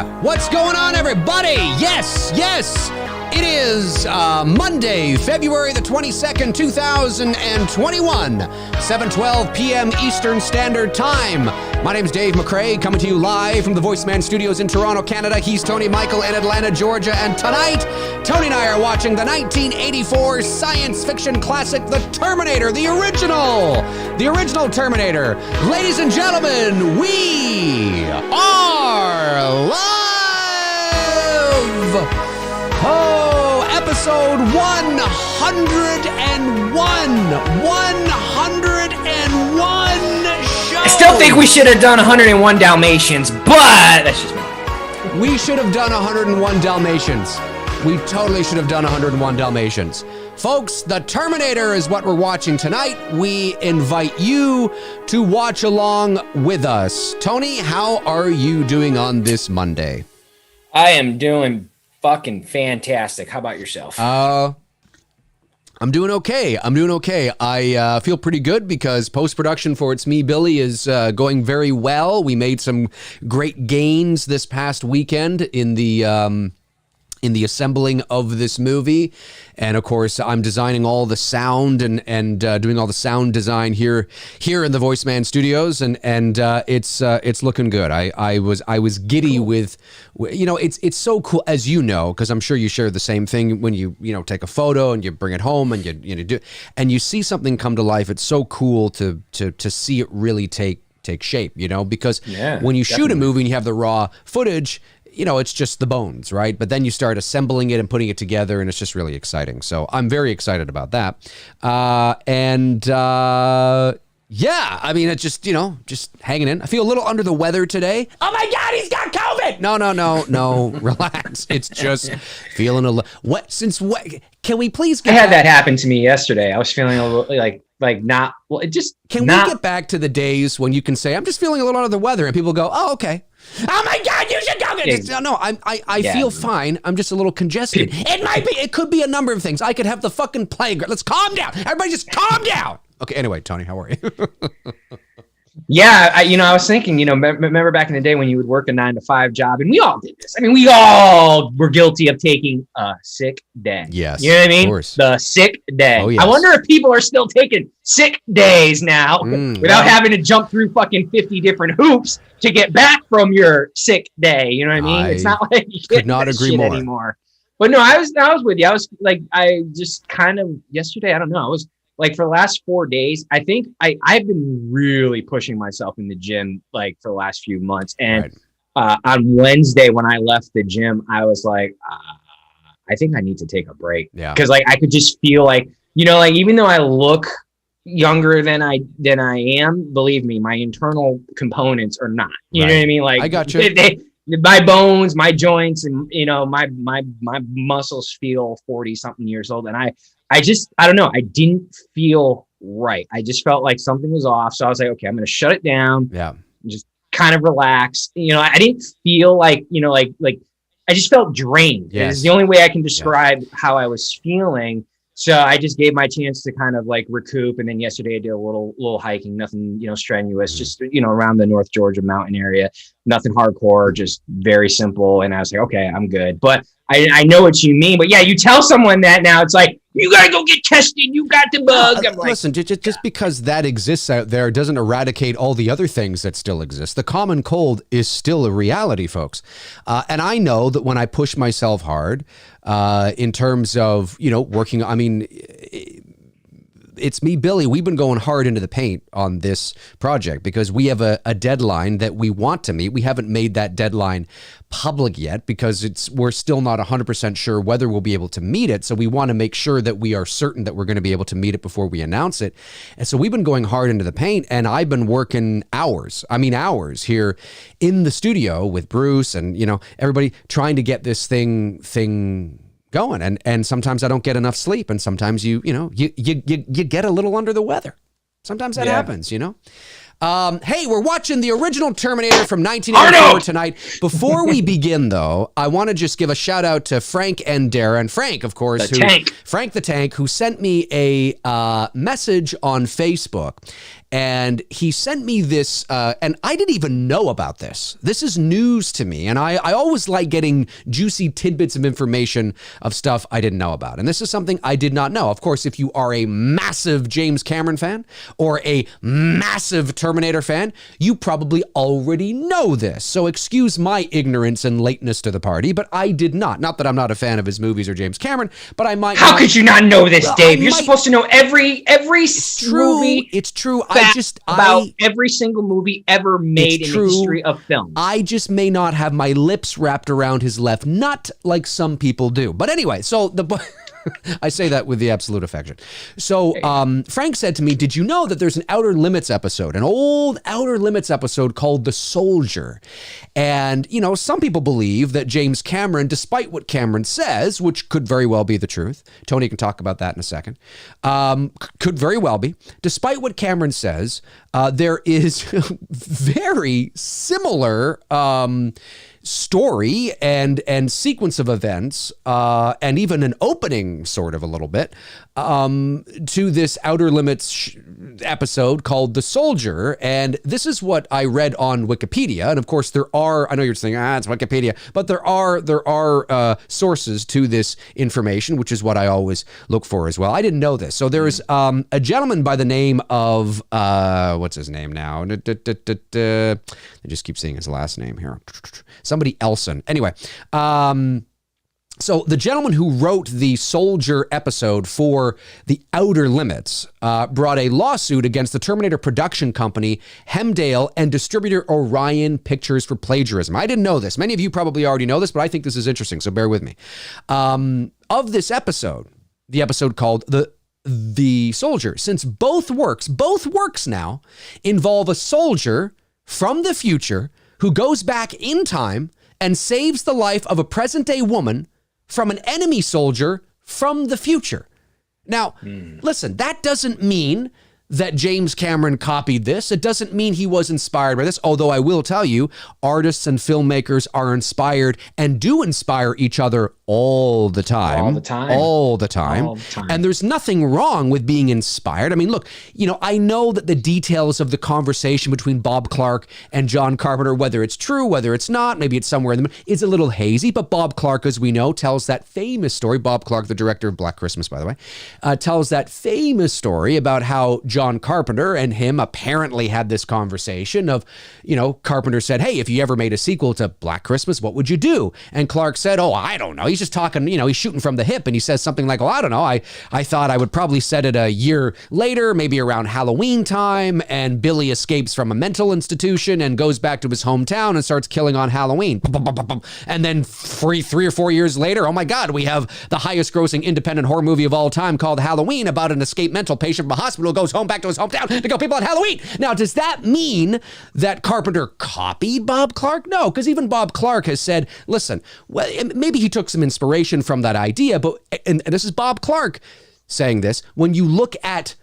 What's going on, everybody? Yes. It is Monday, February the 22nd, 2021, 7:12 p.m. Eastern Standard Time. My name's Dave McRae, coming to you live from the VoiceMann Studios in Toronto, Canada. He's Tony Michael in Atlanta, Georgia. And tonight, Tony and I are watching the 1984 science fiction classic, The Terminator, the original Terminator. Ladies and gentlemen, we are live! Episode 101. 101 show. I still think we should have done 101 Dalmatians, but that's just me. We should have done 101 Dalmatians. We totally should have done 101 Dalmatians. Folks, The Terminator is what we're watching tonight. We invite you to watch along with us. Tony, how are you doing on this Monday? I am doing fucking fantastic. How about yourself? I'm doing okay. I feel pretty good because post-production for It's Me, Billy is going very well. We made some great gains this past weekend in the assembling of this movie. And of course, I'm designing all the sound and doing all the sound design here in the VoiceMann Studios, and it's looking good. I was giddy with, it's so cool, as you know, because I'm sure you share the same thing when you take a photo and you bring it home and you do, and you see something come to life. It's so cool to see it really take shape, because when you shoot a movie and you have the raw footage, it's just the bones, right? But then you start assembling it and putting it together, and it's just really exciting. So I'm very excited about that. It's just hanging in. I feel a little under the weather today. Oh my God, he's got COVID! No, relax. It's just feeling a little. Can we please get I had that happen to me yesterday. I was feeling a little like not. Well, it just. Can we get back to the days when you can say, I'm just feeling a little under the weather, and people go, oh, okay. Oh my God, you should go get this. No, I feel fine. I'm just a little congested. It could be a number of things. I could have the fucking plague. Let's calm down. Everybody just calm down. Okay, anyway, Tony, how are you? Yeah, I was thinking, remember back in the day when you would work a 9-to-5 job, and we all did this. I mean, we all were guilty of taking a sick day. Yes, you know what I mean? Of course. The sick day. Oh, yes. I wonder if people are still taking sick days now without having to jump through fucking 50 different hoops to get back from your sick day. You know what I mean? It's not like you could not agree more anymore. But no, I was with you. I was like, I just kind of yesterday. I don't know. I was. Like for the last 4 days, I think I've been really pushing myself in the gym like for the last few months. And on Wednesday when I left the gym, I was like, I think I need to take a break. Yeah. Because like I could just feel like, even though I look younger than I am, believe me, my internal components are not. You know what I mean? Like I got you. My bones, my joints, and my muscles feel 40-something years old, and I don't know. I didn't feel right. I just felt like something was off. So I was like, okay, I'm going to shut it down. Yeah. Just kind of relax. I didn't feel like I just felt drained. Yes. It's the only way I can describe how I was feeling. So I just gave my chance to kind of like recoup. And then yesterday I did a little hiking, nothing, strenuous, just, around the North Georgia mountain area, nothing hardcore, just very simple. And I was like, okay, I'm good. But I know what you mean. But yeah, you tell someone that now, it's like, you got to go get tested. You got the bug. I'm like, listen, just because that exists out there doesn't eradicate all the other things that still exist. The common cold is still a reality, folks. And I know that when I push myself hard in terms of, working, I mean, It's Me, Billy. We've been going hard into the paint on this project because we have a deadline that we want to meet. We haven't made that deadline public yet because we're still not 100% sure whether we'll be able to meet it. So we want to make sure that we are certain that we're going to be able to meet it before we announce it. And so we've been going hard into the paint, and I've been working hours here in the studio with Bruce and, everybody trying to get this thing going, and sometimes I don't get enough sleep, and sometimes you get a little under the weather. Sometimes that happens, Hey, we're watching the original Terminator from 1984 tonight. Before we begin, though, I want to just give a shout out to Frank and Darren. Frank, of course, Frank the Tank, who sent me a message on Facebook, And he sent me this, and I didn't even know about this. This is news to me. And I always like getting juicy tidbits of information of stuff I didn't know about. And this is something I did not know. Of course, if you are a massive James Cameron fan or a massive Terminator fan, you probably already know this. So excuse my ignorance and lateness to the party, but I did not. Not that I'm not a fan of his movies or James Cameron, but I might. How could you not know this, Dave? You're supposed to know every movie. It's true. About every single movie ever made in the history of film. I just may not have my lips wrapped around his left nut like some people do. But anyway, so I say that with the absolute affection. So Frank said to me, did you know that there's an Outer Limits episode, an old Outer Limits episode called The Soldier? And, you know, some people believe that James Cameron, despite what Cameron says, which could very well be the truth, Tony can talk about that in a second, could very well be, despite what Cameron says, there is very similar story and sequence of events and even an opening sort of a little bit to this Outer Limits episode called The Soldier. And this is what I read on Wikipedia. And of course there are, I know you're saying, it's Wikipedia, but there are sources to this information, which is what I always look for as well. I didn't know this. So there is a gentleman by the name of, what's his name now? I just keep seeing his last name here. Somebody Elson. Anyway, so the gentleman who wrote the Soldier episode for the Outer Limits brought a lawsuit against the Terminator production company, Hemdale, and distributor Orion Pictures for plagiarism. I didn't know this. Many of you probably already know this, but I think this is interesting, so bear with me. Of this episode, the episode called The Soldier, since both works now involve a soldier from the future who goes back in time and saves the life of a present-day woman from an enemy soldier from the future. Now, listen, that doesn't mean that James Cameron copied this. It doesn't mean he was inspired by this, although I will tell you, artists and filmmakers are inspired and do inspire each other all the time. All the time. And there's nothing wrong with being inspired. I mean, look, you know, I know that the details of the conversation between Bob Clark and John Carpenter, whether it's true, whether it's not, maybe it's somewhere in the middle, is a little hazy. But Bob Clark, as we know, tells that famous story. Bob Clark, the director of Black Christmas, by the way, tells that famous story about how John Carpenter and him apparently had this conversation of, you know, Carpenter said, hey, if you ever made a sequel to Black Christmas, what would you do? And Clark said, oh, I don't know. He's just talking, you know, he's shooting from the hip. And he says something like, well, I don't know. I thought I would probably set it a year later, maybe around Halloween time. And Billy escapes from a mental institution and goes back to his hometown and starts killing on Halloween. And then 3 or 4 years later, oh my God, we have the highest grossing independent horror movie of all time called Halloween, about an escaped mental patient from a hospital who goes home back to his hometown to kill people on Halloween. Now, does that mean that Carpenter copied Bob Clark? No, because even Bob Clark has said, listen, well, maybe he took some inspiration from that idea, but, and this is Bob Clark saying this, when you look at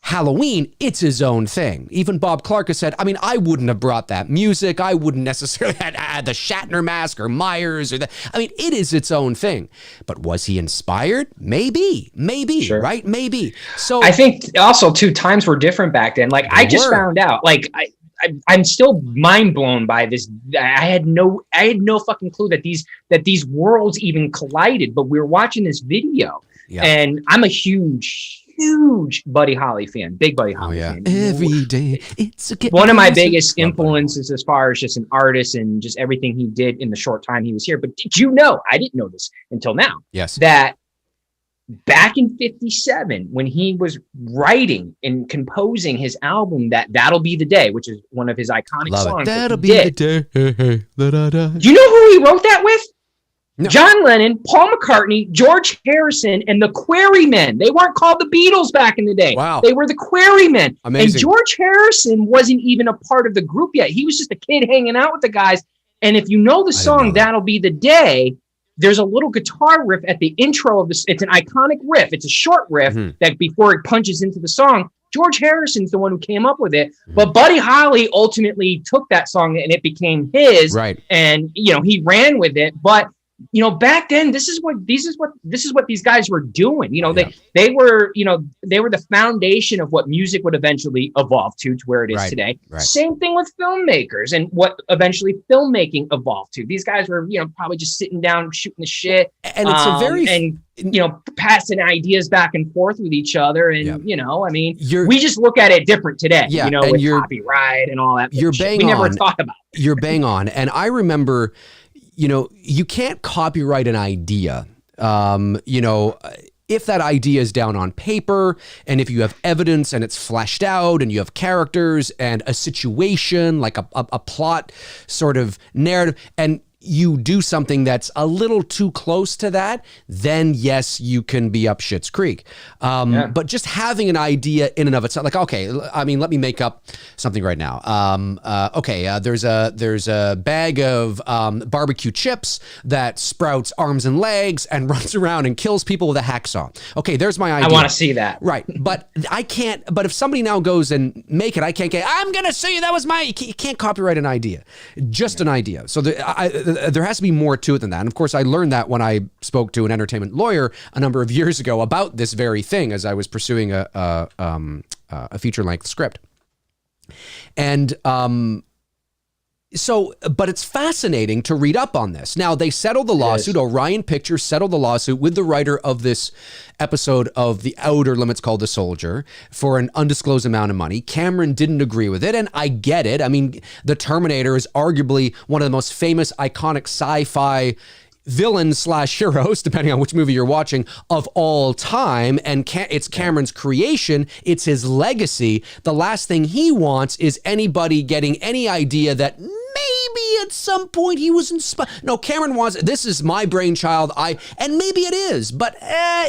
Halloween, it's his own thing. Even Bob Clark has said, I mean, I wouldn't have brought that music. I wouldn't necessarily have the Shatner mask or Myers or I mean, it is its own thing. But was he inspired? Maybe, sure. Right? Maybe. So I think also too, times were different back then. Like I just found out, like I'm still mind blown by this. I had no fucking clue that these worlds even collided, but we were watching this video and I'm a huge Buddy Holly fan, big Buddy Holly fan. Every day it's one of my biggest influences as far as just an artist and just everything he did in the short time he was here. But did you know, I didn't know this until now, that back in 57, when he was writing and composing his album, That'll Be the Day, which is one of his iconic songs. That'll be the day. Do you know who he wrote that with? No. John Lennon, Paul McCartney, George Harrison, and the Quarrymen. They weren't called the Beatles back in the day. Wow. They were the Quarrymen. Amazing. And George Harrison wasn't even a part of the group yet. He was just a kid hanging out with the guys. And if you know the song, That'll Be the Day, there's a little guitar riff at the intro of this. It's an iconic riff. It's a short riff that before it punches into the song. George Harrison's the one who came up with it, but Buddy Holly ultimately took that song and it became his. Right. And, you know, he ran with it. But back then, this is what these guys were doing. They were the foundation of what music would eventually evolve to where it is today. Right. Same thing with filmmakers and what eventually filmmaking evolved to. These guys were, probably just sitting down, shooting the shit, and it's a very passing ideas back and forth with each other. And, we just look at it different today, and with copyright and all that. You're bang we on. never thought about it. You're bang on. And I remember, you can't copyright an idea. If that idea is down on paper and if you have evidence and it's fleshed out and you have characters and a situation, like a plot sort of narrative, and you do something that's a little too close to that, then yes, you can be up shit's creek. But just having an idea in and of itself, like, okay, let me make up something right now. There's a bag of barbecue chips that sprouts arms and legs and runs around and kills people with a hacksaw. Okay, there's my idea. I want to see that. Right, but I can't. But if somebody now goes and make it, I can't get. I'm gonna say that was my. You can't copyright an idea, just an idea. So there has to be more to it than that. And of course, I learned that when I spoke to an entertainment lawyer a number of years ago about this very thing as I was pursuing a feature-length script. And but it's fascinating to read up on this. Now, they settled the lawsuit. Orion Pictures settled the lawsuit with the writer of this episode of The Outer Limits called The Soldier for an undisclosed amount of money. Cameron didn't agree with it, and I get it. I mean, the Terminator is arguably one of the most famous, iconic sci-fi villains / heroes, depending on which movie you're watching, of all time. And it's Cameron's creation. It's his legacy. The last thing he wants is anybody getting any idea that maybe at some point he was inspired. No, Cameron wants, this is my brainchild. And maybe it is, but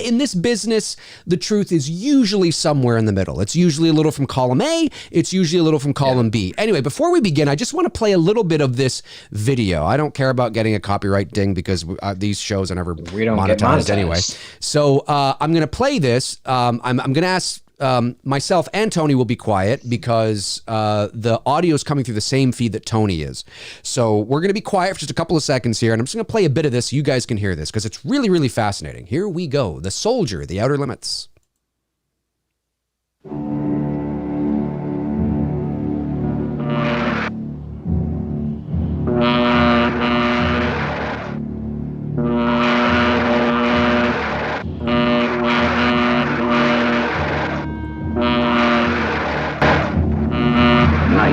in this business, the truth is usually somewhere in the middle. It's usually a little from column A. It's usually a little from column B. Anyway, before we begin, I just want to play a little bit of this video. I don't care about getting a copyright ding because these shows are never monetized anyway. So I'm going to play this. I'm going to ask myself and Tony will be quiet because the audio is coming through the same feed that Tony is. So we're going to be quiet for just a couple of seconds here, and I'm just going to play a bit of this so you guys can hear this because it's really, really fascinating. Here we go. The Soldier, The Outer Limits.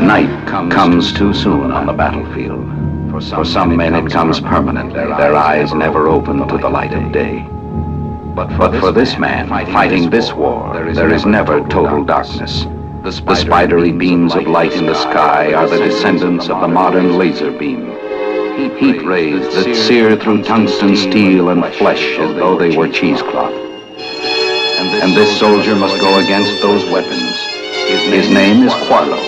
Night comes too soon on the battlefield. For some men it comes permanently. Their eyes never open to the light of day. But for this man, fighting this war, there is never total darkness. The spidery beams of light in the sky are the descendants of the modern laser beam. Heat rays that sear through tungsten steel and flesh as though they were cheesecloth. And this soldier must go against those weapons. His name is Quarlo,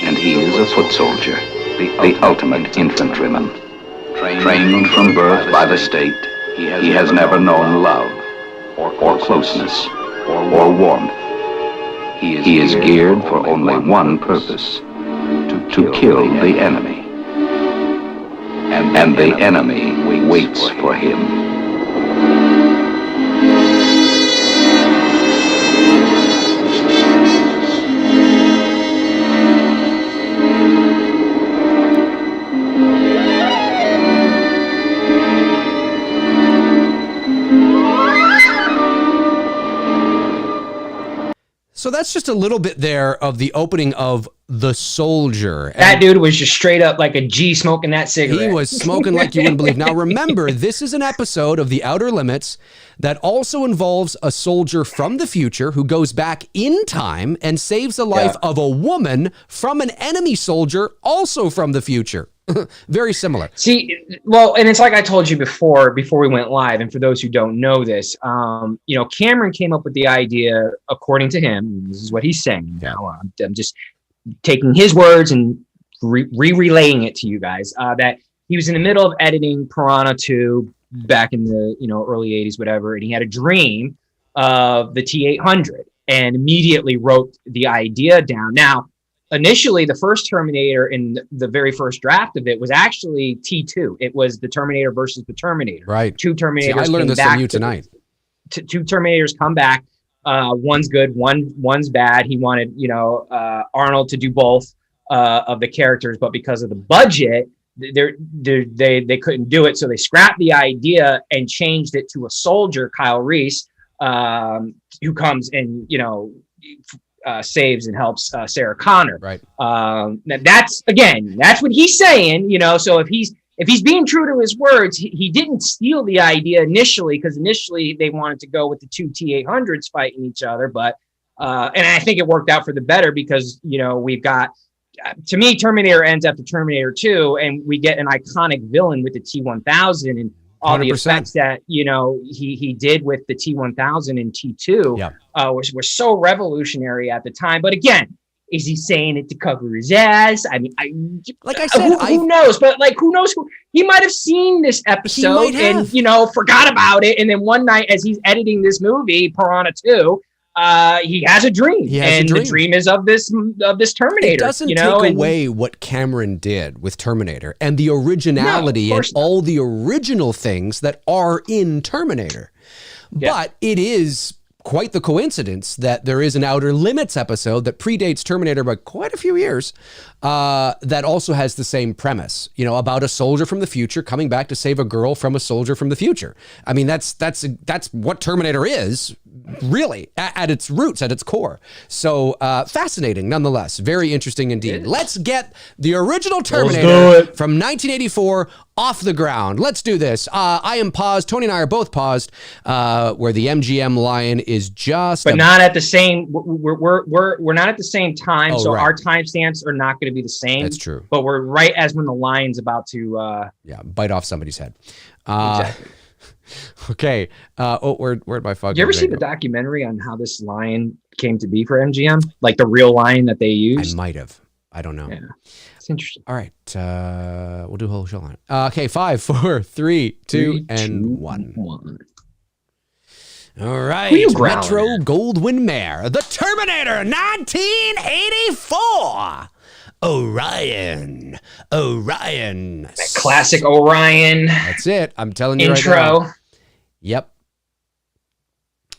and he is a foot soldier, the ultimate infantryman. Trained from birth by the state, he has never known love, or closeness, or warmth. He is geared for only one purpose, to kill the enemy. And the enemy waits for him. So that's just a little bit there of the opening of The Soldier. And that dude was just straight up like a G smoking that cigarette. He was smoking like you wouldn't believe. Now remember, this is an episode of The Outer Limits that also involves a soldier from the future who goes back in time and saves the life of a woman from an enemy soldier also from the future. Very similar. See, well, and it's like I told you before we went live, and for those who don't know this, Cameron came up with the idea, according to him, this is what he's saying now, I'm just taking his words and relaying it to you guys, that he was in the middle of editing Piranha 2 back in the early 80s, whatever, and he had a dream of the T-800 and immediately wrote the idea down. Now, initially the first Terminator in the very first draft of it was actually T2. It was the Terminator versus the Terminator. Right. Two Terminators. See, I learned this from you tonight. Two Terminators come back. One's good, one's bad. He wanted, Arnold to do both of the characters, but because of the budget, they couldn't do it. So they scrapped the idea and changed it to a soldier, Kyle Reese, who comes and, saves and helps Sarah Connor. Right. That's what he's saying, so if he's being true to his words, he didn't steal the idea initially, because initially they wanted to go with the two T-800s fighting each other. But, and I think it worked out for the better, because, we've got, to me, Terminator ends after Terminator 2, and we get an iconic villain with the T-1000 and all 100%. The effects that, he did with the T-1000 and T2 were so revolutionary at the time. But again, is he saying it to cover his ass? I mean, like I said, who knows? But who knows? He might have seen this episode and, forgot about it. And then one night as he's editing this movie, Piranha 2, he has a dream. The dream is of this Terminator. It doesn't take away what Cameron did with Terminator and the originality and all the original things that are in Terminator. Yeah. But it is quite the coincidence that there is an Outer Limits episode that predates Terminator by quite a few years that also has the same premise, about a soldier from the future coming back to save a girl from a soldier from the future. I mean, that's what Terminator is, really, at its roots, at its core. So fascinating, nonetheless. Very interesting indeed. Let's get the original Terminator from 1984 off the ground. Let's do this. I am paused. Tony and I are both paused, where the MGM lion is just... But not at the same... We're not at the same time, our timestamps are not going to be the same. That's true. But we're right as when the lion's about to... bite off somebody's head. Exactly. Okay. Where'd my fucking... You ever see the documentary on how this lion came to be for MGM? Like the real lion that they used? I might have. I don't know. Yeah. It's interesting. All right. We'll do a whole show on it. Okay. 5, 4, 3, 2, and 1. All right. Metro Goldwyn Mayer. The Terminator 1984. Orion. That classic Orion. That's it. I'm telling you intro. Right now. Yep.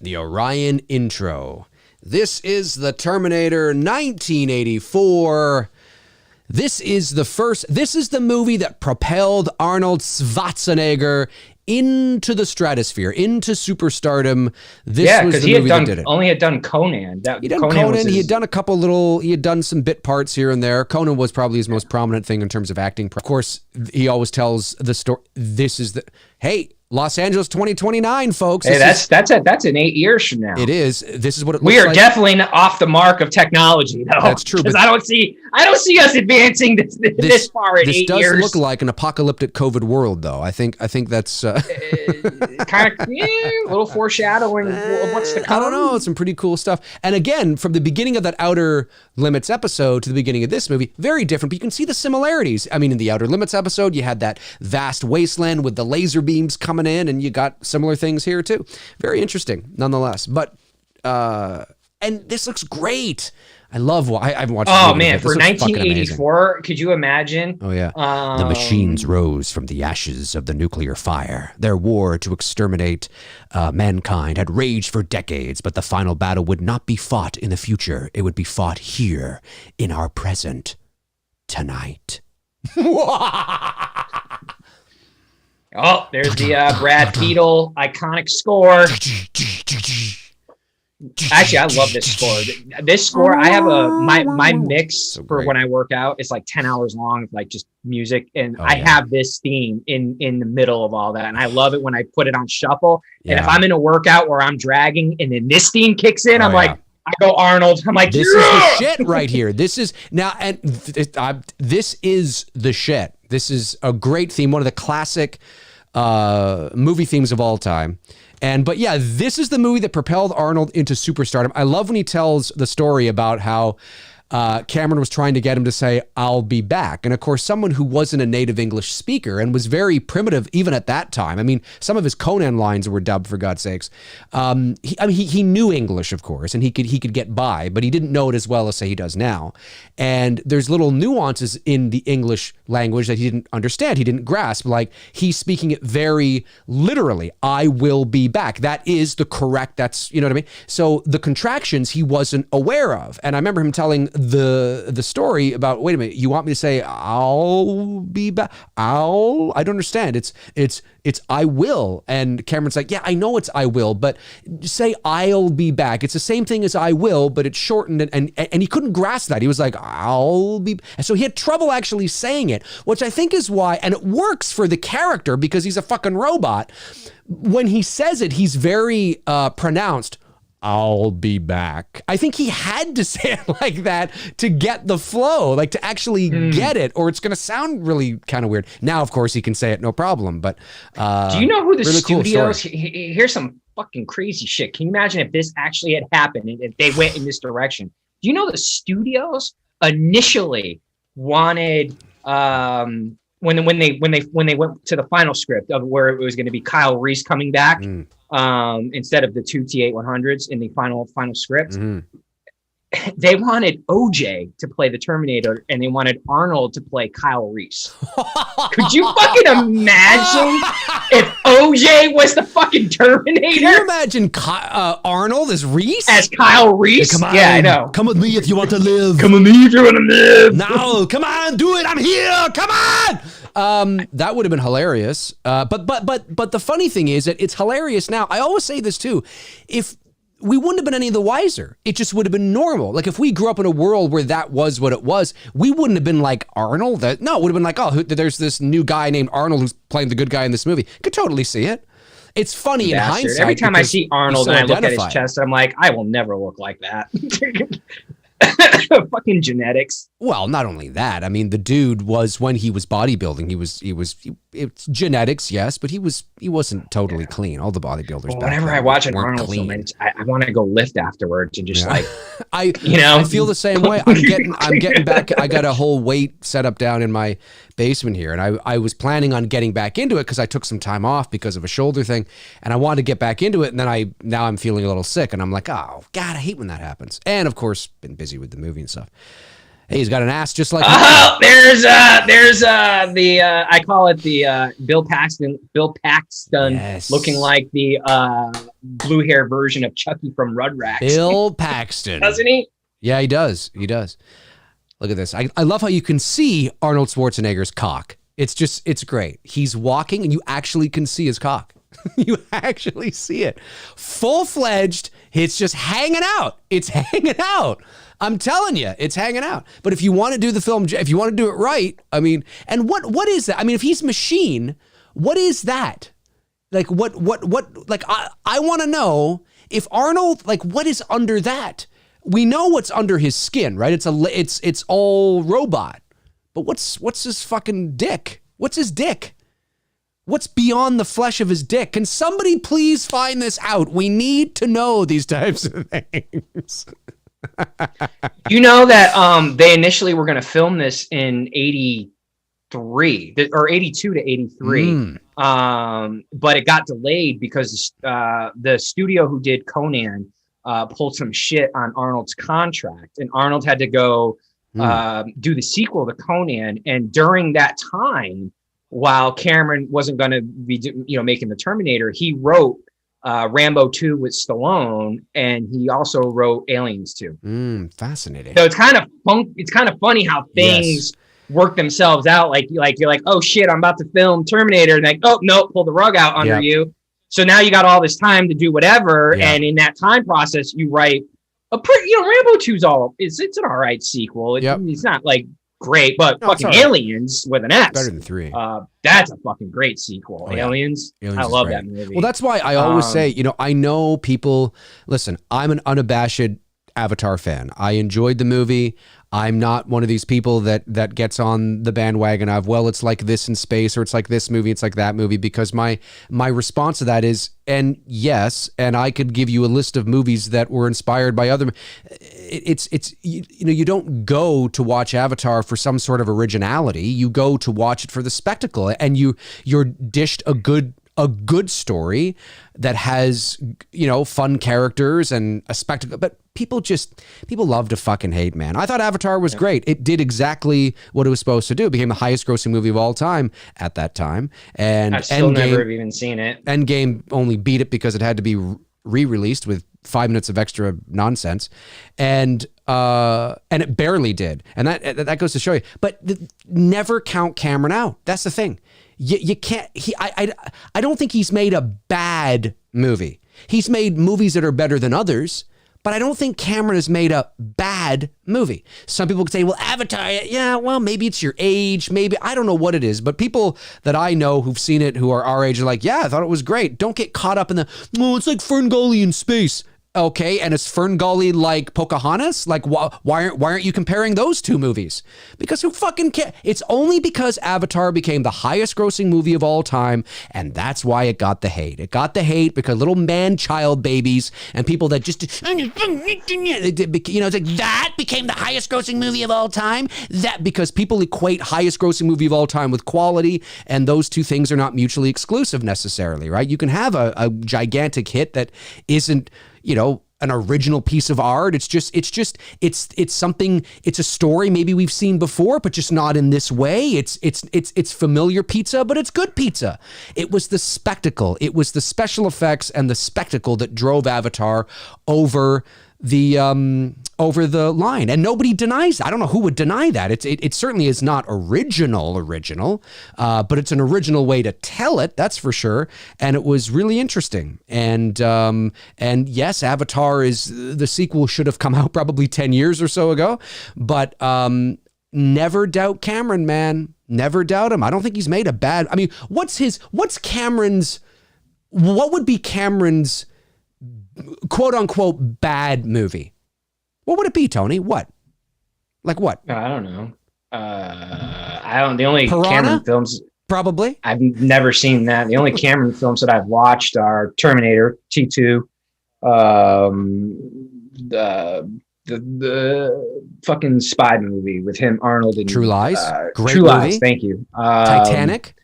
The Orion intro. This is the Terminator 1984. This is the movie that propelled Arnold Schwarzenegger into the stratosphere, into superstardom. This was the movie that did it. Only had done Conan. He had done Conan. He had done he had done some bit parts here and there. Conan was probably his most prominent thing in terms of acting. Of course, he always tells the story. Hey, Los Angeles 2029, folks. Hey, that's in 8 years from now. It is. This is what it looks like. We are definitely off the mark of technology, though. That's true. Because I don't see us advancing this far in 8 years. This does look like an apocalyptic COVID world, though. I think that's kind of a little foreshadowing of what's to come. I don't know. It's some pretty cool stuff. And again, from the beginning of that Outer Limits episode to the beginning of this movie, very different. But you can see the similarities. I mean, in the Outer Limits episode, you had that vast wasteland with the laser beams coming in, and you got similar things here too. Very interesting, nonetheless. But and this looks great. I've watched. Oh man, for 1984, could you imagine? Oh yeah. The machines rose from the ashes of the nuclear fire. Their war to exterminate mankind had raged for decades, but the final battle would not be fought in the future. It would be fought here in our present tonight. Oh, there's the Brad Beetle iconic score. Actually, I love this score. This score, I have my mix for when I work out. It's like 10 hours long, like just music, and I have this theme in the middle of all that, and I love it when I put it on shuffle. Yeah. And if I'm in a workout where I'm dragging, and then this theme kicks in, I'm like, I go Arnold. I'm like, this is the shit right here. This is now, and this is the shit. This is a great theme, one of the classic movie themes of all time. But yeah, this is the movie that propelled Arnold into superstardom. I love when he tells the story about how Cameron was trying to get him to say, "I'll be back." And of course, someone who wasn't a native English speaker and was very primitive even at that time. I mean, some of his Conan lines were dubbed, for God's sakes. He knew English, of course, and he could get by, but he didn't know it as well as, say, he does now. And there's little nuances in the English language that he didn't understand, he didn't grasp. Like, he's speaking it very literally. "I will be back." That is the correct, that's, you know what I mean? So the contractions he wasn't aware of. And I remember him telling the story about, wait a minute, you want me to say "I'll be back"? I don't understand. It's "I will." And Cameron's like, "Yeah, I know it's 'I will,' but say 'I'll be back.' It's the same thing as 'I will," but it's shortened." And he couldn't grasp that. He was like, "I'll be," and so he had trouble actually saying it, which I think is why, and it works for the character because he's a fucking robot. When he says it, he's very pronounced. "I'll be back." I think he had to say it like that to get the flow, like to actually get it, or it's going to sound really kind of weird. Now, of course, he can say it no problem. But do you know who the really studios? Here's some fucking crazy shit. Can you imagine if this actually had happened and if they went in this direction? Do you know the studios initially wanted when they went to the final script of where it was going to be Kyle Reese coming back instead of the two T-8-100s in the final script. They wanted OJ to play the Terminator and they wanted Arnold to play Kyle Reese. Could you fucking imagine if OJ was the fucking Terminator? Can you imagine Arnold as Reese? As Kyle Reese? Hey, come on, yeah, I know. Come with me if you want to live. Come with me if you want to live. No, come on, do it. I'm here. Come on. That would have been hilarious. But the funny thing is that it's hilarious now. I always say this too. If we wouldn't have been any the wiser. It just would have been normal. Like if we grew up in a world where that was what it was, we wouldn't have been like Arnold. No, it would have been like, oh, there's this new guy named Arnold who's playing the good guy in this movie. Could totally see it. It's funny in hindsight. Every time I see Arnold and I look at his chest, I'm like, I will never look like that. Fucking genetics. Well, not only that. I mean, the dude was, when he was bodybuilding, it's genetics, yes, but he wasn't totally clean. All the bodybuilders. Well, whenever I watch an Arnold film, I want to go lift afterwards and just I feel the same way. I'm getting back. I got a whole weight set up down in my basement here, and I was planning on getting back into it because I took some time off because of a shoulder thing, and I wanted to get back into it, and then now I'm feeling a little sick, and I'm like, oh God, I hate when that happens. And of course, been busy with the movie and stuff. Hey, he's got an ass just like there's the I call it the Bill Paxton yes. Looking like the blue hair version of Chucky from Rugrats. Bill Paxton. Doesn't he? Yeah, he does. Look at this. I love how you can see Arnold Schwarzenegger's cock. It's great. He's walking and you actually can see his cock. You actually see it. Full-fledged. It's just hanging out. It's hanging out. I'm telling you, it's hanging out. But if you want to do the film, if you want to do it right, I mean, and what is that? I mean, if he's machine, what is that? Like what like I want to know if Arnold, like what is under that? We know what's under his skin, right? It's all robot. But what's his fucking dick? What's his dick? What's beyond the flesh of his dick? Can somebody please find this out? We need to know these types of things. You know that they initially were going to film this in 83 or 82 to 83. But it got delayed because the studio who did Conan pulled some shit on Arnold's contract, and Arnold had to go do the sequel to Conan. And during that time, while Cameron wasn't going to be, making the Terminator, he wrote Rambo 2 with Stallone, and he also wrote Aliens 2. Fascinating. So it's kind of funny how things work themselves out. Like you're like, oh shit, I'm about to film Terminator, and like, oh no, pull the rug out under you. So now you got all this time to do whatever, and in that time process, you write a pretty, Rambo 2's it's an all right sequel. It's not like great, but fucking Aliens with an S. Better than 3. That's a fucking great sequel. Aliens I love that movie. Well, that's why I always say, I know people, listen, I'm an unabashed Avatar fan. I enjoyed the movie. I'm not one of these people that gets on the bandwagon of, well, it's like this in space, or it's like this movie, it's like that movie, because my response to that is, and yes, and I could give you a list of movies that were inspired by other. it's you don't go to watch Avatar for some sort of originality. You go to watch it for the spectacle, and you're dished a good story that has, fun characters and a spectacle. But people love to fucking hate, man. I thought Avatar was great. It did exactly what it was supposed to do. It became the highest grossing movie of all time at that time. And I've still never even seen it. Endgame only beat it because it had to be re-released with 5 minutes of extra nonsense, and it barely did. And that goes to show you. But never count Cameron out. That's the thing. You can't. I don't think he's made a bad movie. He's made movies that are better than others, but I don't think Cameron has made a bad movie. Some people could say, well, Avatar, yeah, well, maybe it's your age, maybe, I don't know what it is, but people that I know who've seen it, who are our age, are like, yeah, I thought it was great. Don't get caught up in it's like Ferngully in space. Okay, and is Ferngully like Pocahontas? Like, why aren't you comparing those two movies? Because who fucking cares? It's only because Avatar became the highest grossing movie of all time, and that's why it got the hate. It got the hate because little man-child babies and people that just, it's like, that became the highest grossing movie of all time? That, because people equate highest grossing movie of all time with quality, and those two things are not mutually exclusive necessarily, right? You can have a gigantic hit that isn't, an original piece of art. It's something, it's a story maybe we've seen before, but just not in this way. It's familiar pizza, but it's good pizza. It was the spectacle. It was the special effects and the spectacle that drove Avatar over the line, and nobody denies. I don't know who would deny that. It certainly is not original, but it's an original way to tell it. That's for sure. And it was really interesting. And yes, Avatar the sequel should have come out probably 10 years or so ago. But never doubt Cameron, man. Never doubt him. I don't think he's made a bad. I mean, what would be Cameron's quote unquote bad movie? What would it be, Tony? What? Like what? I don't know. The only Piranha? Cameron films, probably. I've never seen that. The only Cameron films that I've watched are Terminator, T2, the fucking spy movie with him, Arnold, and True Lies. Great True movie. Lies. Thank you. Titanic.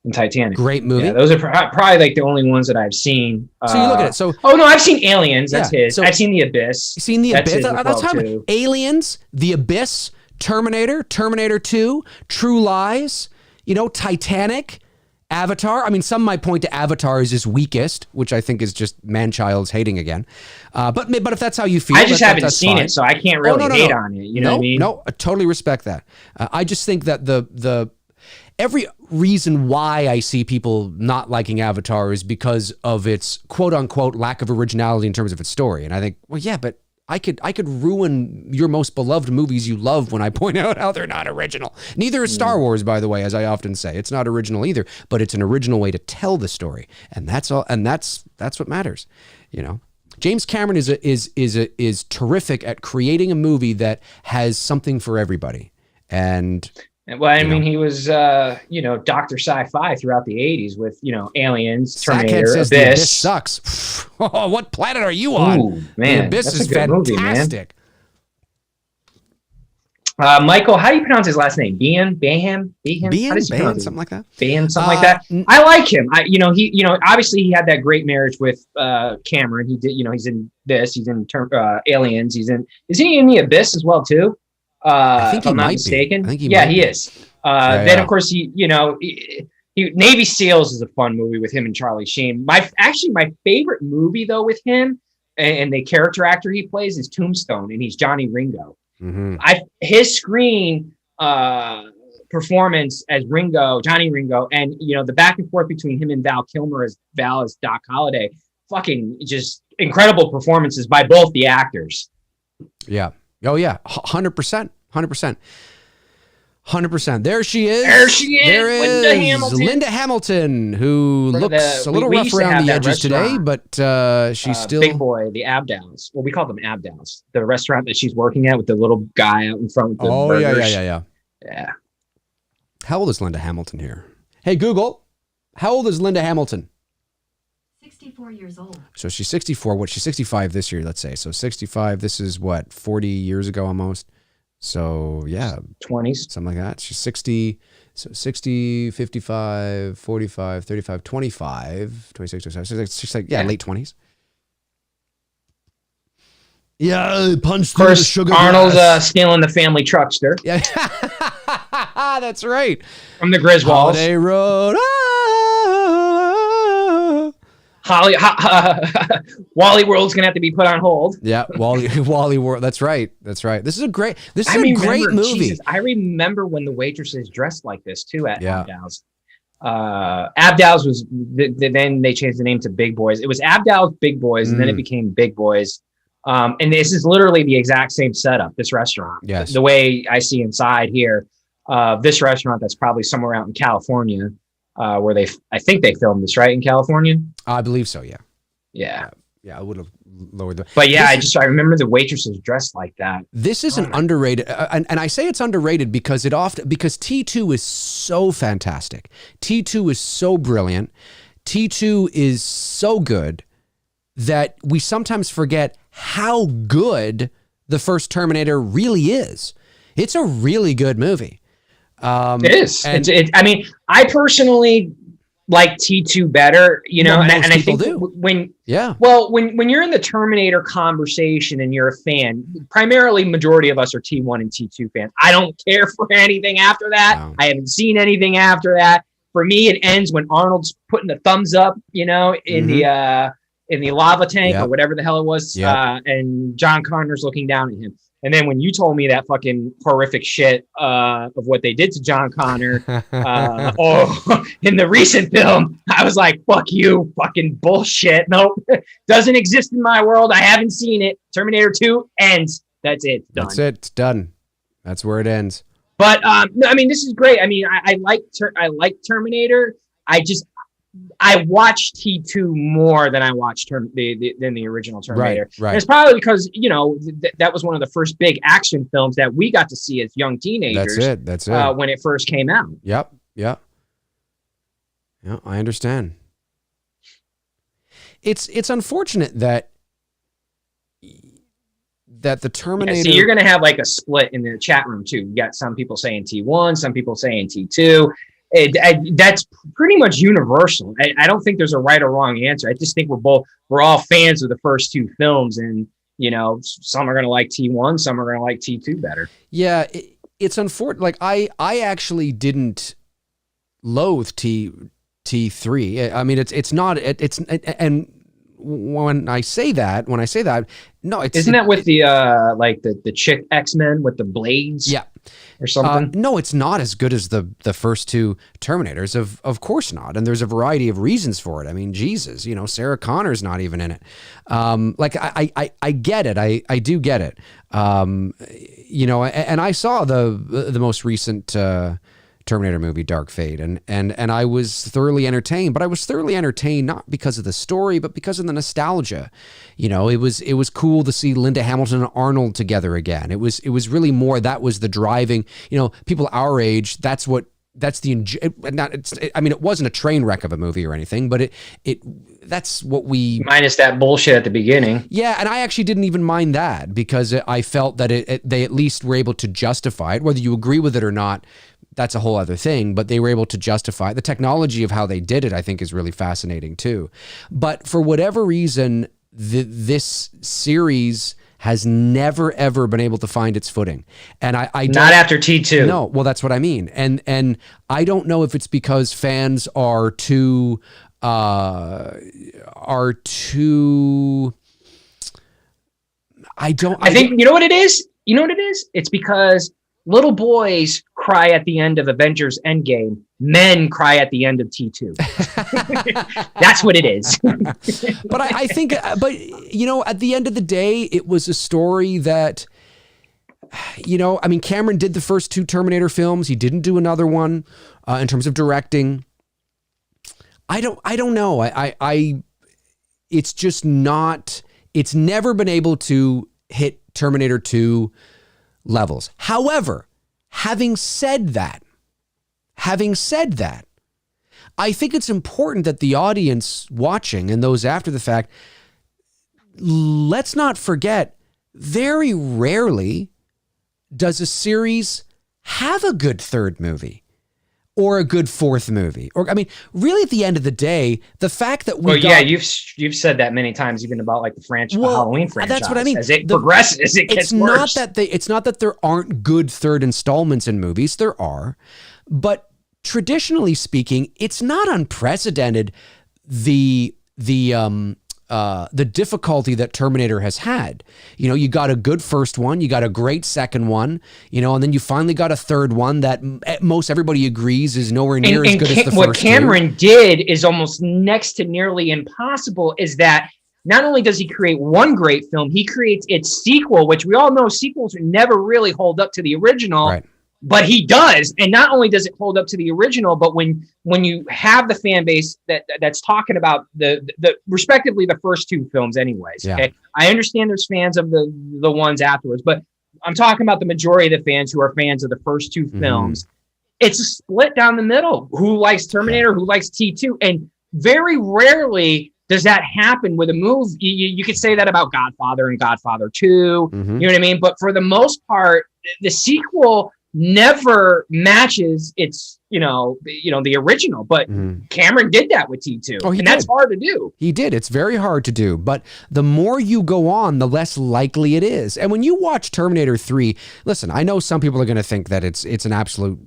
And Titanic. Great movie. Yeah, those are probably like the only ones that I've seen. So you look at it. So I've seen Aliens. That's his. So I've seen The Abyss. You've seen The Abyss. That's how too. Aliens, The Abyss, Terminator, Terminator 2, True Lies. Titanic, Avatar. I mean, some might point to Avatar as his weakest, which I think is just man-child's hating again. But if that's how you feel, I just haven't seen fine. it, so I can't really hate on it. You know what I mean? No, I totally respect that. I just think that every reason why I see people not liking Avatar is because of its quote unquote lack of originality in terms of its story. And I think, well, yeah, but I could ruin your most beloved movies you love when I point out how they're not original. Neither is Star Wars, by the way, as I often say. It's not original either, but it's an original way to tell the story. And that's all. And that's what matters. James Cameron is terrific at creating a movie that has something for everybody. And well, I mean, he was, Dr. Sci-Fi throughout the 80s with, Aliens, Terminator, says Abyss. The Abyss sucks. What planet are you on? Ooh, man, the Abyss that's is a good fantastic. Movie, man. Michael, how do you pronounce his last name? Behan, something like that. Behan, something like that. I like him. Obviously he had that great marriage with Cameron. He did, he's in this. He's in Aliens. Isn't he in The Abyss as well too? I think if I'm not mistaken. I think he is. Then of course he Navy SEALs is a fun movie with him and Charlie Sheen. My favorite movie though with him and the character actor he plays is Tombstone, and he's Johnny Ringo. Mm-hmm. His screen performance as Johnny Ringo, and the back and forth between him and Val Kilmer as Doc Holliday, fucking just incredible performances by both the actors. Yeah. Oh yeah, 100%. 100%. There she is. There is Linda Hamilton, who looks a little rough around the edges today, but she's still Big Boy, the Abdals. Well, we call them Abdals. The restaurant that she's working at with the little guy out in front with the burgers. Yeah. How old is Linda Hamilton here? Hey Google, how old is Linda Hamilton? 64 years old. So she's 64. What? She's 65 this year, let's say. So 65, this is what, 40 years ago almost? So yeah. 20s. Something like that. She's 60, so 60, 55, 45, 35, 25, 26, 27. She's like, yeah, late 20s. Yeah, punch through the First, sugar Arnold's glass. stealing the family truckster. Yeah, that's right. From the Griswolds. Holiday Road. Wally World's gonna have to be put on hold. Yeah, Wally World. That's right. That's right. This is a great great movie. Jesus, I remember when the waitresses dressed like this too at Yeah. Abdal's. Abdal's was then they changed the name to Big Boys. It was Abdal's Big Boys, and then it became Big Boys. And this is literally the exact same setup. This restaurant, Yes. the way I see inside here, this restaurant that's probably somewhere out in California, where I think they filmed this, right, in California. I believe so. Yeah. Yeah. Yeah, I would have lowered the. But yeah, I remember the waitresses dressed like that. This is an underrated, and I say it's underrated because because T2 is so fantastic. T2 is so brilliant. T2 is so good that we sometimes forget how good the first Terminator really is. It's a really good movie. It is. I mean, I personally like T2 better, you know, Well, and I think do. when you're in the Terminator conversation and you're a fan, primarily majority of us are T1 and T2 fans. I don't care for anything after that. No. I haven't seen anything after that. For me, it ends when Arnold's putting the thumbs up, you know, in the lava tank or whatever the hell it was, and John Connor's looking down at him. And then when you told me that fucking horrific shit of what they did to John Connor in the recent film, I was like, fuck you, fucking bullshit. Nope, doesn't exist in my world. I haven't seen it. Terminator 2 ends. That's it. Done. That's it. It's done. That's where it ends. But no, I mean, this is great. I mean, I like Terminator. I watched T2 more than I watched than the original Terminator. Right. And it's probably because, you know, that was one of the first big action films that we got to see as young teenagers. That's it. When it first came out. Yep. Yeah, I understand. It's unfortunate that the Terminator. Yeah, see, you're going to have like a split in the chat room too. You got some people saying T1, some people saying T2. That's pretty much universal. I don't think there's a right or wrong answer. I just think we're all fans of the first two films, and you know, some are going to like T1, some are going to like T2 better. Yeah, it's unfortunate. Like I actually didn't loathe T3. I mean, it's not. And when I say that, no, isn't that with the like the chick X-Men with the blades? Yeah. Or something? No, it's not as good as the first two Terminators. Of course not. And there's a variety of reasons for it. I mean, Jesus, you know, Sarah Connor's not even in it. Like I get it. I do get it. You know, and I saw the most recent Terminator movie, Dark Fate, and I was thoroughly entertained. But I was thoroughly entertained not because of the story, but because of the nostalgia. You know, it was cool to see Linda Hamilton and Arnold together again. It was really more, that was the driving. You know, people our age, it wasn't a train wreck of a movie or anything, but that's what we, minus that bullshit at the beginning. Yeah, and I actually didn't even mind that because I felt that they at least were able to justify it, whether you agree with it or not. That's a whole other thing, but they were able to justify the technology of how they did it. I think is really fascinating too. But for whatever reason, this series has never ever been able to find its footing, and I don't, not after T2. No, well, that's what I mean, and I don't know if it's because fans are too. I think you know what it is. You know what it is. It's because little boys cry at the end of Avengers Endgame. Men cry at the end of T2. That's what it is. But I think, you know, at the end of the day, it was a story that, you know, I mean, Cameron did the first two Terminator films. He didn't do another one in terms of directing. I don't know. It's just not, it's never been able to hit Terminator 2 levels. However, having said that, I think it's important that the audience watching and those after the fact, let's not forget, very rarely does a series have a good third movie or a good fourth movie. Or, I mean, really at the end of the day, the fact that you've said that many times, even about like the Halloween franchise. That's what I mean. As it progresses, it gets worse. It's not that there aren't good third installments in movies. There are. But traditionally speaking, it's not unprecedented the difficulty that Terminator has had. You know, you got a good first one, you got a great second one, you know, and then you finally got a third one that most everybody agrees is nowhere near as good as the first What Cameron did is almost next to nearly impossible, is that not only does he create one great film, he creates its sequel, which we all know sequels never really hold up to the original. Right. But he does, and not only does it hold up to the original, but when you have the fan base that's talking about the respectively the first two films, anyways. Yeah. Okay, I understand there's fans of the ones afterwards, but I'm talking about the majority of the fans who are fans of the first two films. It's a split down the middle. Who likes Terminator? Who likes T2? And very rarely does that happen with a movie. You could say that about Godfather and Godfather 2. You know what I mean? But for the most part, the sequel never matches its, the original, but Cameron did that with T2. Oh, and that's hard to do. He did. It's very hard to do, but the more you go on, the less likely it is. And when you watch Terminator 3, listen, I know some people are going to think that it's an absolute,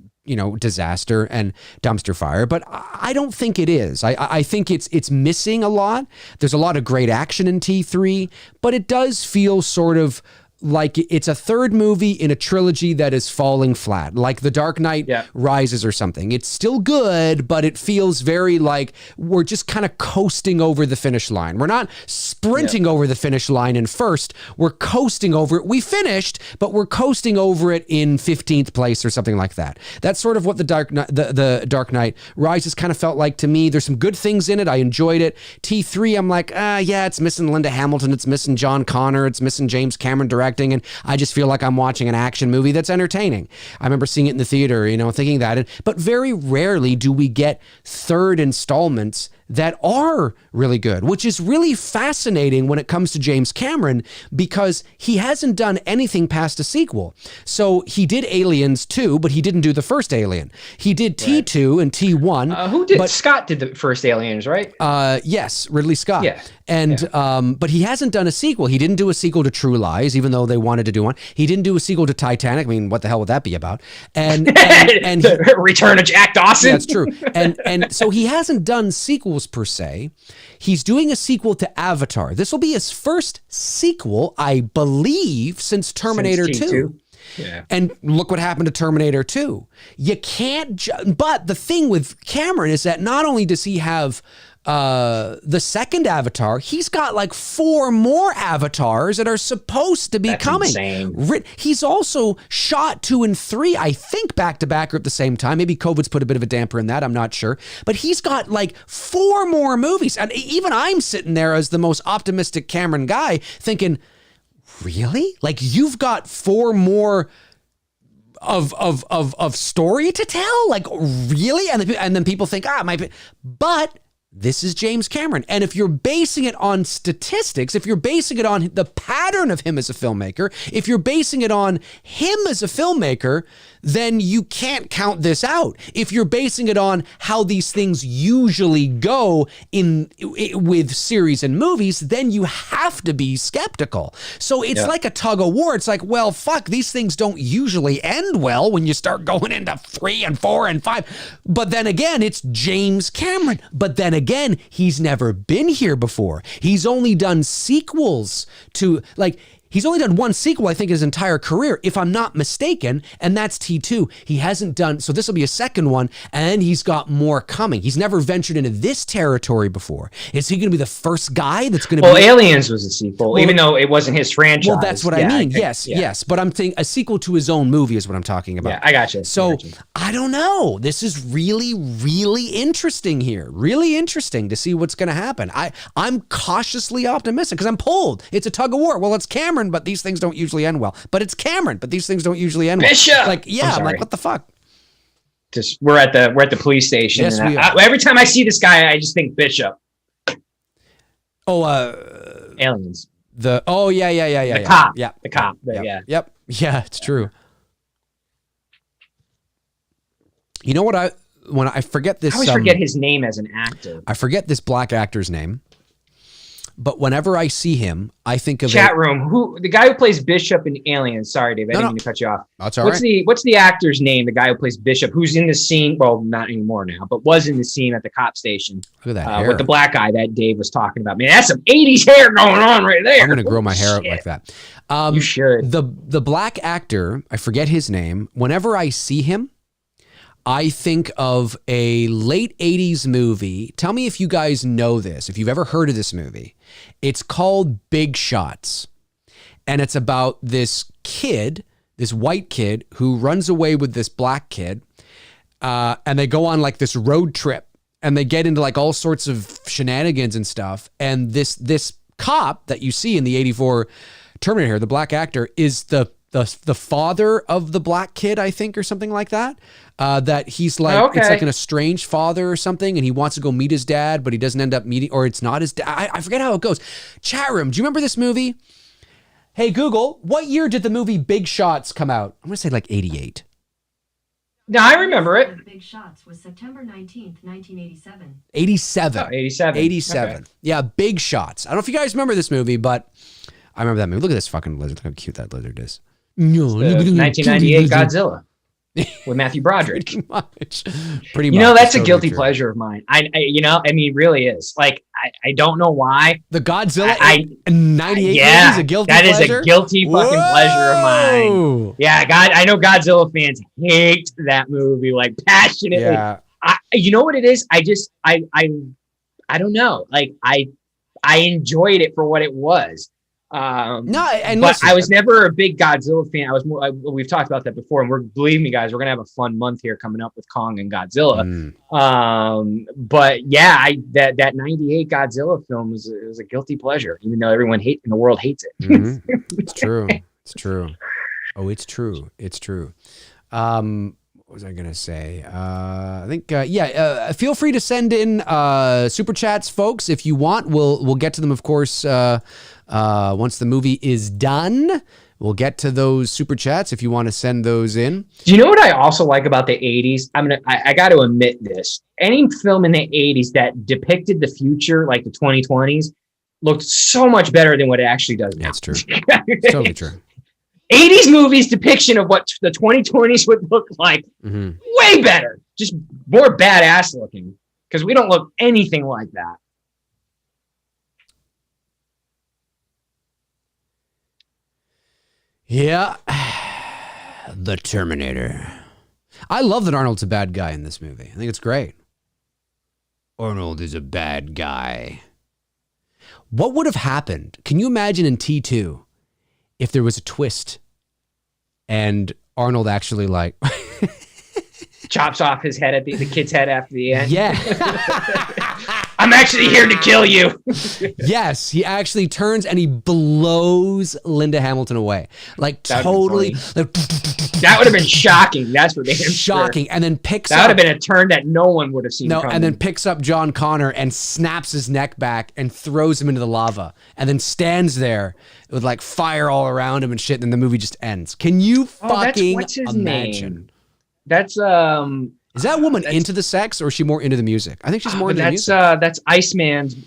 disaster and dumpster fire, but I don't think it is. I think it's missing a lot. There's a lot of great action in T3, but it does feel sort of like it's a third movie in a trilogy that is falling flat, like The Dark Knight Rises or something. It's still good, but it feels very like we're just kind of coasting over the finish line. We're not sprinting over the finish line in first. We're coasting over it. We finished, but we're coasting over it in 15th place or something like that. That's sort of what the Dark Knight Rises kind of felt like to me. There's some good things in it. I enjoyed it. T3, I'm like, it's missing Linda Hamilton. It's missing John Connor. It's missing James Cameron directing. And I just feel like I'm watching an action movie that's entertaining. I remember seeing it in the theater, thinking that. But very rarely do we get third installments that are really good, which is really fascinating when it comes to James Cameron, because he hasn't done anything past a sequel. So he did Aliens 2, but he didn't do the first Alien. He did T2 and T1. Who did? Scott did the first Aliens, right? Yes, Ridley Scott. Yeah. And but he hasn't done a sequel. He didn't do a sequel to True Lies, even though they wanted to do one. He didn't do a sequel to Titanic. I mean, what the hell would that be about? And the Return of Jack Dawson. Yeah, that's true. And so he hasn't done sequels per se. He's doing a sequel to Avatar. This will be his first sequel, I believe, since Terminator 2. Yeah. And look what happened to Terminator 2. You can't but the thing with Cameron is that not only does he have the second Avatar, he's got like 4 more avatars that are supposed to be coming. Insane. He's also shot 2 and 3, I think, back to back or at the same time. Maybe COVID's put a bit of a damper in that. I'm not sure. But he's got like 4 more movies. And even I'm sitting there as the most optimistic Cameron guy thinking, really? Like, you've got 4 more of story to tell? Like, really? And then people think, it might be. But this is James Cameron. And if you're basing it on statistics, if you're basing it on the pattern of him as a filmmaker, if you're basing it on him as a filmmaker, then you can't count this out. If you're basing it on how these things usually go with series and movies, then you have to be skeptical. So it's like a tug of war. It's like, well, fuck, these things don't usually end well when you start going into 3 and 4 and 5. But then again, it's James Cameron. But then again, he's never been here before. He's only done sequels to, he's only done 1 sequel, I think, his entire career, if I'm not mistaken, and that's T2. He hasn't done, so this will be a second one, and he's got more coming. He's never ventured into this territory before. Is he going to be the first guy that's going to be... Well, Aliens was a sequel, even though it wasn't his franchise. Well, that's what I mean. Yes. But I'm thinking a sequel to his own movie is what I'm talking about. Yeah, I got you. So, I don't know. This is really, really interesting here. Really interesting to see what's going to happen. I'm cautiously optimistic because I'm pulled. It's a tug of war. Well, it's Cameron, but these things don't usually end well. But it's Cameron, but these things don't usually end well. Bishop! I'm like, what the fuck? we're at the police station. Yes, and we are. Every time I see this guy, I just think Bishop. Oh, Aliens. yeah. The cop. Yeah. The cop. Yep. Yeah, it's true. You know what when I forget this. I always forget his name as an actor. I forget this black actor's name. But whenever I see him, I think of chat room. The guy who plays Bishop in Aliens? Sorry, Dave, I didn't mean to cut you off. That's all right. What's the actor's name? The guy who plays Bishop, who's in the scene? Well, not anymore now, but was in the scene at the cop station. Look at that hair. With the black guy that Dave was talking about. Man, that's some '80s hair going on right there. I'm gonna grow my hair out like that. You should. The black actor, I forget his name. Whenever I see him, I think of a late 80s movie. Tell me if you guys know this, if you've ever heard of this movie. It's called Big Shots. And it's about this kid, this white kid, who runs away with this black kid. And they go on like this road trip. And they get into like all sorts of shenanigans and stuff. And this cop that you see in the 84 Terminator, the black actor, is the father of the black kid, I think, or something like that. That he's like, It's like an estranged father or something, and he wants to go meet his dad, but he doesn't end up meeting, or it's not his dad. I forget how it goes. Chat room, do you remember this movie? Hey, Google, what year did the movie Big Shots come out? I'm going to say like 88. No, I remember it. Big Shots was September 19th, 1987. 87. Oh, 87. 87. Okay. Yeah, Big Shots. I don't know if you guys remember this movie, but I remember that movie. Look at this fucking lizard. Look how cute that lizard is. 1998 Godzilla with Matthew Broderick. Pretty much. You know, that's a guilty pleasure of mine. I it really is. Like, I don't know why. The Godzilla 98 is a guilty pleasure? That is a guilty fucking pleasure of mine. Yeah, God, I know Godzilla fans hate that movie, like, passionately. Yeah. You know what it is? I don't know. Like, I enjoyed it for what it was. But listen, I was never a big Godzilla fan. I was more. We've talked about that before, and believe me, guys, we're gonna have a fun month here coming up with Kong and Godzilla. But yeah, that '98 Godzilla film was a guilty pleasure, even though everyone in the world hates it. It's true. It's true. Oh, it's true. It's true. What was I gonna say? I think feel free to send in super chats, folks, if you want. We'll get to them, of course. Once the movie is done, we'll get to those super chats if you want to send those in. Do you know what I also like about the 80s? I got to admit this. Any film in the 80s that depicted the future, like the 2020s, looked so much better than what it actually does now. That's true. It's totally true. 80s movies depiction of what the 2020s would look like, way better. Just more badass looking, because we don't look anything like that. Yeah. The Terminator. I love that Arnold's a bad guy in this movie. I think it's great. Arnold is a bad guy. What would have happened? Can you imagine in T2 if there was a twist and Arnold actually like chops off his head at the kid's head after the end? Yeah. I'm actually here to kill you. Yes, he actually turns and he blows Linda Hamilton away. Like, totally. Like, that would have been shocking. That's for damn shocking. Sure. And then picks that up. would have been a turn that no one would have seen coming. And then picks up John Connor and snaps his neck back and throws him into the lava. And then stands there with like fire all around him and shit. And then the movie just ends. Can you fucking what's his imagine? Name? That's Is that woman into the sex, or is she more into the music? I think she's more into the music. That's Iceman's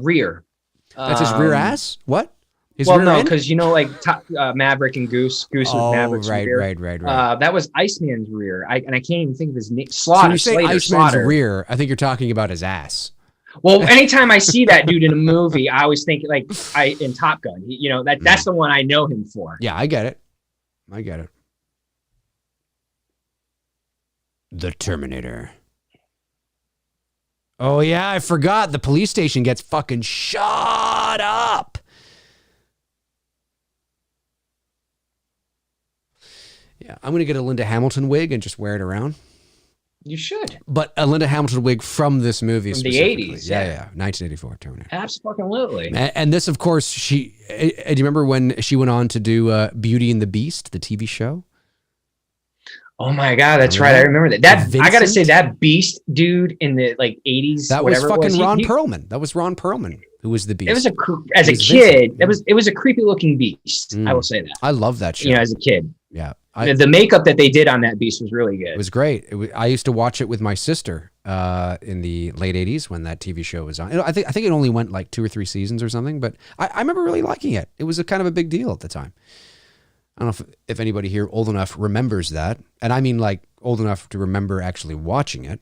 rear. That's his rear ass? What? Because like Maverick and Goose. Goose was Maverick's rear. Right. That was Iceman's rear. I can't even think of his name. Slaughter. So when you say Slater, Iceman's Slaughter. rear, I think you're talking about his ass. Well, anytime I see that dude in a movie, I always think like in Top Gun. That's the one I know him for. Yeah, I get it. The Terminator. Oh, yeah, I forgot. The police station gets fucking shot up. Yeah, I'm going to get a Linda Hamilton wig and just wear it around. You should. But a Linda Hamilton wig from this movie. From the 80s. Yeah. 1984 Terminator. Absolutely. And this, of course, do you remember when she went on to do Beauty and the Beast, the TV show? Oh my God, that's right. I remember that. I gotta say, that Beast dude in the like 80s. That was fucking Ron Perlman. That was Ron Perlman who was the Beast. It was as a kid. Vincent. It was a creepy looking Beast. I will say that. I love that show. As a kid. Yeah. The makeup that they did on that Beast was really good. It was great. I used to watch it with my sister in the late 80s when that TV show was on. I think it only went like 2 or 3 seasons or something, but I remember really liking it. It was a kind of a big deal at the time. I don't know if anybody here old enough remembers that. And I mean like old enough to remember actually watching it.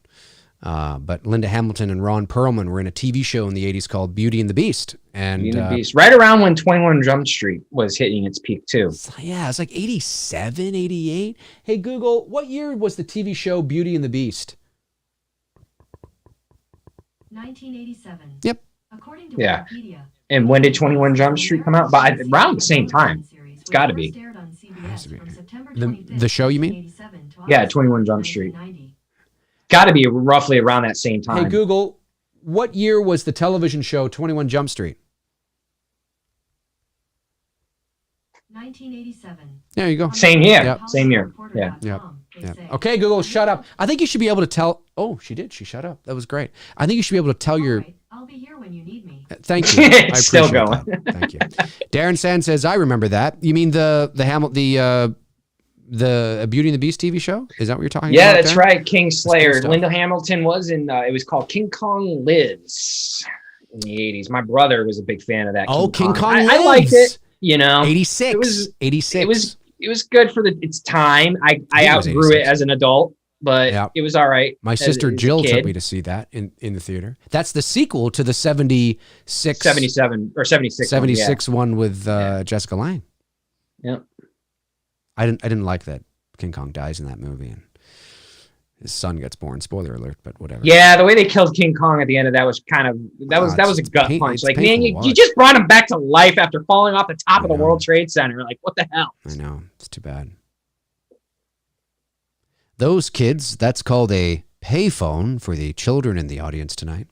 But Linda Hamilton and Ron Perlman were in a TV show in the 80s called Beauty and the Beast. And Beauty and the Beast. Right around when 21 Jump Street was hitting its peak too. Yeah, it's like 87, 88. Hey, Google, what year was the TV show Beauty and the Beast? 1987. Yep. According to Wikipedia. And when did 21 Jump Street come out? But around the same time. It's got to be. The show, you mean? Yeah, 21 Jump Street. Got to be roughly around that same time. Hey, Google, what year was the television show 21 Jump Street? 1987. There you go. Same year. Yep. Same year. Yeah. Yep. Okay, Google, shut up. I think you should be able to tell. Oh, she did. She shut up. That was great. I think you should be able to tell your. Right. I'll be here when you need me. Thank you. I appreciate still going. That. Thank you. Darren Sand says, I remember that. You mean the Beauty and the Beast TV show? Is that what you're talking about? Yeah, that's right. King Slayer. Linda Hamilton was in, it was called King Kong Lives in the 80s. My brother was a big fan of that. Oh, King Kong Lives. I liked it, 86. It was 86. It was good for its time. I outgrew it as an adult, but it was all right. My sister Jill took me to see that in the theater. That's the sequel to the 77 or 76 one with Jessica Lange. Yep. I didn't like that King Kong dies in that movie and his son gets born. Spoiler alert, but whatever. Yeah, the way they killed King Kong at the end of that was kind of that was a gut punch. Like, man, you just brought him back to life after falling off the top of the World Trade Center. Like, what the hell? I know. It's too bad. Those kids, that's called a payphone for the children in the audience tonight.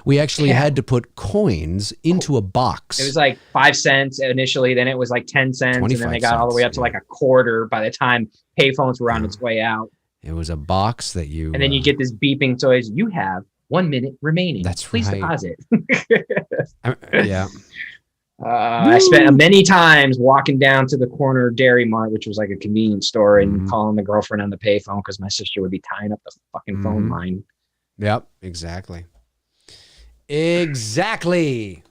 We actually had to put coins into a box. It was like 5 cents initially, then it was like 10 cents, and then they got all the way up to like a quarter by the time payphones were on its way out. It was a box that you... And then you get this beeping toys. You have 1 minute remaining. That's Please right. deposit. Yeah. I spent many times walking down to the corner Derry Mart, which was like a convenience store, and calling the girlfriend on the payphone because my sister would be tying up the fucking phone line. Yep, exactly. Exactly.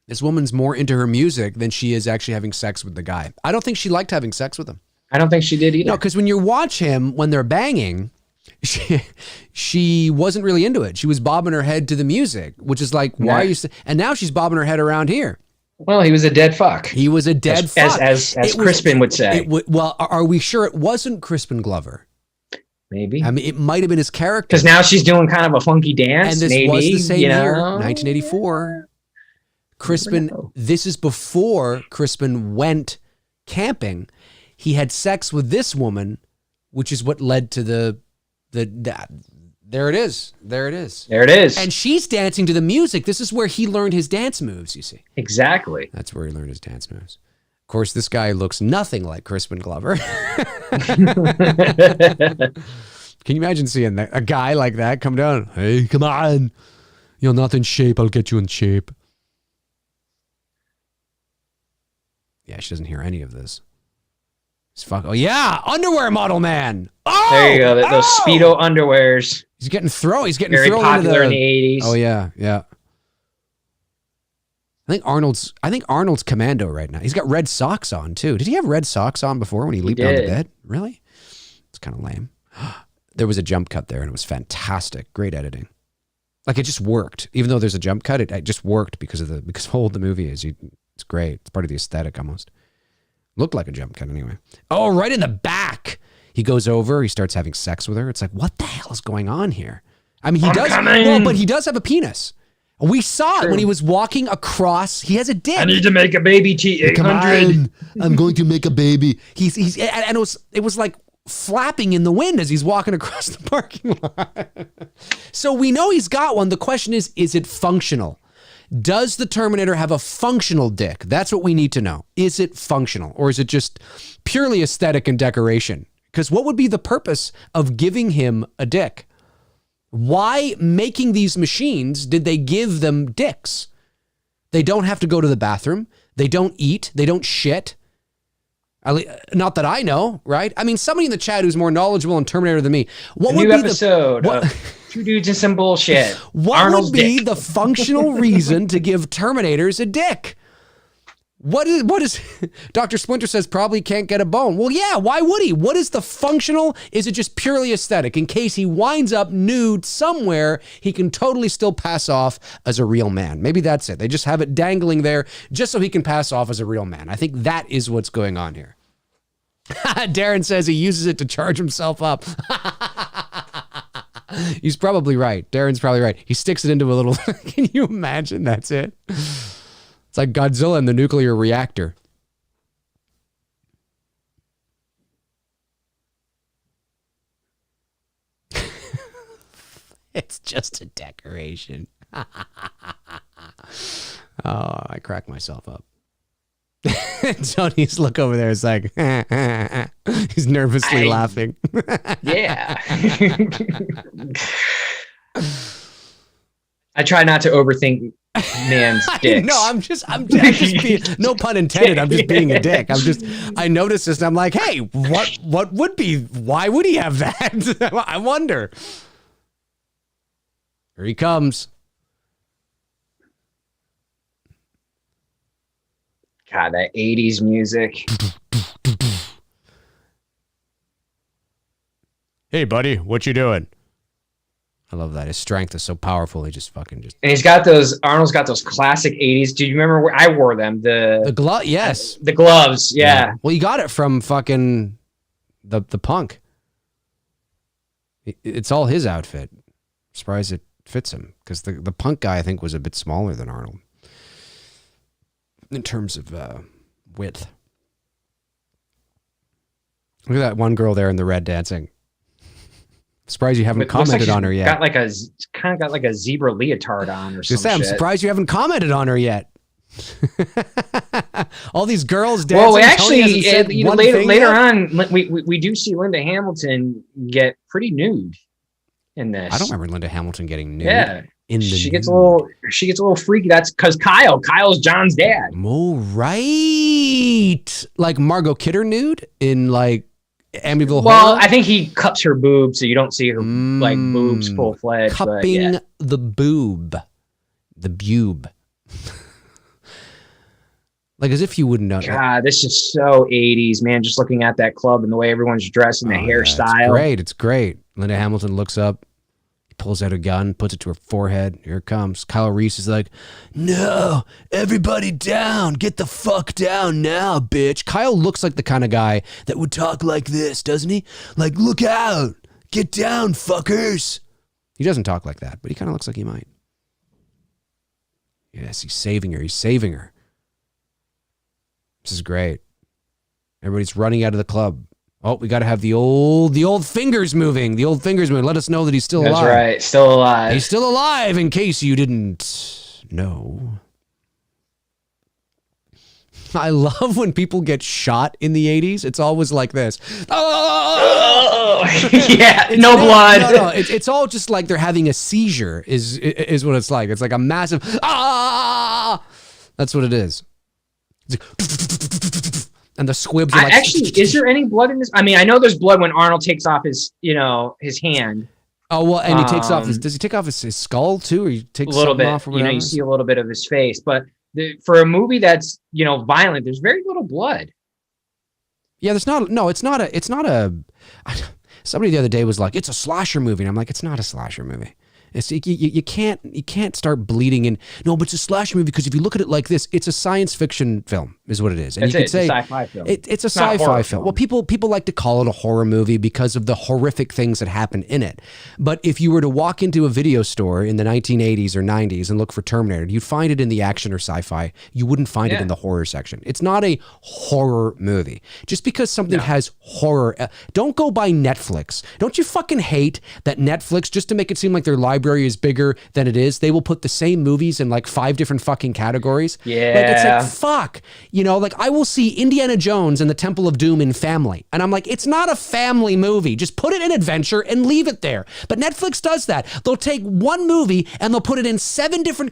This woman's more into her music than she is actually having sex with the guy. I don't think she liked having sex with him. I don't think she did either. No, because when you watch him, when they're banging, she wasn't really into it. She was bobbing her head to the music, which is like, why are you... And now she's bobbing her head around here. Well, he was a dead fuck. He was a dead fuck. As Crispin would say. Well, are we sure it wasn't Crispin Glover? Maybe. I mean, it might have been his character. Because now she's doing kind of a funky dance. And this maybe, was the same year, 1984. Crispin, this is before Crispin went camping. He had sex with this woman, which is what led to the there it is. There it is. There it is. And she's dancing to the music. This is where he learned his dance moves, you see. Exactly. That's where he learned his dance moves. Of course, this guy looks nothing like Crispin Glover. Can you imagine seeing a guy like that come down? Hey, come on. You're not in shape. I'll get you in shape. Yeah, she doesn't hear any of this. Oh, yeah. Underwear model man. Oh, there you go. Those Speedo underwears. He's getting thrown. He's getting very thrown popular into in the 80s. Oh, yeah. Yeah. I think Arnold's commando right now. He's got red socks on too. Did he have red socks on before when he leaped onto bed? Really? It's kind of lame. There was a jump cut there and it was fantastic. Great editing. Like it just worked. Even though there's a jump cut, it just worked because how old the movie is. It's great. It's part of the aesthetic almost. Looked like a jump cut anyway. Oh, right in the back. He goes over, he starts having sex with her. It's like, what the hell is going on here? I mean, but he does have a penis. We saw it when he was walking across. He has a dick. I need to make a baby T800. I'm going to make a baby. And it was like flapping in the wind as he's walking across the parking lot. So we know he's got one. The question is it functional? Does the Terminator have a functional dick? That's what we need to know. Is it functional, or is it just purely aesthetic and decoration? Because what would be the purpose of giving him a dick? Why, making these machines, did they give them dicks? They don't have to go to the bathroom. They don't eat. They don't shit. Not that I know, right? I mean, somebody in the chat who's more knowledgeable on Terminator than me. What would new be episode of Two Dudes and Some Bullshit. What Arnold's would be dick. the functional reason to give Terminators a dick? What is Dr. Splinter says probably can't get a bone. Well, yeah, why would he? What is the functional? Is it just purely aesthetic? In case he winds up nude somewhere, he can totally still pass off as a real man. Maybe that's it. They just have it dangling there just so he can pass off as a real man. I think that is what's going on here. Darren says he uses it to charge himself up. He's probably right. Darren's probably right. He sticks it into a little... Can you imagine? That's it. It's like Godzilla and the nuclear reactor. It's just a decoration. Oh, I crack myself up. Tony's look over there is like, he's nervously laughing. Yeah. I try not to overthink man's dicks. No, I'm just being, no pun intended. I'm just being a dick. I noticed this and I'm like, hey, what would be, why would he have that? I wonder. Here he comes. God, that 80s music. Hey, buddy, what you doing? I love that. His strength is so powerful. He just And he's got Arnold's got those classic 80s. Do you remember where I wore them? The glove, yes. The gloves, yeah. Well, you got it from fucking the punk. It's all his outfit. I'm surprised it fits him, because the punk guy, I think, was a bit smaller than Arnold in terms of width. Look at that one girl there in the red dancing. Surprised you haven't commented on her yet. Got like a zebra leotard on or something. I'm surprised you haven't commented on her yet. All these girls dancing. Well, actually, later on, we do see Linda Hamilton get pretty nude in this. I don't remember Linda Hamilton getting nude. Yeah, she gets a little freaky. That's because Kyle's John's dad. Oh, right. Like Margot Kidder nude in like Amityville Well, Horror? I think he cups her boob so you don't see her like boobs full fledged. Cupping the boob. The boob. Like as if you wouldn't know. God, this is so 80s, man. Just looking at that club and the way everyone's dressed and the hairstyle. It's great. Linda Hamilton looks up, pulls out a gun, puts it to her forehead. Here it comes. Kyle Reese is like, no, everybody down. Get the fuck down now, bitch. Kyle looks like the kind of guy that would talk like this, doesn't he? Like, look out. Get down, fuckers. He doesn't talk like that, but he kind of looks like he might. Yes, he's saving her. He's saving her. This is great. Everybody's running out of the club. Oh, we got to have the old fingers moving. The old fingers moving. Let us know that he's still alive. That's right. Still alive. He's still alive in case you didn't know. I love when people get shot in the 80s. It's always like this. Oh! Yeah, no blood. No. It's all just like they're having a seizure is what it's like. It's like a massive, ah! That's what it is. And the squibs are like... Actually, is there any blood in this? I mean, I know there's blood when Arnold takes off his hand. Oh, well, and he takes off does he take off his skull too? Or he takes a little bit off or whatever? You see a little bit of his face, but for a movie that's, violent, there's very little blood. Yeah, it's not a, somebody the other day was like, it's a slasher movie. And I'm like, it's not a slasher movie. It's, you can't start bleeding in. No, but it's a slasher movie because if you look at it like this, it's a science fiction film. is what it is. And That's you could say it's a sci-fi film. it's a It's not a sci-fi horror film. film. Well, people like to call it a horror movie because of the horrific things that happen in it. But if you were to walk into a video store in the 1980s or 90s and look for Terminator, you'd find it in the action or sci-fi. You wouldn't find it in the horror section. It's not a horror movie. Just because something has horror, don't go by Netflix. Don't you fucking hate that Netflix, just to make it seem like their library is bigger than it is, they will put the same movies in like 5 different fucking categories? Yeah. Like, it's like, fuck. You know, like I will see Indiana Jones and the Temple of Doom in family. And I'm like, it's not a family movie. Just put it in adventure and leave it there. But Netflix does that. They'll take one movie and they'll put it in 7 different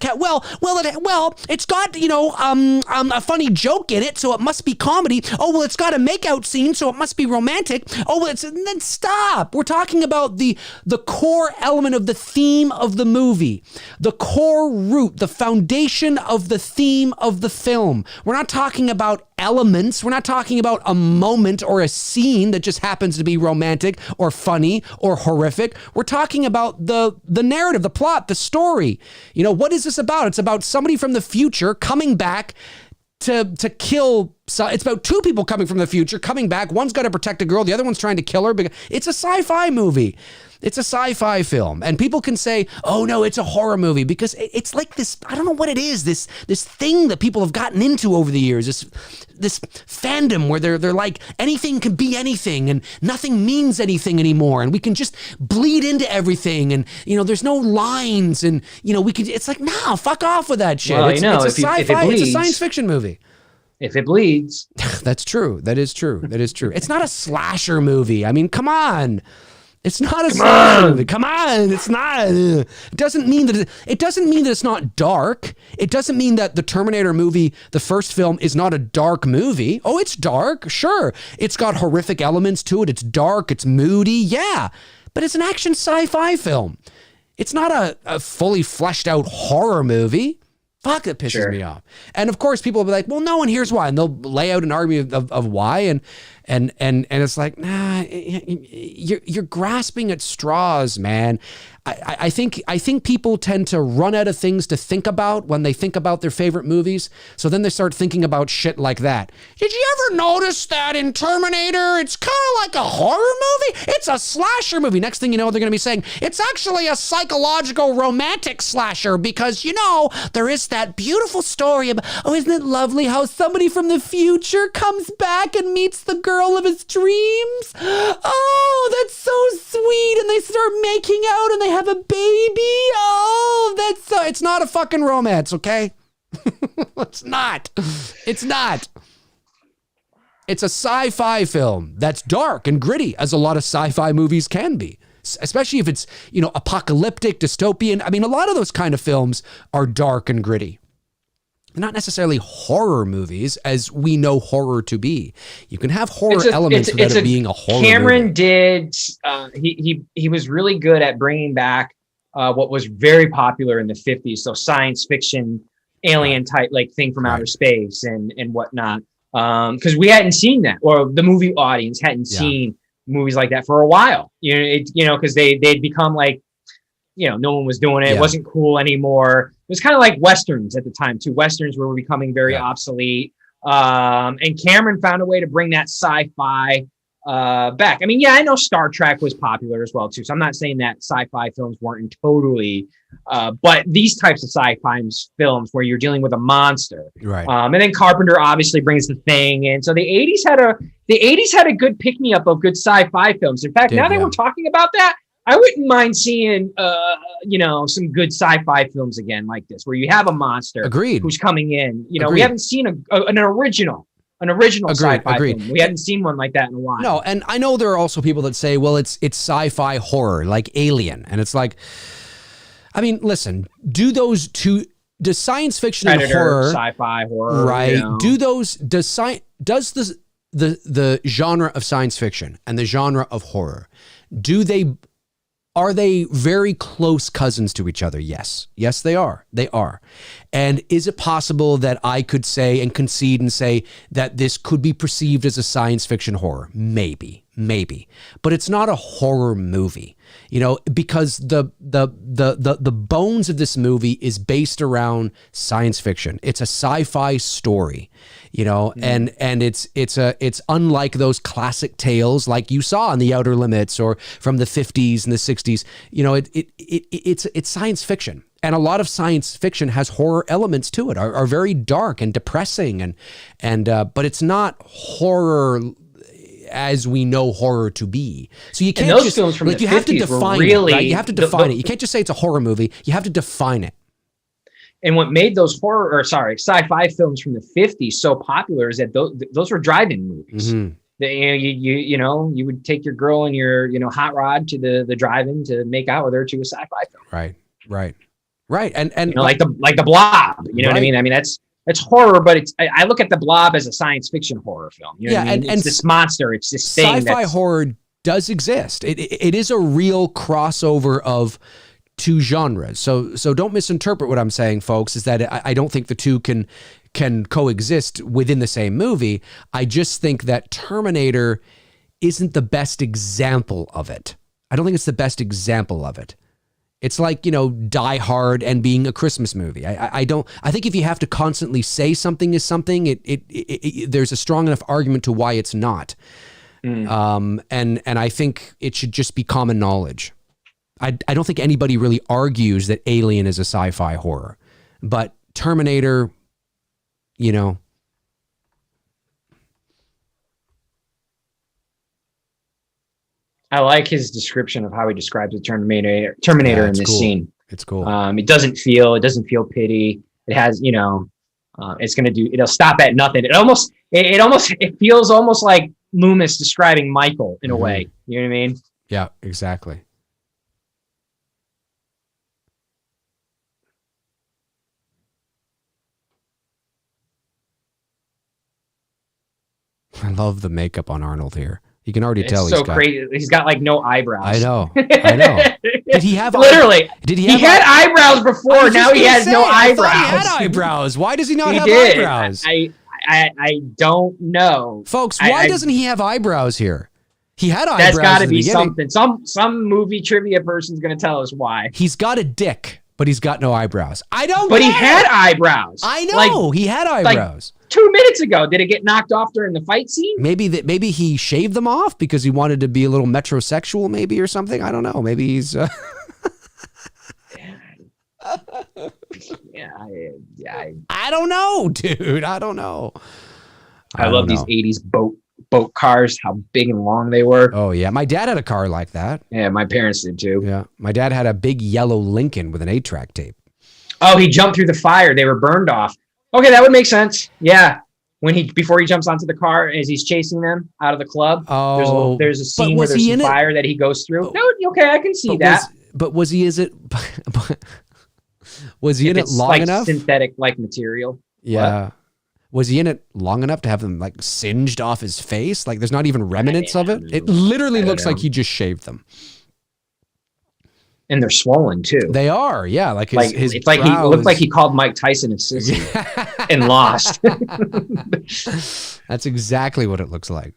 it's got, you know, a funny joke in it, so it must be comedy. Oh, well, it's got a makeout scene, so it must be romantic. Oh, well, then stop. We're talking about the core element of the theme of the movie, the core root, the foundation of the theme of the film. We're not talking about elements. We're not talking about a moment or a scene that just happens to be romantic or funny or horrific. We're talking about the narrative, the plot, the story. You know, what is this about? It's about somebody from the future coming back to kill. So it's about 2 people coming from the future, coming back. One's got to protect a girl. The other one's trying to kill her. It's a sci-fi movie. It's a sci-fi film. And people can say, oh no, it's a horror movie, because it's like this, I don't know what it is, this thing that people have gotten into over the years, this fandom where they're like, anything can be anything and nothing means anything anymore. And we can just bleed into everything. And, you know, there's no lines and, you know, it's like, nah, fuck off with that shit. Well, it's a sci-fi, it's a science fiction movie. If it bleeds. That's true. That is true. That is true. It's not a slasher movie. I mean, come on. It's not a slasher movie. Come on. It's not. It doesn't mean that it's not dark. It doesn't mean that the Terminator movie, the first film, is not a dark movie. Oh, it's dark. Sure. It's got horrific elements to it. It's dark. It's moody. Yeah. But it's an action sci-fi film. It's not a fully fleshed out horror movie. Fuck, that pisses me off. And of course, people will be like, well, no, and here's why. And they'll lay out an argument of why. And it's like, nah, you're grasping at straws, man. I think people tend to run out of things to think about when they think about their favorite movies. So then they start thinking about shit like that. Did you ever notice that in Terminator, it's kind of like a horror movie? It's a slasher movie. Next thing you know, they're going to be saying, it's actually a psychological romantic slasher because, you know, there is that beautiful story about, oh, isn't it lovely how somebody from the future comes back and meets the girl of his dreams? Oh, that's so sweet. And they start making out and they have a baby. Oh, it's not a fucking romance, okay? It's not. It's not. It's a sci-fi film that's dark and gritty, as a lot of sci-fi movies can be, especially if it's, you know, apocalyptic, dystopian. I mean, a lot of those kind of films are dark and gritty. They're not necessarily horror movies as we know horror to be. You can have horror elements without it being a horror Cameron movie. did, he was really good at bringing back what was very popular in the 50s. So science fiction, alien type, like thing from outer space and whatnot. Because we hadn't seen that, or the movie audience hadn't seen movies like that for a while. Because they'd become like, you know, no one was doing it. It wasn't cool anymore. It was kind of like Westerns at the time too. Westerns were becoming very obsolete. And Cameron found a way to bring that sci-fi back. I mean, yeah, I know Star Trek was popular as well too. So I'm not saying that sci-fi films weren't totally, but these types of sci-fi films where you're dealing with a monster, right? And then Carpenter obviously brings The Thing, and so the '80s had a good pick-me-up of good sci-fi films. In fact, now that we're talking about that, I wouldn't mind seeing, some good sci-fi films again like this, where you have a monster who's coming in. You know, we haven't seen an original sci-fi film. We hadn't seen one like that in a while. No, and I know there are also people that say, well, it's sci-fi horror, like Alien. And it's like, I mean, listen, does science fiction Predator, and horror, sci-fi horror, right? You know. Does the genre of science fiction and the genre of horror, are they very close cousins to each other? Yes. Yes, they are. They are. And is it possible that I could say and concede and say that this could be perceived as a science fiction horror? Maybe. maybe, but it's not a horror movie, you know, because the bones of this movie is based around science fiction. It's a sci-fi story, you know, and it's unlike those classic tales like you saw in The Outer Limits or from the 50s and the 60s. You know, it's science fiction. And a lot of science fiction has horror elements to it, are very dark and depressing, but it's not horror as we know horror to be. So you can't just films from like the you have to 50s define really, it, right? You have to define it. You can't just say it's a horror movie. You have to define it. And what made those sci-fi films from the 50s so popular is that those were drive-in movies. Mm-hmm. You would take your girl and your hot rod to the drive-in to make out with her to a sci-fi film. Right. And like the Blob. You know what I mean? I mean that's horror, but I look at the Blob as a science fiction horror film. You know what I mean? It's this monster. It's this thing. Sci-fi horror does exist. It is a real crossover of two genres. So don't misinterpret what I'm saying, folks. Is that I don't think the two can coexist within the same movie. I just think that Terminator isn't the best example of it. I don't think it's the best example of it. It's like, Die Hard and being a Christmas movie. I think if you have to constantly say something is something, there's a strong enough argument to why it's not. And I think it should just be common knowledge. I don't think anybody really argues that Alien is a sci-fi horror, but Terminator, I like his description of how he describes the Terminator in this scene. It's cool. It doesn't feel pity. It has, it'll stop at nothing. It feels almost like Loomis describing Michael in a way. You know what I mean? Yeah, exactly. I love the makeup on Arnold here. You can already tell he's crazy. He's got like no eyebrows. I know. Did he have literally? Did he had eyebrows before? Now he has no eyebrows. He had eyebrows. Why does he not have eyebrows? I don't know, folks. Why doesn't he have eyebrows here? He had eyebrows. That's got to be something. Some movie trivia person's going to tell us why. He's got a dick, but he's got no eyebrows. But he had eyebrows. I know. He had eyebrows. 2 minutes ago, did it get knocked off during the fight scene? Maybe he shaved them off because he wanted to be a little metrosexual, maybe, or something. I don't know. Maybe he's. I don't know, dude. I don't know. I love these 80s boat cars. How big and long they were. Oh yeah, my dad had a car like that. Yeah, my parents did too. Yeah, my dad had a big yellow Lincoln with an 8-track tape. Oh, he jumped through the fire. They were burned off. Okay, that would make sense. Yeah. Before he jumps onto the car as he's chasing them out of the club. Oh, there's a scene where there's some fire that he goes through. No, okay, I can see that. Was he in it long enough? Synthetic like material. Yeah. What? Was he in it long enough to have them like singed off his face? Like there's not even remnants of it. It literally looks like he just shaved them. And they're swollen too. They are, yeah. Like his it's like he looked like he called Mike Tyson a sissy and lost. That's exactly what it looks like.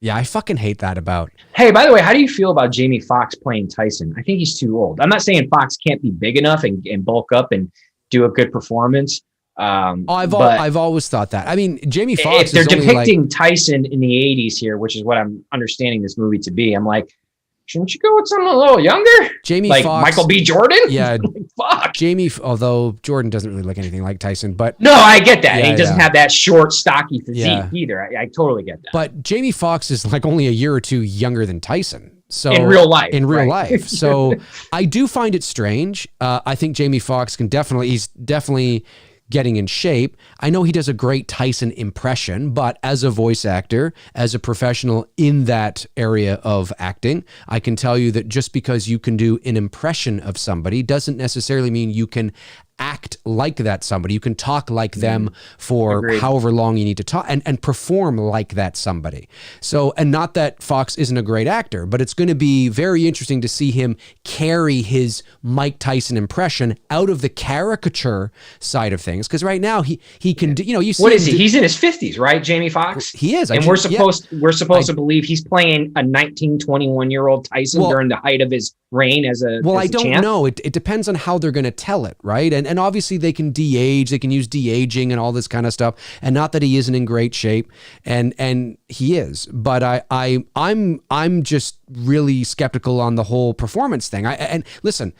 Yeah, I fucking hate that about. Hey, by the way, how do you feel about Jamie Foxx playing Tyson? I think he's too old. I'm not saying Fox can't be big enough and bulk up and do a good performance. I've always thought that. I mean, Jamie Foxx. If they're depicting Tyson in the 80s here, which is what I'm understanding this movie to be, I'm like, shouldn't you go with someone a little younger? Jamie like Foxx, Michael B. Jordan? Yeah. Fuck. Although Jordan doesn't really look anything like Tyson, but no, I get that. He doesn't have that short, stocky physique either. I totally get that. But Jamie Foxx is like only a year or two younger than Tyson. So in real life. So I do find it strange. I think Jamie Foxx he's definitely getting in shape. I know he does a great Tyson impression, but as a voice actor, as a professional in that area of acting, I can tell you that just because you can do an impression of somebody doesn't necessarily mean you can act like that somebody. You can talk like them for Agreed. however long you need to talk and perform like that somebody. So, and not that Fox isn't a great actor, but it's going to be very interesting to see him carry his Mike Tyson impression out of the caricature side of things. Because right now he can do, you see. What is he? He's in his 50s, right? Jamie Foxx? He is. And we're supposed to believe he's playing a 21-year-old Tyson during the height of his reign as a Well, as I a don't champ? know. It depends on how they're going to tell it, right? And obviously they can de-age, they can use de-aging and all this kind of stuff. And not that he isn't in great shape, and he is, but I'm just really skeptical on the whole performance thing. And listen,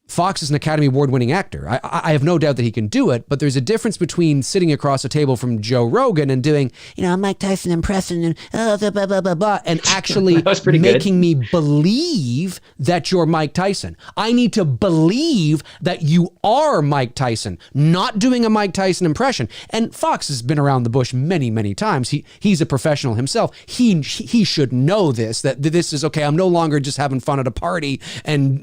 Fox is an Academy Award-winning actor. I have no doubt that he can do it, but there's a difference between sitting across a table from Joe Rogan and doing, a Mike Tyson impression and blah, blah, blah, blah, blah, and actually making me believe that you're Mike Tyson. I need to believe that you are Mike Tyson, not doing a Mike Tyson impression. And Fox has been around the bush many, many times. He's a professional himself. He should know this, that this is okay. I'm no longer just having fun at a party and,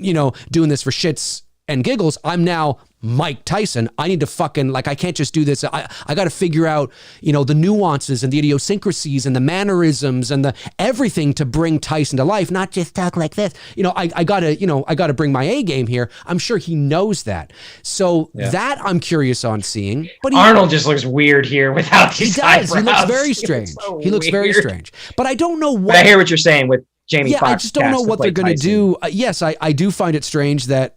doing this for shits and giggles. I'm now Mike Tyson. I need to fucking, I can't just do this. I got to figure out, the nuances and the idiosyncrasies and the mannerisms and the everything to bring Tyson to life, not just talk like this. I gotta bring my A game here. I'm sure he knows that. So that I'm curious on seeing. But Arnold just looks weird here without these eyebrows. He looks very strange. He looks very strange. But I don't know what. But I hear what you're saying with Jamie Foxx. I just don't know what they're going to do. Yes, I do find it strange that,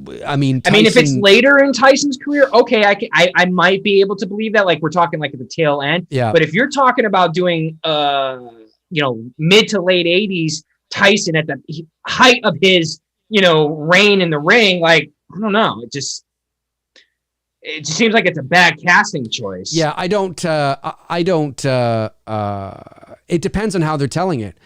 Tyson, if it's later in Tyson's career, okay, I might be able to believe that. Like we're talking at the tail end. Yeah. But if you're talking about doing, mid to late 80s Tyson at the height of his, reign in the ring, I don't know. It just seems like it's a bad casting choice. Yeah, I don't. It depends on how they're telling it.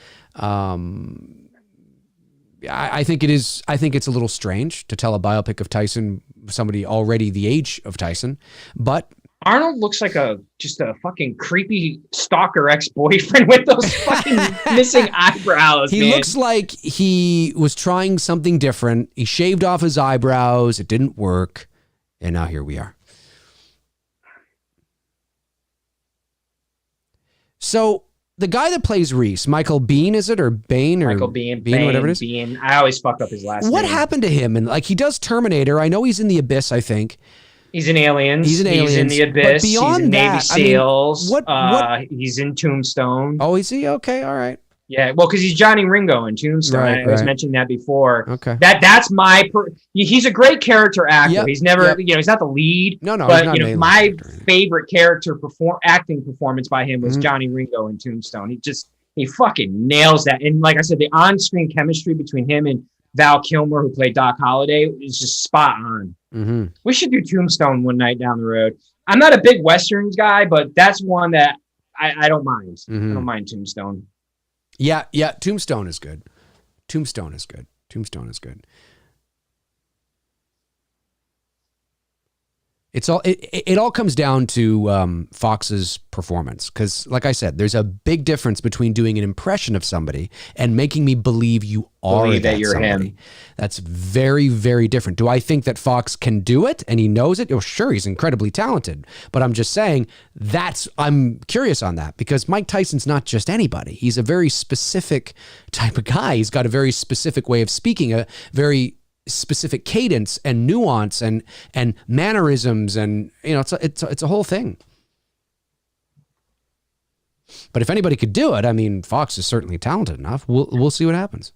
I think it is. I think it's a little strange to tell a biopic of Tyson, somebody already the age of Tyson, but Arnold looks like just a fucking creepy stalker ex-boyfriend with those fucking missing eyebrows. He looks like he was trying something different. He shaved off his eyebrows. It didn't work, and now here we are. So the guy that plays Reese, Michael Biehn, is it, or Bain, or Michael Biehn, whatever it is? Biehn. I always fuck up his last name. What happened to him? And he does Terminator. I know he's in the Abyss, I think. He's in Aliens. He's in the Abyss. But beyond he's in Navy that, SEALs. What? He's in Tombstone. Oh, is he? Okay, all right. Yeah, well, because he's Johnny Ringo in Tombstone. Right, I was mentioning that before. Okay. That's my. He's a great character actor. Yep, He's never, he's not the lead. No. But my favorite character acting performance by him was Johnny Ringo in Tombstone. He fucking nails that. And like I said, the on-screen chemistry between him and Val Kilmer, who played Doc Holliday, is just spot on. Mm-hmm. We should do Tombstone one night down the road. I'm not a big Westerns guy, but that's one that I don't mind. Mm-hmm. I don't mind Tombstone. Yeah. Tombstone is good. Tombstone is good. It all comes down to Fox's performance, because, like I said, there's a big difference between doing an impression of somebody and making me believe you are that you're somebody. Him. That's very, very different. Do I think that Fox can do it and he knows it? Oh, sure, he's incredibly talented. But I'm just saying I'm curious on that, because Mike Tyson's not just anybody. He's a very specific type of guy. He's got a very specific way of speaking, a very specific cadence and nuance and mannerisms, and it's a whole thing. But if anybody could do it, Fox is certainly talented enough. We'll see what happens.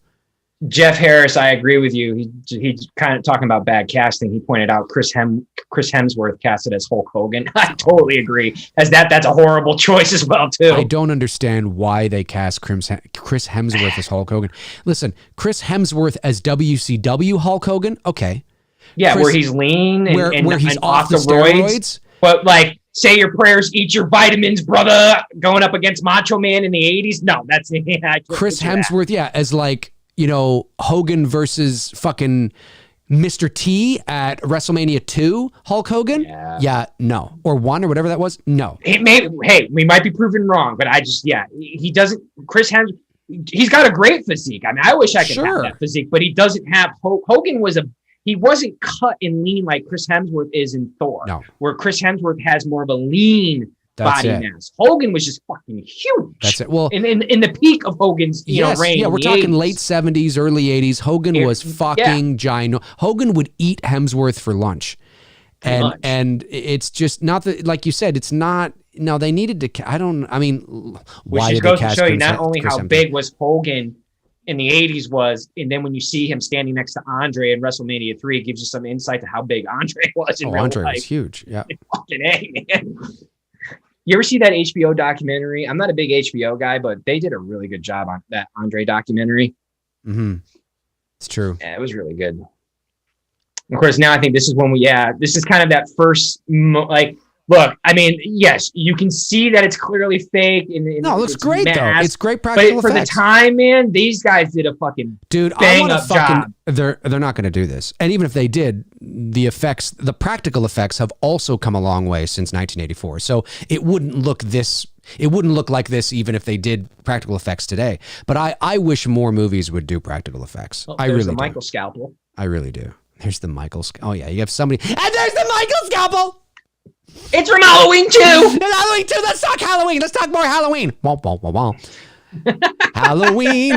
Jeff Harris, I agree with you. He's kind of talking about bad casting. He pointed out Chris Hemsworth casted as Hulk Hogan. I totally agree. That's a horrible choice as well too. I don't understand why they cast Chris Hemsworth as Hulk Hogan. Listen, Chris Hemsworth as WCW Hulk Hogan. Okay. Yeah, where he's lean and where he's and off the steroids. But say your prayers, eat your vitamins, brother. Going up against Macho Man in the 80s. No, that's Chris Hemsworth. Yeah, as Hogan versus fucking Mr. T at WrestleMania 2, Hulk Hogan? Yeah, no. Or 1 or whatever that was? No. Hey, we might be proven wrong, but he doesn't, Chris Hemsworth, he's got a great physique. I wish I could have that physique, but he doesn't have, Hogan was he wasn't cut and lean like Chris Hemsworth is in Thor. No. Where Chris Hemsworth has more of a lean body mass. Hogan was just fucking huge. That's it. Well, in the peak of Hogan's reign. Yeah, we're talking 80s. late 70s, early 80s. Hogan was fucking giant. Hogan would eat Hemsworth for lunch. And it's just not that, like you said, it's not. No, they needed to. Why did they cast? Which goes to show you not only how big was Hogan in the 80s was, and then when you see him standing next to Andre in WrestleMania 3, it gives you some insight to how big Andre was in real Andre life. was huge. Yeah. Fucking A, man. You ever see that HBO documentary? I'm not a big HBO guy, but they did a really good job on that Andre documentary. Mm-hmm. It's true. Yeah, it was really good. Of course, now I think this is when this is kind of that first, look, I mean, yes, you can see that it's clearly fake. No, it looks great, though. It's great practical effects. But for the time, man, these guys did a fucking bang-up job. They're not going to do this. And even if they did, the practical effects have also come a long way since 1984. So it wouldn't look like this even if they did practical effects today. But I wish more movies would do practical effects. I really do. Michael scalpel. I really do. There's the Michael. Oh, yeah. You have somebody. And there's the Michael scalpel. It's from Halloween 2. Halloween 2. Let's talk Halloween. Let's talk more Halloween. Wah, wah, wah, wah. Halloween.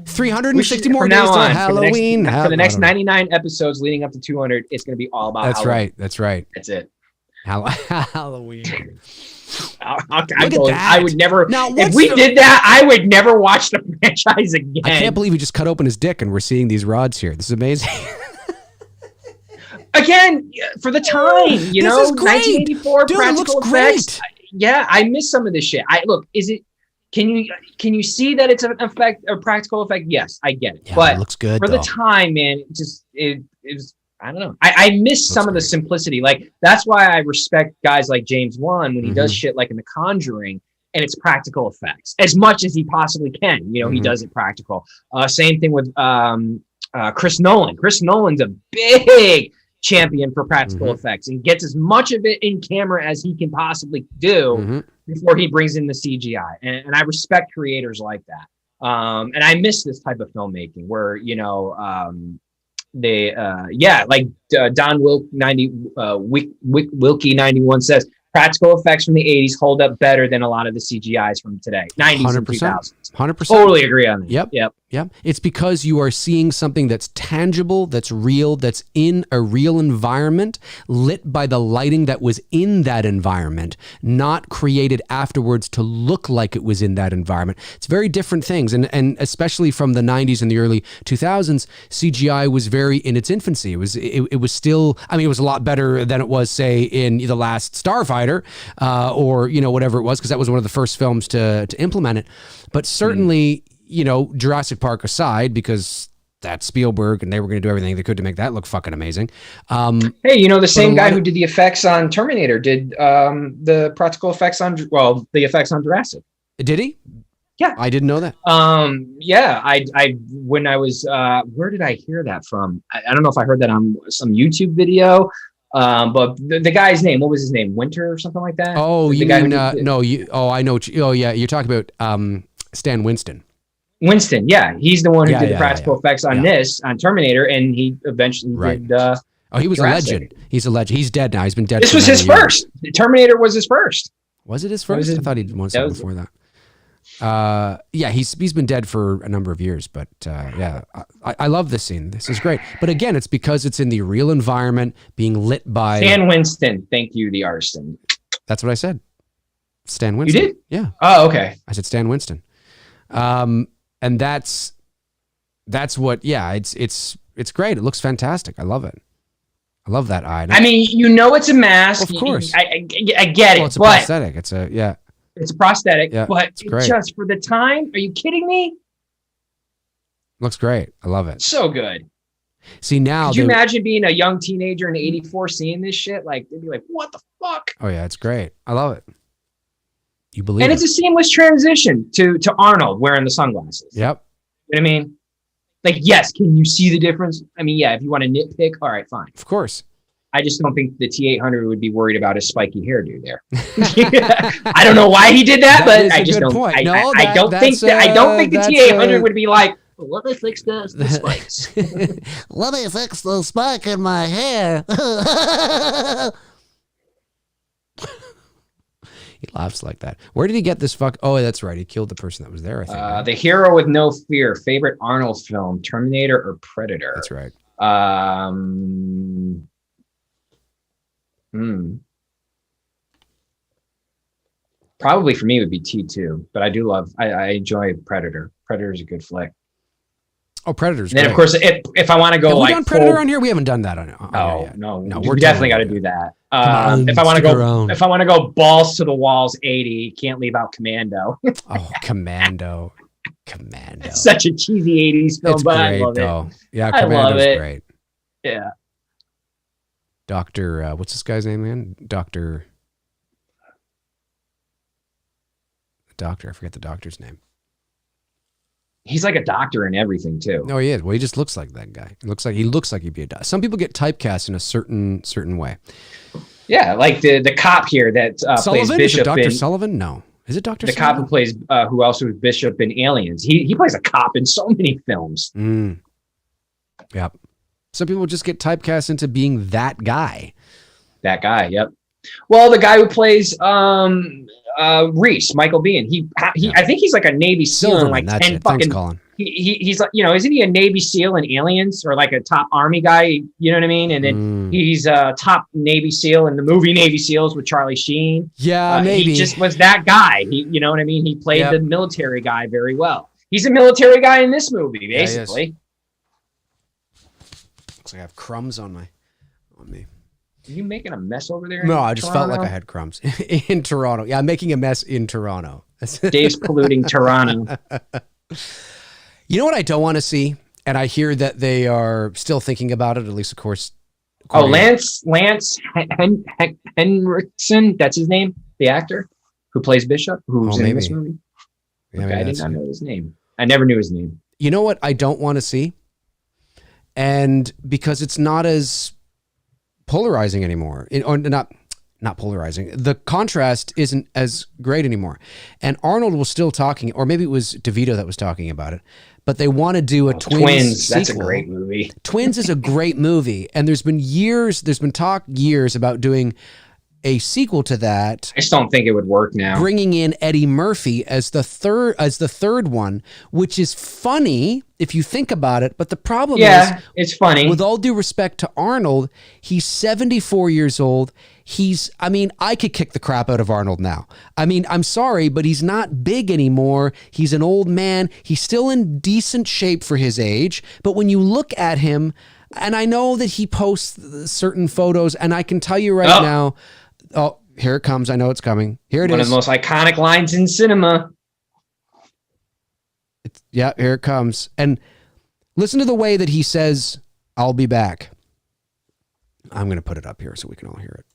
360 more days till Halloween. For the next 99 episodes leading up to 200, it's going to be all about Halloween. That's right. That's it. Halloween. I would never. Now, if we did that, I would never watch the franchise again. I can't believe he just cut open his dick and we're seeing these rods here. This is amazing. Again, for the time, this is great. 1984 Dude, practical effects. Yeah, I miss some of this shit. Can you see that it's an effect, a practical effect? Yes, I get it. Yeah, but it looks good for the time, man. It was. I don't know. I miss some of the simplicity. Like, that's why I respect guys like James Wan when he does shit like in The Conjuring and it's practical effects as much as he possibly can. He does it practical. Same thing with Chris Nolan. Chris Nolan's a big champion for practical effects and gets as much of it in camera as he can possibly do before he brings in the CGI. And I respect creators like that. And I miss this type of filmmaking where, Don Wilkie 91 says practical effects from the 80s hold up better than a lot of the CGIs from today. 90s and 2000s. 100%. Totally agree on that. Yep. It's because you are seeing something that's tangible, that's real, that's in a real environment, lit by the lighting that was in that environment, not created afterwards to look like it was in that environment. It's very different things. And especially from the 90s and the early 2000s, CGI was very in its infancy. It was still, it was a lot better than it was, say, in The Last Starfighter or, whatever it was, because that was one of the first films to implement it. But certainly, Jurassic Park aside, because that's Spielberg and they were going to do everything they could to make that look fucking amazing. Hey, the same guy who did the effects on Terminator did the practical effects the effects on Jurassic. Did he? Yeah. I didn't know that. When I was, where did I hear that from? I don't know if I heard that on some YouTube video. But the guy's name, what was his name? Winter or something like that? Oh, I know. You're talking about Stan Winston. Winston, yeah. He's the one who did the practical effects on on Terminator, and he eventually did he was Jurassic. A legend. He's a legend. He's dead now. He's been dead. This was his first. Terminator was his first. Was it his first? I thought he'd won something before that. He's been dead for a number of years, but I love this scene. This is great. But again, it's because it's in the real environment being lit by Stan Winston. Thank you, the artist. That's what I said. Stan Winston. You did? Yeah. Oh, okay. I said Stan Winston. And that's what, it's great. It looks fantastic. I love it. I love that eye. It's a mask. Of course. I get it. It's a prosthetic. It's a prosthetic, yeah, but it's great. Just for the time, are you kidding me? Looks great. I love it. So good. See, now, could you imagine being a young teenager in '84 seeing this shit? Like, they'd be like, "What the fuck?" Oh yeah, it's great. I love it. You believe? And it's a seamless transition to Arnold wearing the sunglasses. Yep. You know what I mean? Like, yes, can you see the difference? If you want to nitpick, all right, fine. Of course. I just don't think the T-800 would be worried about his spiky hairdo there. I don't know why he did that, but I just don't. I don't think the T-800 would be like, Let me fix the spikes. Let me fix the spike in my hair. He laughs like that. Where did he get this fuck? Oh, that's right. He killed the person that was there, I think. Right? The Hero with No Fear. Favorite Arnold film, Terminator or Predator? That's right. Probably for me would be T2, but I enjoy Predator. Predator is a good flick. Oh, Predator's then great. Of course, if I want to go have like we done Predator on here, we haven't done that on no, yet. no, we're we definitely got to do that. On, if I want to go balls to the walls, 80, can't leave out Commando. Oh, Commando. It's such a cheesy 80s film, It's but great, I love though. it. Yeah, I love Commando's it. great. Yeah. Dr. What's this guy's name, man? Doctor, I forget the doctor's name. He's like a doctor in everything too. No, he is. Well, he just looks like that guy. He looks like he'd be a doctor. Some people get typecast in a certain way. Yeah, like the cop here that plays Bishop. Is it Dr. Sullivan? No. Is it Dr. The Sullivan? cop who plays who also was Bishop in Aliens. He plays a cop in so many films. Yep. Some people just get typecast into being that guy. That guy, yep. Well, the guy who plays Reese, Michael Biehn, I think he's like a Navy SEAL in like 10 fucking. Colin. He's like, isn't he a Navy SEAL in Aliens or like a top Army guy? You know what I mean? And then he's a top Navy SEAL in the movie Navy SEAls with Charlie Sheen. Yeah, maybe. He just was that guy. You know what I mean? He played the military guy very well. He's a military guy in this movie, basically. Looks like I have crumbs on me. Are you making a mess over there? No, I just felt like I had crumbs in Toronto. Yeah, I'm making a mess in Toronto. Dave's polluting Toronto. You know what I don't want to see? And I hear that they are still thinking about it, at least, of course. Oh, Lance Henriksen, that's his name, the actor who plays Bishop, who's in this movie. Yeah, okay, I did not know his name. I never knew his name. You know what I don't want to see? And because it's not as polarizing anymore, or not polarizing. The contrast isn't as great anymore. And Arnold was still talking, or maybe it was DeVito that was talking about it, but they want to do a Twins sequel. That's a great movie. Twins is a great movie. And there's been talk years about doing a sequel to that. I just don't think it would work now. Bringing in Eddie Murphy as the third one, which is funny if you think about it. But the problem is, it's funny. With all due respect to Arnold, he's 74 years old. I could kick the crap out of Arnold now. I'm sorry, but he's not big anymore. He's an old man. He's still in decent shape for his age. But when you look at him, and I know that he posts certain photos, and I can tell you right now, oh, here it comes. I know it's coming. Here it is. One of the most iconic lines in cinema. Here it comes. And listen to the way that he says, "I'll be back." I'm going to put it up here so we can all hear it.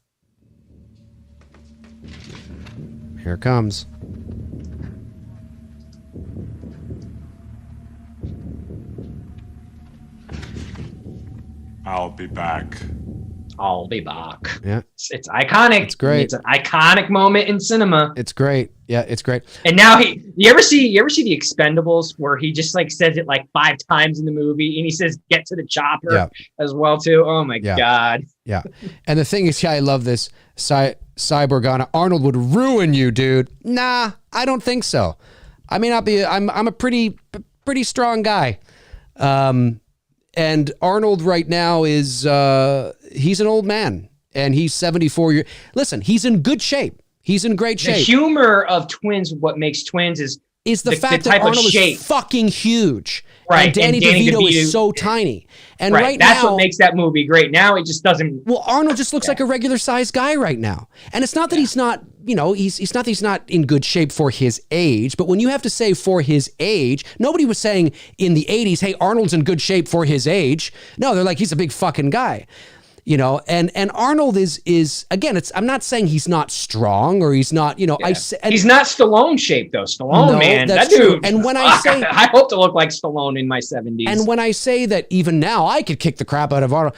Here it comes. I'll be back. I'll be back. Yeah. It's iconic. It's great. It's an iconic moment in cinema. It's great. Yeah, it's great. And now you ever see the Expendables where he just like says it like 5 times in the movie and he says get to the chopper as well too. Oh my God. Yeah. And the thing is, I love this. Cyborg Arnold would ruin you, dude. Nah, I don't think so. I may not be. I'm a pretty strong guy. And Arnold right now is he's an old man and he's 74 years. Listen, he's in good shape. He's in great shape. The humor of Twins, what makes Twins is the fact that Arnold is fucking huge. Right. And Danny DeVito is so tiny. And right now, that's what makes that movie great. Now it just doesn't. Well, Arnold just looks like a regular sized guy right now. And it's not that he's not, he's not that he's not in good shape for his age, but when you have to say for his age, nobody was saying in the 80s, hey, Arnold's in good shape for his age. No, they're like, he's a big fucking guy. And Arnold is again, I'm not saying he's not strong or he's not, he's not Stallone shape though. Stallone, man, that dude. True. And when I say, I hope to look like Stallone in my 70s. And when I say that even now I could kick the crap out of Arnold,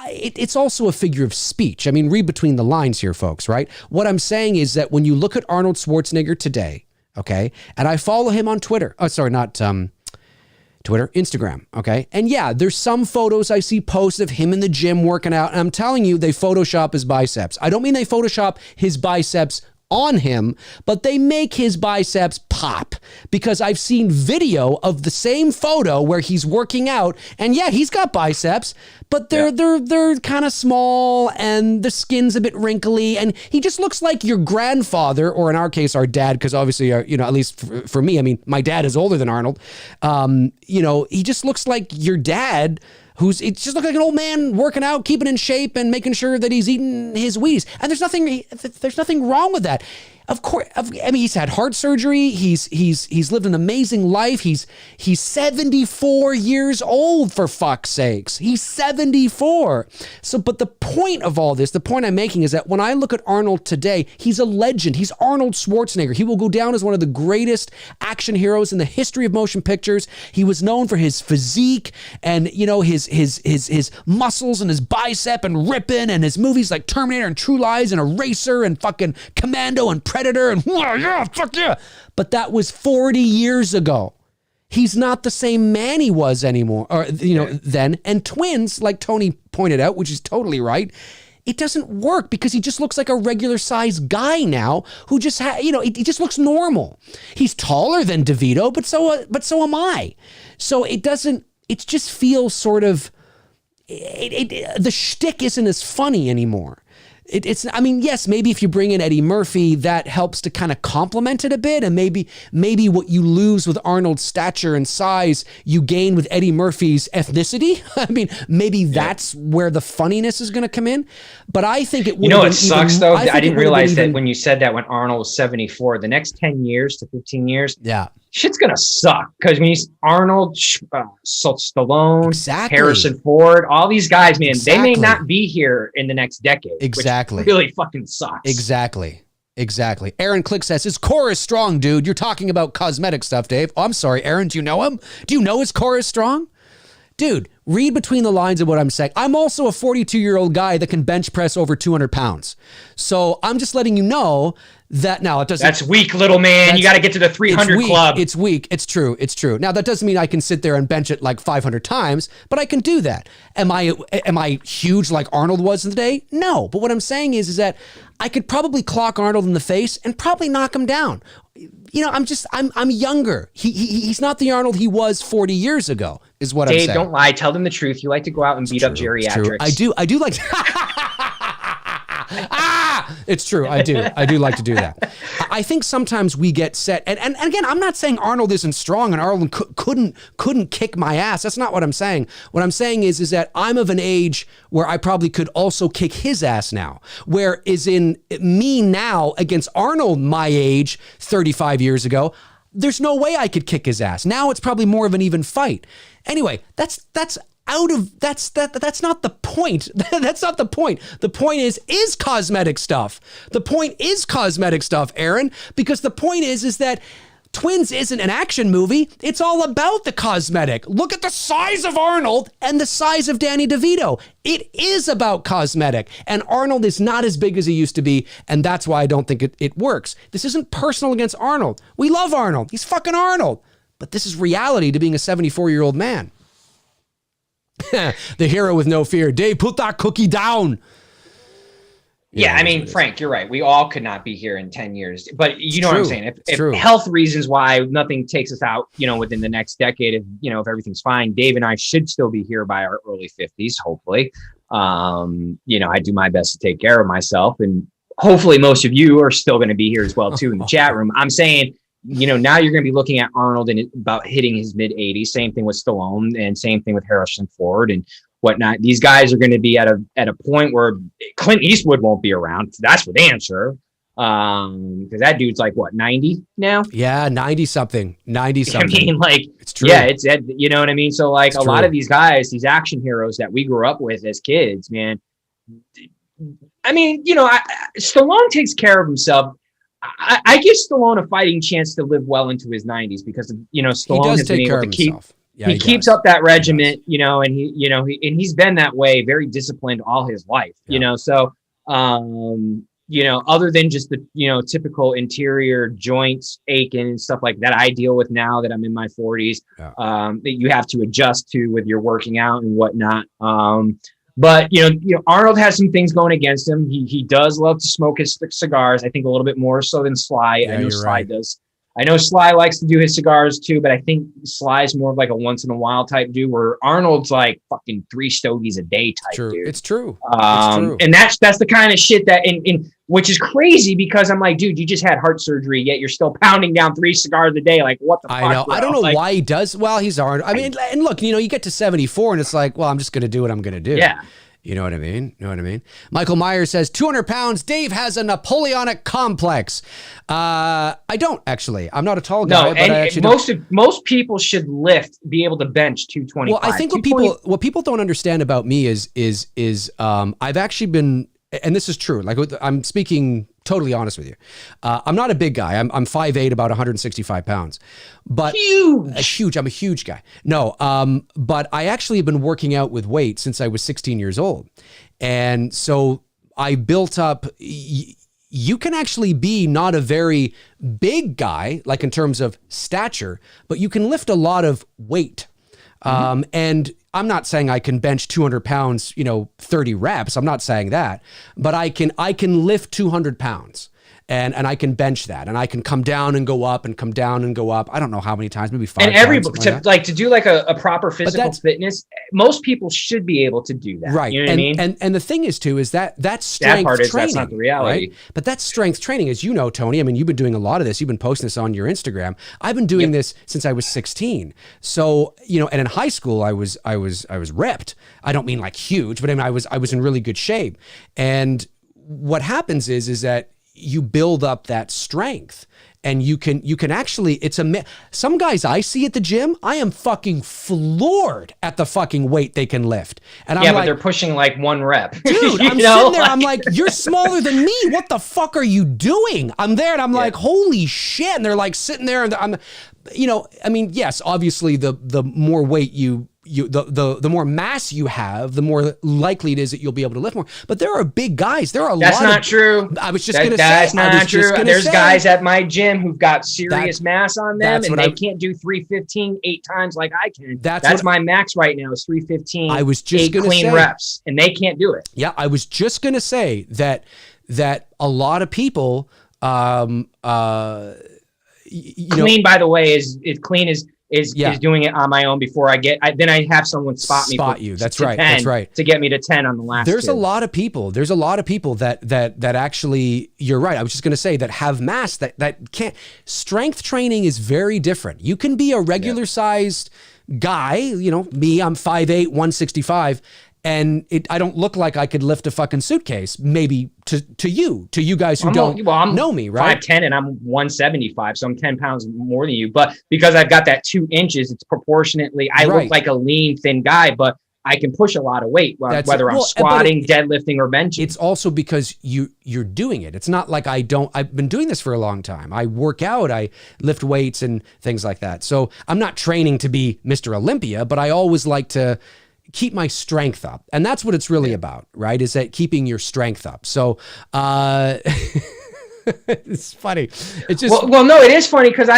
it's also a figure of speech. Read between the lines here, folks, right? What I'm saying is that when you look at Arnold Schwarzenegger today, okay, and I follow him on Twitter. Oh, sorry, not Twitter, Instagram, okay? And yeah, there's some photos I see posts of him in the gym working out, and I'm telling you, they Photoshop his biceps. I don't mean they Photoshop his biceps on him, but they make his biceps pop, because I've seen video of the same photo where he's working out, and yeah, he's got biceps, but they're kind of small and the skin's a bit wrinkly, and he just looks like your grandfather, or in our case, our dad, because obviously, at least for me, I mean, my dad is older than Arnold. He just looks like your dad. It just looks like an old man working out, keeping in shape, and making sure that he's eating his Wheaties. And there's nothing wrong with that. Of course, I mean, he's had heart surgery. He's lived an amazing life. He's 74 years old, for fuck's sakes. He's 74. So, but the point of all this, the point I'm making is that when I look at Arnold today, he's a legend. He's Arnold Schwarzenegger. He will go down as one of the greatest action heroes in the history of motion pictures. He was known for his physique and, his muscles and his bicep and ripping, and his movies like Terminator and True Lies and Eraser and fucking Commando and Predator and fuck yeah. But that was 40 years ago. He's not the same man he was anymore, then. And twins, like Tony pointed out, which is totally right, it doesn't work because he just looks like a regular sized guy now who just he just looks normal. He's taller than DeVito, but so am I. So it just feels sort of, the shtick isn't as funny anymore. Yes, maybe if you bring in Eddie Murphy, that helps to kind of complement it a bit. And maybe what you lose with Arnold's stature and size, you gain with Eddie Murphy's ethnicity. I mean, maybe that's where the funniness is going to come in. But I think it would. What sucks though? I didn't realize that when you said that when Arnold was 74, the next 10 years to 15 years. Yeah. Shit's gonna suck because Arnold, Stallone, exactly. Harrison Ford, all these guys, man, they may not be here in the next decade. Exactly, which really fucking sucks. Exactly. Aaron Click says his core is strong, dude. You're talking about cosmetic stuff, Dave. Oh, I'm sorry, Aaron. Do you know him? Do you know his core is strong? Dude, read between the lines of what I'm saying. I'm also a 42-year-old guy that can bench press over 200 pounds. So I'm just letting you know that now it doesn't. That's weak, little man. You got to get to the 300 club. It's weak. It's true. Now that doesn't mean I can sit there and bench it like 500 times, but I can do that. Am I huge like Arnold was in the day? No. But what I'm saying is that I could probably clock Arnold in the face and probably knock him down. I'm younger. He's not the Arnold he was 40 years ago, is what I'm saying. Dave, don't lie. Tell them the truth. You like to go out and beat up geriatrics. I do like it's true. I do like to do that. I think sometimes we get set, and again, I'm not saying Arnold isn't strong and Arnold couldn't kick my ass. That's not what I'm saying. What I'm saying is that I'm of an age where I probably could also kick his ass now. Where is in me now against Arnold my age 35 years ago, there's no way I could kick his ass. Now it's probably more of an even fight. Anyway, that's not the point. That's not the point. The point is cosmetic stuff. The point is cosmetic stuff, Aaron, because the point is that Twins isn't an action movie. It's all about the cosmetic. Look at the size of Arnold and the size of Danny DeVito. It is about cosmetic, and Arnold is not as big as he used to be, and that's why I don't think it works. This isn't personal against Arnold. We love Arnold. He's fucking Arnold. But this is reality to being a 74-year-old man. The hero with no fear. Dave, put that cookie down. Yeah, I mean, Frank, you're right. We all could not be here in 10 years. But you know what I'm saying? If health reasons why nothing takes us out, within the next decade, if everything's fine, Dave and I should still be here by our early 50s, hopefully. I do my best to take care of myself. And hopefully most of you are still going to be here as well, too, in the chat room. I'm saying, now you're going to be looking at Arnold and about hitting his mid 80s. Same thing with Stallone and same thing with Harrison Ford and whatnot. These guys are going to be at a point where Clint Eastwood won't be around. That's for damn sure. Because that dude's like 90 now? Yeah, 90 something. I mean, it's true. Yeah, you know what I mean? So a lot of these guys, these action heroes that we grew up with as kids, man. I mean, Stallone takes care of himself. I give Stallone a fighting chance to live well into his 90s because Stallone has been able to keep. Yeah, he keeps up that regiment, and he's been that way, very disciplined all his life, So other than just the, typical interior joints aching and stuff like that I deal with now that I'm in my 40s, that you have to adjust to with your working out and whatnot. But, Arnold has some things going against him. He does love to smoke his cigars, I think a little bit more so than Sly. Yeah, I know Sly right. does. I know Sly likes to do his cigars too, but I think Sly's more of like a once in a while type dude, where Arnold's like fucking 3 stogies a day type dude. It's true. And that's the kind of shit that in which is crazy, because I'm like, dude, you just had heart surgery, yet you're still pounding down 3 cigars a day. Like, what the fuck? I know. Bro? I don't know why he does. Well, he's Arnold. I mean, and look, you get to 74 and it's like, well, I'm just going to do what I'm going to do. Yeah. You know what I mean? Michael Myers says 200 pounds. Dave has a Napoleonic complex. I don't actually. I'm not a tall guy. No, but I actually most people should be able to bench 225. Well, I think what people don't understand about me is I've actually been, and this is true. Like, I'm speaking totally honest with you. I'm not a big guy. I'm 5'8", about 165 pounds, but huge. I'm a huge guy. No, but I actually have been working out with weight since I was 16 years old. And so I built up, you can actually be not a very big guy, like in terms of stature, but you can lift a lot of weight. And I'm not saying I can bench 200 pounds, 30 reps. I'm not saying that, but I can lift 200 pounds and I can bench that, and I can come down and go up and come down and go up. I don't know how many times, maybe 5 and times. To do like a proper physical fitness, most people should be able to do that. Right. You know what I mean? And the thing is too, is that's strength training. That's not the reality. Right? But that's strength training, as you know, Tony. I mean, you've been doing a lot of this. You've been posting this on your Instagram. I've been doing this since I was 16. So, and in high school I was ripped. I don't mean like huge, but I mean, I was in really good shape. And what happens is that you build up that strength, and you can actually, some guys I see at the gym, I am fucking floored at the fucking weight they can lift. And I'm but they're pushing like 1 rep. Dude, I'm sitting there, I'm like, you're smaller than me. What the fuck are you doing? I'm there and I'm like, holy shit. And they're like sitting there, and I'm, I mean, yes, obviously the more weight the more mass you have, the more likely it is that you'll be able to lift more. But there are big guys. There are That's not true. I was just going to say. That's not true. There's guys at my gym who've got serious mass on them, and they can't do 315 8 times like I can. That's my max right now is 315. I was just 8 clean reps, and they can't do it. Yeah, I was just going to say that a lot of people, clean, by the way, is doing it on my own before then I have someone spot me. That's right. To get me to 10 on the last. There's a lot of people that actually, you're right. I was just going to say that have mass that can't. Strength training is very different. You can be a regular sized guy, me, I'm 5'8", 165. And I don't look like I could lift a fucking suitcase, maybe to you guys who don't know me, right? 5'10" and I'm 175, so I'm 10 pounds more than you. But because I've got that 2 inches, it's proportionately, I look like a lean, thin guy, but I can push a lot of weight, whether I'm squatting, deadlifting, or benching. It's also because you're doing it. It's not like I've been doing this for a long time. I work out, I lift weights and things like that. So I'm not training to be Mr. Olympia, but I always like to keep my strength up. And that's what it's really about, right? Is that keeping your strength up. So, it's funny. It's just, well, no, it is funny. Cause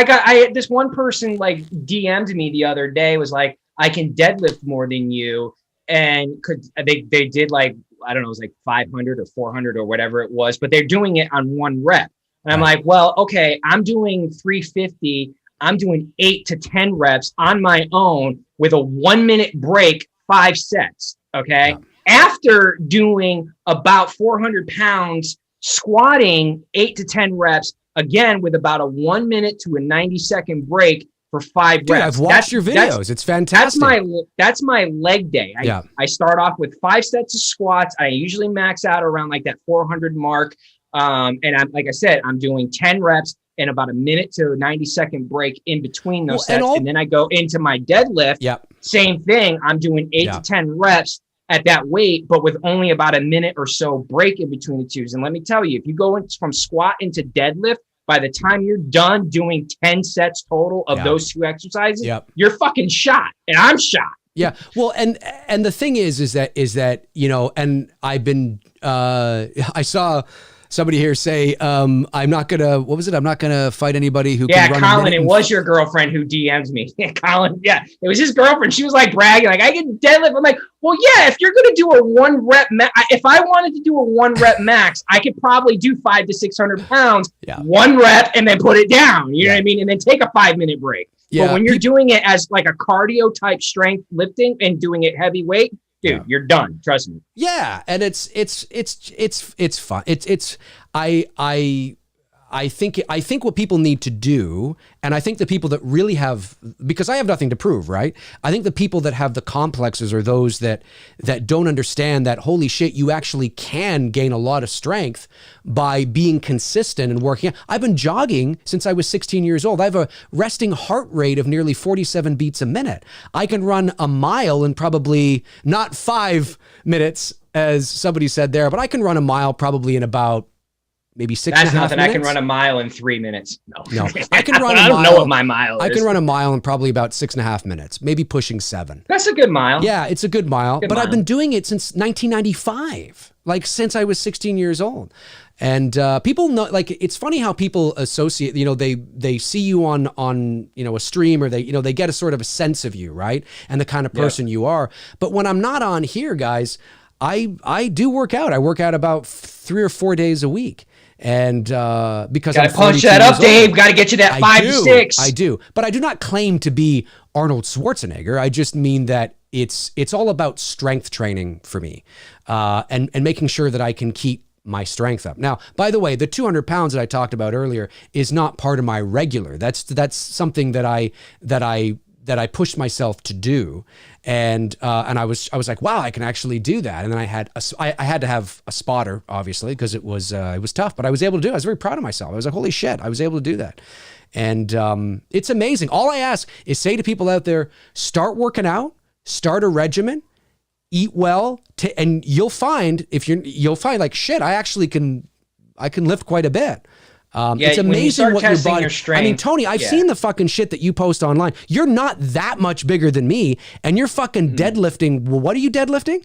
this one person like DM'd me the other day, was like, I can deadlift more than you. And they did like, I don't know, it was like 500 or 400 or whatever it was, but they're doing it on 1 rep. And I'm like, well, okay, I'm doing 350. I'm doing 8 to 10 reps on my own with a 1-minute break, 5 sets. Okay. Yeah. After doing about 400 pounds squatting 8 to 10 reps, again, with about a 1 minute to a 90-second break for 5 reps. I've watched your videos. It's fantastic. That's my leg day. I start off with 5 sets of squats. I usually max out around like that 400 mark. And I'm, like I said, I'm doing 10 reps and about a minute to a 90-second break in between those sets. And then I go into my deadlift. Yep. Same thing. I'm doing 8 to 10 reps at that weight, but with only about a minute or so break in between the twos. And let me tell you, if you go from squat into deadlift, by the time you're done doing 10 sets total of those 2 exercises, you're fucking shot, and I'm shot. Yeah. Well, and the thing is that, and I've been, I saw Somebody here say, I'm not gonna. What was it? I'm not gonna fight anybody who can run Colin, it was your girlfriend who DM'd me. Colin, yeah, it was his girlfriend. She was like bragging, like I can deadlift. I'm like, well, yeah, if you're gonna do a 1 rep, if I wanted to do a 1 rep max, I could probably do 500 to 600 pounds, 1 rep, and then put it down. You know what I mean? And then take a 5-minute break. Yeah. But when you're doing it as like a cardio type strength lifting and doing it heavyweight, dude, you're done. Trust me. Yeah, and it's fun. I think what people need to do, and I think the people that really have, because I have nothing to prove, right? I think the people that have the complexes are those that don't understand that, holy shit, you actually can gain a lot of strength by being consistent and working. I've been jogging since I was 16 years old. I have a resting heart rate of nearly 47 beats a minute. I can run a mile in probably not 5 minutes, as somebody said there, but I can run a mile probably in about maybe 6.5 minutes. That's nothing. I can run a mile in 3 minutes. No. I can run a mile. I don't know what my mile is. I can run a mile in probably about 6.5 minutes, maybe pushing 7. That's a good mile. Yeah, it's a good mile. I've been doing it since 1995, like since I was 16 years old. And people know, like, it's funny how people associate, they see you on a stream, or they get a sort of a sense of you, right? And the kind of person you are. But when I'm not on here, guys, I do work out. I work out about 3 or 4 days a week. And because gotta punch that up, Dave. Got to get you that 5 to 6. I do, but I do not claim to be Arnold Schwarzenegger. I just mean that it's all about strength training for me, and making sure that I can keep my strength up. Now, by the way, the 200 pounds that I talked about earlier is not part of my regular. That's something that I pushed myself to do, and I was like, wow, I can actually do that. And then I had to have a spotter, obviously, because it was tough, but I was able to do it. I was very proud of myself. I was like, holy shit, I was able to do that. And it's amazing. All I ask is, say to people out there, start working out, start a regimen, eat well, and you'll find like, shit, I can lift quite a bit. It's amazing what your body. I mean, Tony, I've seen the fucking shit that you post online. You're not that much bigger than me, and you're fucking deadlifting. Well, what are you deadlifting?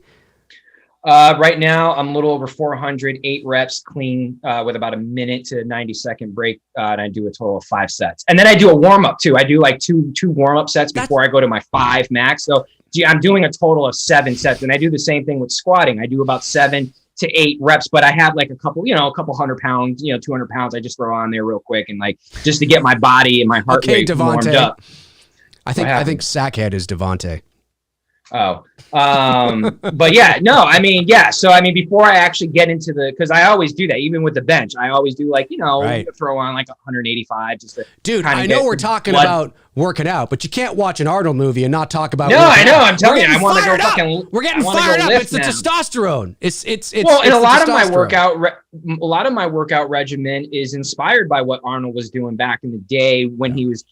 Right now, I'm a little over 400, 8 reps clean, with about a minute to 90-second break, and I do a total of 5 sets. And then I do a warm up too. I do like two warm up sets before I go to my 5 max. So I'm doing a total of 7 sets, and I do the same thing with squatting. I do about 7 to 8 reps, but I have like a couple 100 pounds, 200 pounds. I just throw on there real quick, and like just to get my body and my heart rate warmed up. I think Sackhead is Devontae. Oh, but yeah, no, I mean, yeah. So, I mean, before I actually get into because I always do that, even with the bench, I always do like, throw on like 185 just to. Dude, I know we're talking about working out, but you can't watch an Arnold movie and not talk about. No, I know. I'm telling you, I want to go fucking. We're getting fired up. It's the testosterone. It's well, and a lot of my workout regimen is inspired by what Arnold was doing back in the day when he was,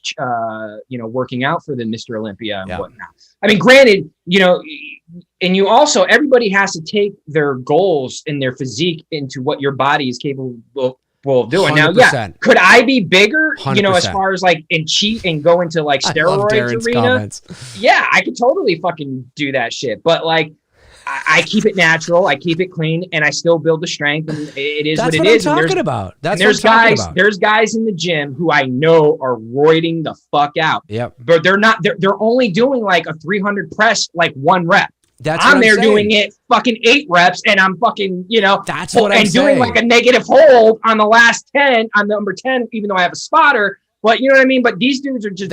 working out for the Mr. Olympia and whatnot. I mean, granted, and you also, everybody has to take their goals and their physique into what your body is capable of doing. 100%. Now, could I be bigger, 100%. As far as like, and cheat and go into like steroids arena? Comments. Yeah, I could totally fucking do that shit. But like, I keep it natural, I keep it clean, and I still build the strength, and it is what it is. That's what I'm talking about. There's guys in the gym who I know are roiding the fuck out. Yep. But they're only doing like a 300 press, like 1 rep. I'm there doing it fucking 8 reps, and I'm fucking, that's what I'm saying. Doing like a negative hold on the last 10, on number 10, even though I have a spotter. But you know what I mean? But these dudes are just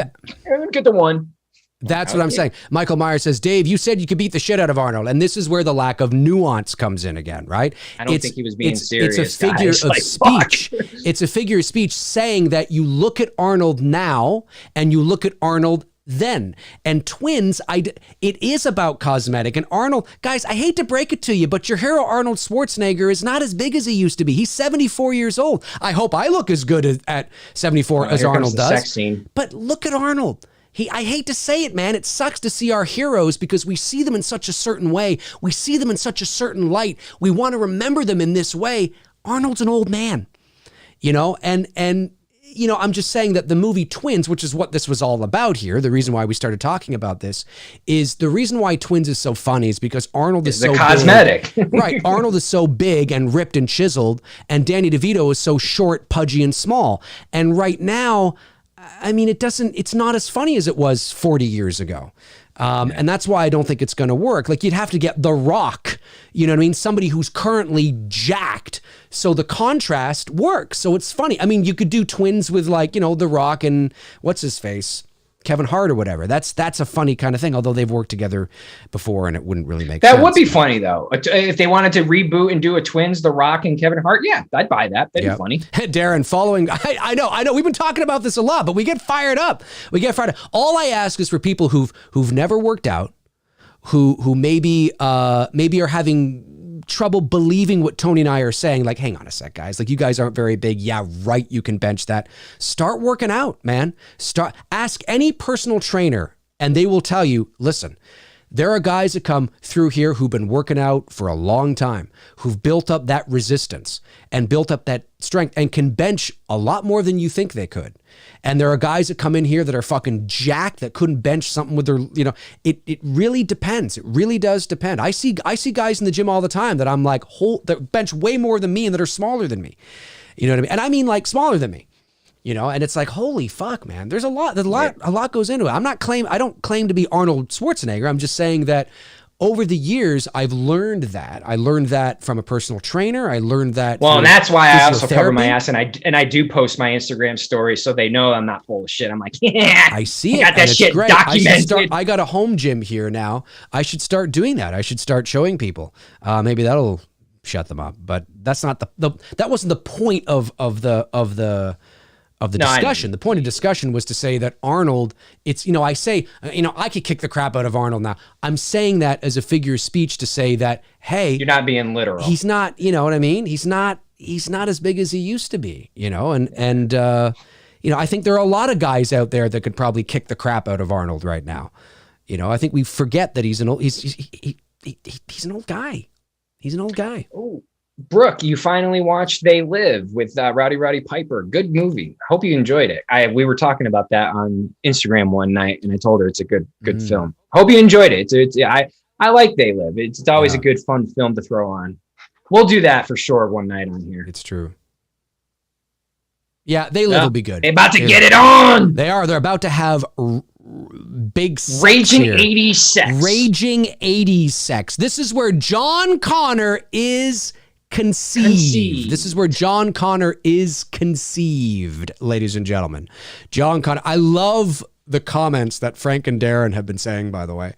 get the 1. That's what I'm saying. Michael Myers says, Dave, you said you could beat the shit out of Arnold. And this is where the lack of nuance comes in again, right? I don't think he was being serious. It's a figure of speech. It's a figure of speech saying that you look at Arnold now and you look at Arnold then. And twins, it is about cosmetic. And Arnold, guys, I hate to break it to you, but your hero Arnold Schwarzenegger is not as big as he used to be. He's 74 years old. I hope I look as good at 74 as Arnold does. Sex scene. But look at Arnold. I hate to say it, man. It sucks to see our heroes because we see them in such a certain way. We see them in such a certain light. We want to remember them in this way. Arnold's an old man, and I'm just saying that the movie Twins, which is what this was all about here, the reason why we started talking about this is the reason why Twins is so funny is because Arnold is so cosmetic. big. Right. Arnold is so big and ripped and chiseled, and Danny DeVito is so short, pudgy, and small. And right now, I mean, it's not as funny as it was 40 years ago. And that's why I don't think it's going to work. Like, you'd have to get The Rock, you know what I mean? Somebody who's currently jacked. So the contrast works. So it's funny. I mean, you could do Twins with, like, The Rock and what's his face? Kevin Hart or whatever. That's a funny kind of thing, although they've worked together before and it wouldn't really make sense. That would be funny, though. If they wanted to reboot and do a Twins, The Rock and Kevin Hart, yeah, I'd buy that. That'd be funny. Darren, I know. We've been talking about this a lot, but we get fired up. All I ask is for people who've never worked out, who maybe are having trouble believing what Tony and I are saying. Like, hang on a sec, guys. Like, you guys aren't very big. Yeah, right. You can bench that. Start working out, man. Ask any personal trainer and they will tell you, listen, there are guys that come through here who've been working out for a long time, who've built up that resistance and built up that strength and can bench a lot more than you think they could. And there are guys that come in here that are fucking jacked that couldn't bench something with their, it really depends. It really does depend. I see guys in the gym all the time that I'm like, that bench way more than me and that are smaller than me. You know what I mean? And I mean like smaller than me. And it's like, holy fuck, man. There's a lot goes into it. I don't claim to be Arnold Schwarzenegger. I'm just saying that over the years, I've learned that. I learned that from a personal trainer. I learned that. Well, and that's why I also cover my ass and I do post my Instagram stories so they know I'm not full of shit. I'm like, yeah, I see it. I got that shit documented. I got a home gym here now. I should start doing that. I should start showing people. Maybe that'll shut them up. But that's not that wasn't the point of the discussion. The point of discussion was to say that Arnold, I could kick the crap out of Arnold now. I'm saying that as a figure of speech to say that, hey, you're not being literal. He's not, you know what I mean? He's not as big as he used to be, and I think there are a lot of guys out there that could probably kick the crap out of Arnold right now. I think we forget that he's an old guy. He's an old guy. Oh. Brooke, you finally watched They Live with Rowdy Piper. Good movie. Hope you enjoyed it. We were talking about that on Instagram one night, and I told her it's a good film. Hope you enjoyed it. I like They Live. It's always a good, fun film to throw on. We'll do that for sure one night on here. It's true. Yeah, They Live will be good. They're about to get it on. They are. They're about to have big raging 80s sex. Raging 80s sex. This is where John Connor is conceived. This is where John Connor is conceived, ladies and gentlemen. John Connor. I love the comments that Frank and Darren have been saying, by the way.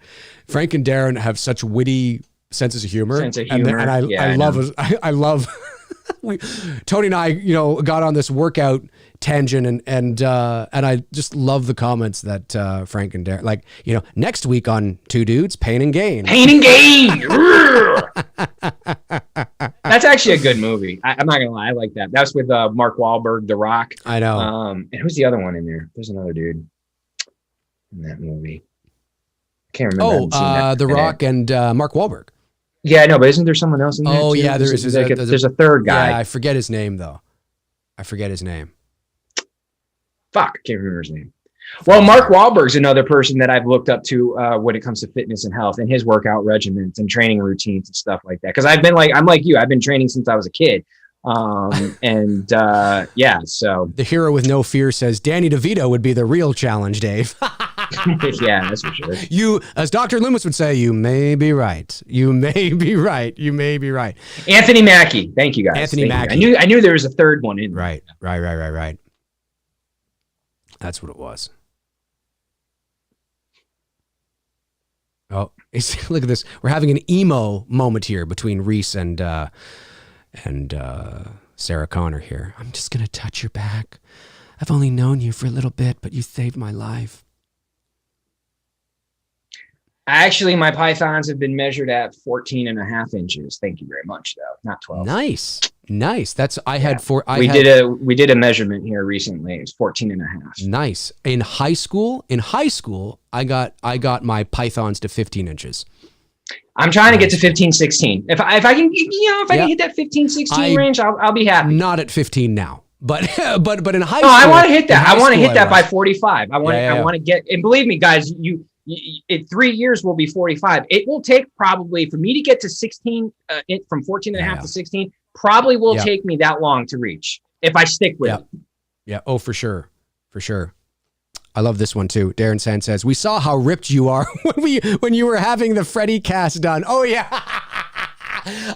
Frank and Darren have such witty senses of humor. I love Tony and I, got on this workout tangent and I just love the comments that Frank and Darren, like, next week on Two Dudes, Pain and Gain. That's actually a good movie. I'm not gonna lie, I like that. That's with Mark Wahlberg, The Rock. I know. And who's the other one in there? There's another dude in that movie. I can't remember. The Rock and Mark Wahlberg. Yeah, I know, but isn't there someone else in there? Oh, too? yeah, there's a third guy. Yeah, I forget his name though. Fuck, I can't remember his name. Well, Mark Wahlberg's another person that I've looked up to when it comes to fitness and health and his workout regimens and training routines and stuff like that. Because I'm like you. I've been training since I was a kid. So the hero with no fear says Danny DeVito would be the real challenge, Dave. Yeah, that's for sure. You, as Dr. Loomis would say, you may be right. You may be right. Anthony Mackie. Thank you, guys. Anthony Mackie. I knew there was a third one in there. Right. That's what it was. Oh, look at this. We're having an emo moment here between Reese and Sarah Connor here. I'm just going to touch your back. I've only known you for a little bit, but you saved my life. Actually, my pythons have been measured at 14 and a half inches. Thank you very much, though. Not 12. Nice. We did a measurement here recently. It's 14 and a half. Nice. In high school, I got my pythons to 15 inches. I'm trying to get to 15, 16. If I can, if I can hit that 15, 16 range, I'll be happy. Not at 15 now. But but in high No, school, I want to hit that. in high I want to school hit that was. by 45. I want to get, and believe me, guys, in 3 years will be 45. It will take probably for me to get to 16, from 14 and a half to 16, probably will take me that long to reach if I stick with it. Yeah. Oh, for sure. For sure. I love this one too. Darren Sand says, we saw how ripped you are when you were having the Freddy cast done. Oh yeah.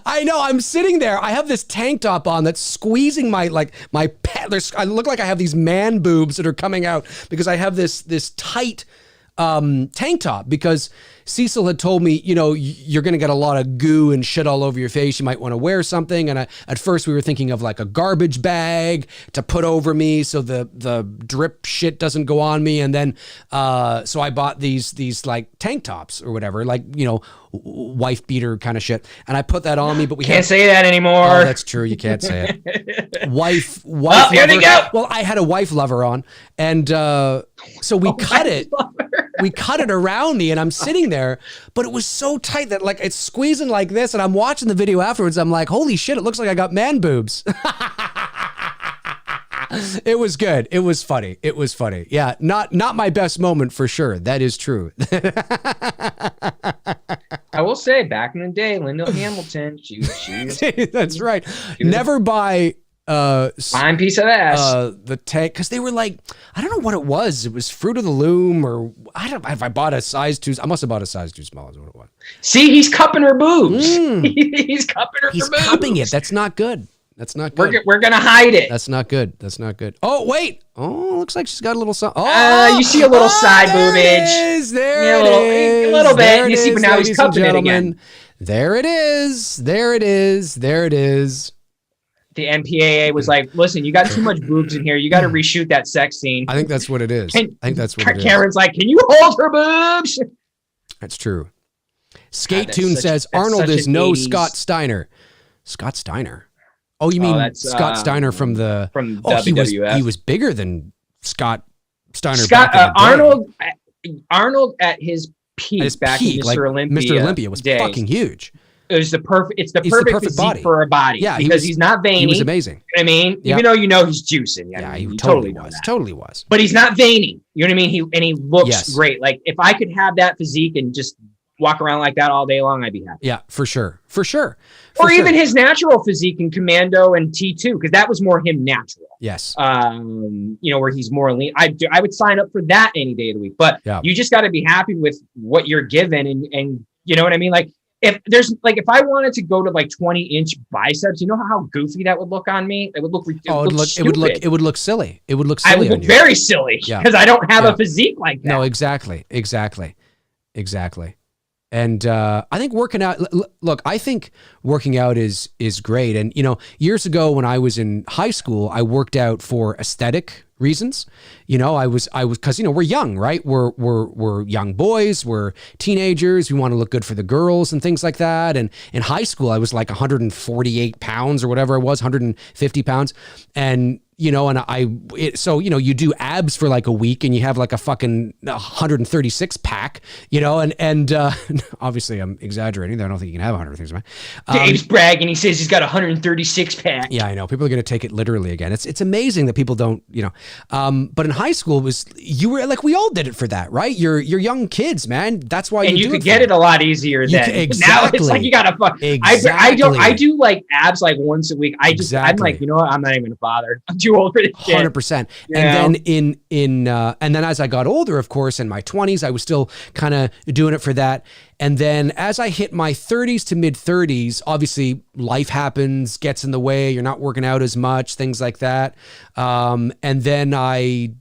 I know. I'm sitting there. I have this tank top on that's squeezing my I look like I have these man boobs that are coming out because I have this tight tank top, because Cecil had told me, you know, you're going to get a lot of goo and shit all over your face. You might want to wear something. And at first we were thinking of like a garbage bag to put over me so the drip shit doesn't go on me. And then, so I bought these like tank tops or whatever, like, you know, wife beater kind of shit. And I put that on me, but we can't say that anymore. Oh, that's true. You can't say it. Wife. Oh, here they go. Well, I had a wife lover on, and so we cut it. We cut it around me, and I'm sitting there, but it was so tight that like it's squeezing like this, and I'm watching the video afterwards. I'm like, holy shit! It looks like I got man boobs. It was good. It was funny. It was funny. Yeah, not my best moment for sure. That is true. I will say, back in the day, Linda Hamilton, she was that's right. Never buy fine piece of ass. The tank, because they were like, I don't know what it was. It was Fruit of the Loom, or I don't. If I bought a size too, I must have bought a size too small. Is what it was. See, he's cupping her boobs. He's cupping her. He's boobs. cupping it. That's not good. That's not good. We're gonna hide it. That's not good. That's not good. Oh wait. Oh, looks like she's got a little something. Oh, you see a little side boobage. There it is. A little bit. You see, but now he's cupping it again. There it is. There it is. There it is. The MPAA was like, listen, you got too much boobs in here. You got to reshoot that sex scene. I think that's what it is. I think that's what it is. Karen's like, can you hold her boobs? That's true. Skate Tune says Arnold is no 80s. Scott Steiner. Scott Steiner. Oh, you mean Scott Steiner from WWF? He was bigger than Scott Steiner. Arnold at his peak, in Mr. like Olympia. Mr. Olympia was days. Fucking huge. It was the perfect physique body for a body. Yeah, because he's not veiny. He was amazing. You know what I mean, even though he's juicing. Yeah, he totally was. Totally was. But he's not veiny. You know what I mean? He looks great. Like if I could have that physique and just walk around like that all day long, I'd be happy. Yeah, for sure. For sure. Even his natural physique in Commando and T2, because that was more him natural. Yes. Where he's more lean. I would sign up for that any day of the week. But you just got to be happy with what you're given, and you know what I mean? Like if I wanted to go to like 20-inch biceps, you know how goofy that would look on me? It would look ridiculous. It would look silly. It would look silly. I would look very silly because I don't have a physique like that. No, exactly. And I think working out, look, I think working out is great. And, you know, years ago when I was in high school, I worked out for aesthetic reasons. You know, I was, cause you know, we're young, right? We're young boys, we're teenagers. We want to look good for the girls and things like that. And in high school, I was like 148 pounds or whatever I was, 150 pounds. And, you know, and so, you know, you do abs for like a week and you have like a fucking 136 pack, you know, and obviously I'm exaggerating. I don't think you can have 136 pack. Dave's bragging. He says he's got 136 pack. Yeah, I know. People are going to take it literally again. It's amazing that people don't, you know, but in high school you were like, we all did it for that, right? You're young kids, man. That's why you could get it a lot easier then. Exactly. Now it's like you got to fuck. Exactly. I do like abs like once a week. I'm like, you know what? I'm not even going to bother. I'm too old for this shit. 100%. And then and then as I got older, of course, in my 20s, I was still kind of doing it for that. And then as I hit my 30s to mid 30s, obviously life happens, gets in the way. You're not working out as much, things like that. And then I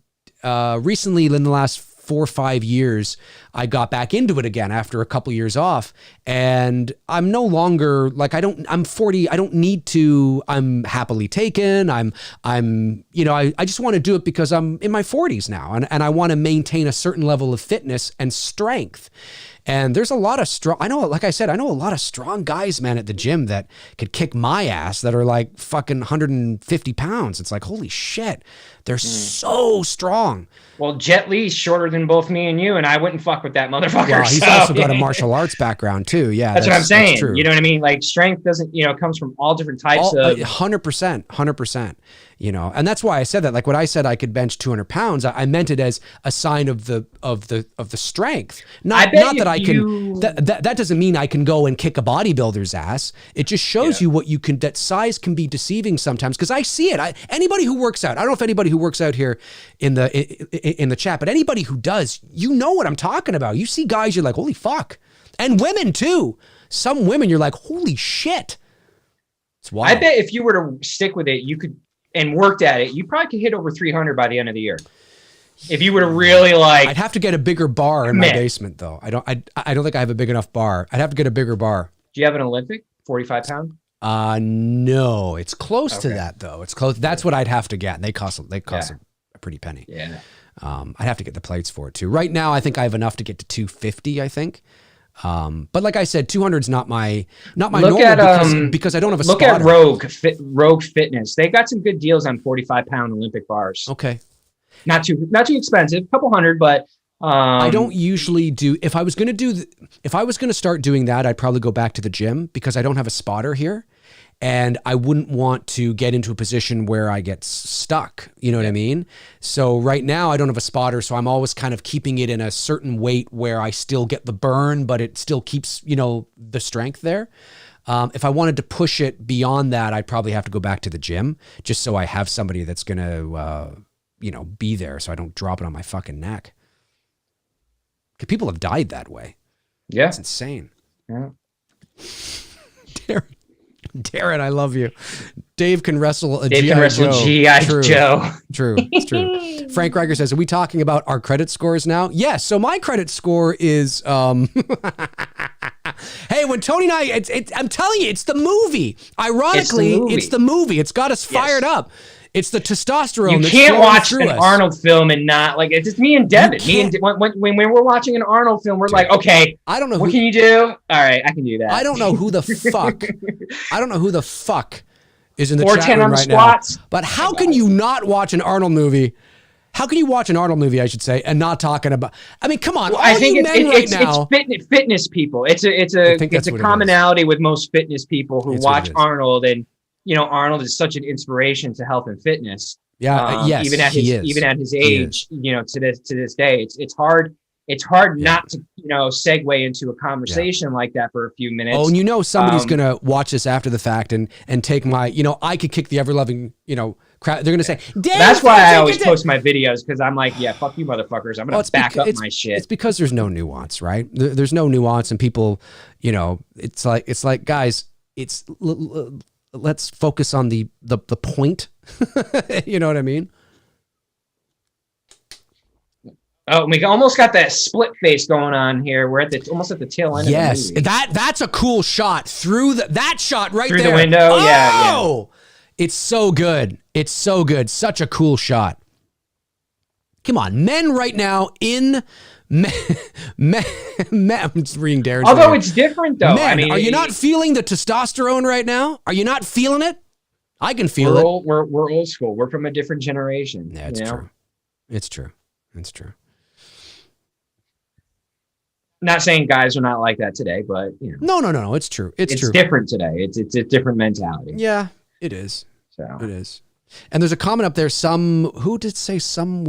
recently, in the last 4 or 5 years, I got back into it again after a couple years off, and I'm no longer like, I'm 40. I don't need to, I'm happily taken. You know, I just want to do it because I'm in my 40s now, and I want to maintain a certain level of fitness and strength. And there's a lot of strong, I know, like I said, I know a lot of strong guys, man, at the gym that could kick my ass that are like fucking 150 pounds. It's like, holy shit, they're so strong. Well, Jet Li's shorter than both me and you, and I wouldn't fuck with that motherfucker. Well, he's also got a martial arts background too. Yeah, that's what I'm saying. True. You know what I mean? Like strength doesn't, you know, comes from all different types of 100%. You know, and that's why I said that. Like when I said I could bench 200 pounds, I meant it as a sign of the strength. Not that I can. That doesn't mean I can go and kick a bodybuilder's ass. It just shows you what you can. That size can be deceiving sometimes, because I see it. Anybody who works out, I don't know if anybody who works out here in the chat, but anybody who does, you know what I'm talking about. You see guys, you're like, holy fuck, and women too. Some women, you're like, holy shit. It's wild. I bet if you were to stick with it, you could. And worked at it, you probably could hit over 300 by the end of the year. If you were to really like, I'd have to get a bigger bar in my basement, though. I don't think I have a big enough bar. I'd have to get a bigger bar. Do you have an Olympic 45 pound? No, it's close to that though. It's close. That's what I'd have to get. And they cost a pretty penny. Yeah. I'd have to get the plates for it too. Right now, I think I have enough to get to 250. I think. But like I said, 200 is not my normal because I don't have a spotter. Look at Rogue Fitness. They got some good deals on 45-pound Olympic bars. Okay. Not too expensive, a couple hundred, but I don't usually do. If I was going to start doing that, I'd probably go back to the gym because I don't have a spotter here. And I wouldn't want to get into a position where I get stuck. You know what I mean? So right now I don't have a spotter. So I'm always kind of keeping it in a certain weight where I still get the burn, but it still keeps, you know, the strength there. If I wanted to push it beyond that, I'd probably have to go back to the gym just so I have somebody that's going to, you know, be there so I don't drop it on my fucking neck. Because people have died that way. Yeah. It's insane. Yeah. Darren, I love you. Dave can wrestle a Dave G.I. can wrestle Joe. G.I. Joe. True. It's true. Frank Reiger says, are we talking about our credit scores now? Yes. So my credit score is, hey, when Tony and I, I'm telling you, it's the movie. Ironically, it's the movie. It's got us fired up. It's the testosterone. You can't watch an Arnold film and not like it's just me and Devin. When we're watching an Arnold film, we're like, okay, I don't know what can you do? All right, I can do that. I don't know who the fuck. I don't know who the fuck is in the 410 chat room on the right squats. now. But how can you not watch an Arnold movie? How can you watch an Arnold movie, I should say, and not talking about? I mean, come on. Well, I think it's fitness people. It's a commonality with most fitness people who watch Arnold, and you know, Arnold is such an inspiration to health and fitness. Yeah, yes, even at his age, you know, to this day, it's hard not to, you know, segue into a conversation like that for a few minutes. Oh, and you know, somebody's gonna watch this after the fact and take my, you know, I could kick the ever loving, you know, crap. They're gonna say, that's why I always post my videos, because I'm like, yeah, fuck you, motherfuckers. I'm gonna back up my shit. It's because there's no nuance, right? There's no nuance, and people, you know, it's like, guys, let's focus on the point. You know what I mean? Oh, we almost got that split face going on here. We're almost at the tail end. Yes, of the movie. that's a cool shot through that shot right through there. The window. Oh! Yeah. It's so good. It's so good. Such a cool shot. Come on, men right now in. I'm just reading Darren's. Although it's different though. Men, I mean, are you not feeling the testosterone right now? Are you not feeling it? I can feel it. We're old school. We're from a different generation. Yeah, it's true. It's true. It's true. Not saying guys are not like that today, but you know. No. It's true. It's true. Different today. It's a different mentality. Yeah, it is. So it is. And there's a comment up there. Who did say some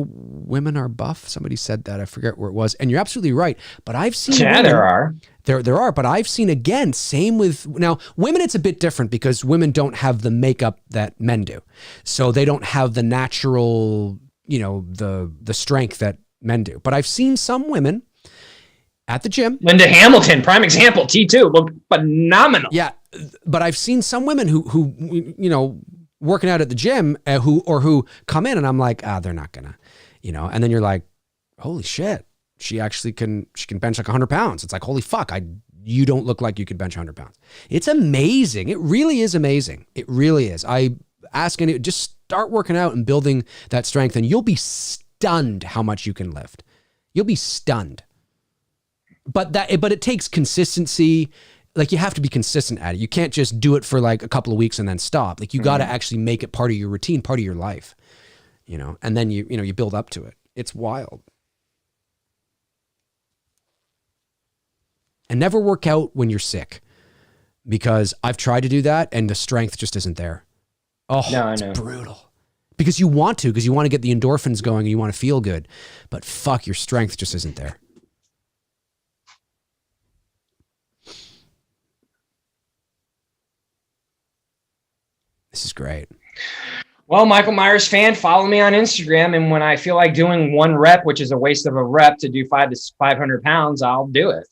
women are buff? Somebody said that. I forget where it was. And you're absolutely right. But I've seen there are. There are. But I've seen, again, same with now women. It's a bit different because women don't have the makeup that men do, so they don't have the natural, you know, the strength that men do. But I've seen some women at the gym. Linda Hamilton, prime example. T2 looked phenomenal. Yeah, but I've seen some women who you know, working out at the gym who come in and I'm like, they're not gonna, you know, and then you're like, holy shit, she can bench like 100 pounds. It's like, holy fuck, you don't look like you could bench 100 pounds. It's amazing. It really is amazing. It really is. I ask any, just start working out and building that strength and you'll be stunned how much you can lift. You'll be stunned. But it takes consistency. Like, you have to be consistent at it. You can't just do it for like a couple of weeks and then stop. Like, you got to actually make it part of your routine, part of your life, you know, and then you build up to it. It's wild. And never work out when you're sick, because I've tried to do that and the strength just isn't there. Oh, no, it's brutal. Because you want to get the endorphins going and you want to feel good, but fuck, your strength just isn't there. This is great. Well, Michael Myers fan, follow me on Instagram. And when I feel like doing one rep, which is a waste of a rep, to do 500 pounds, I'll do it.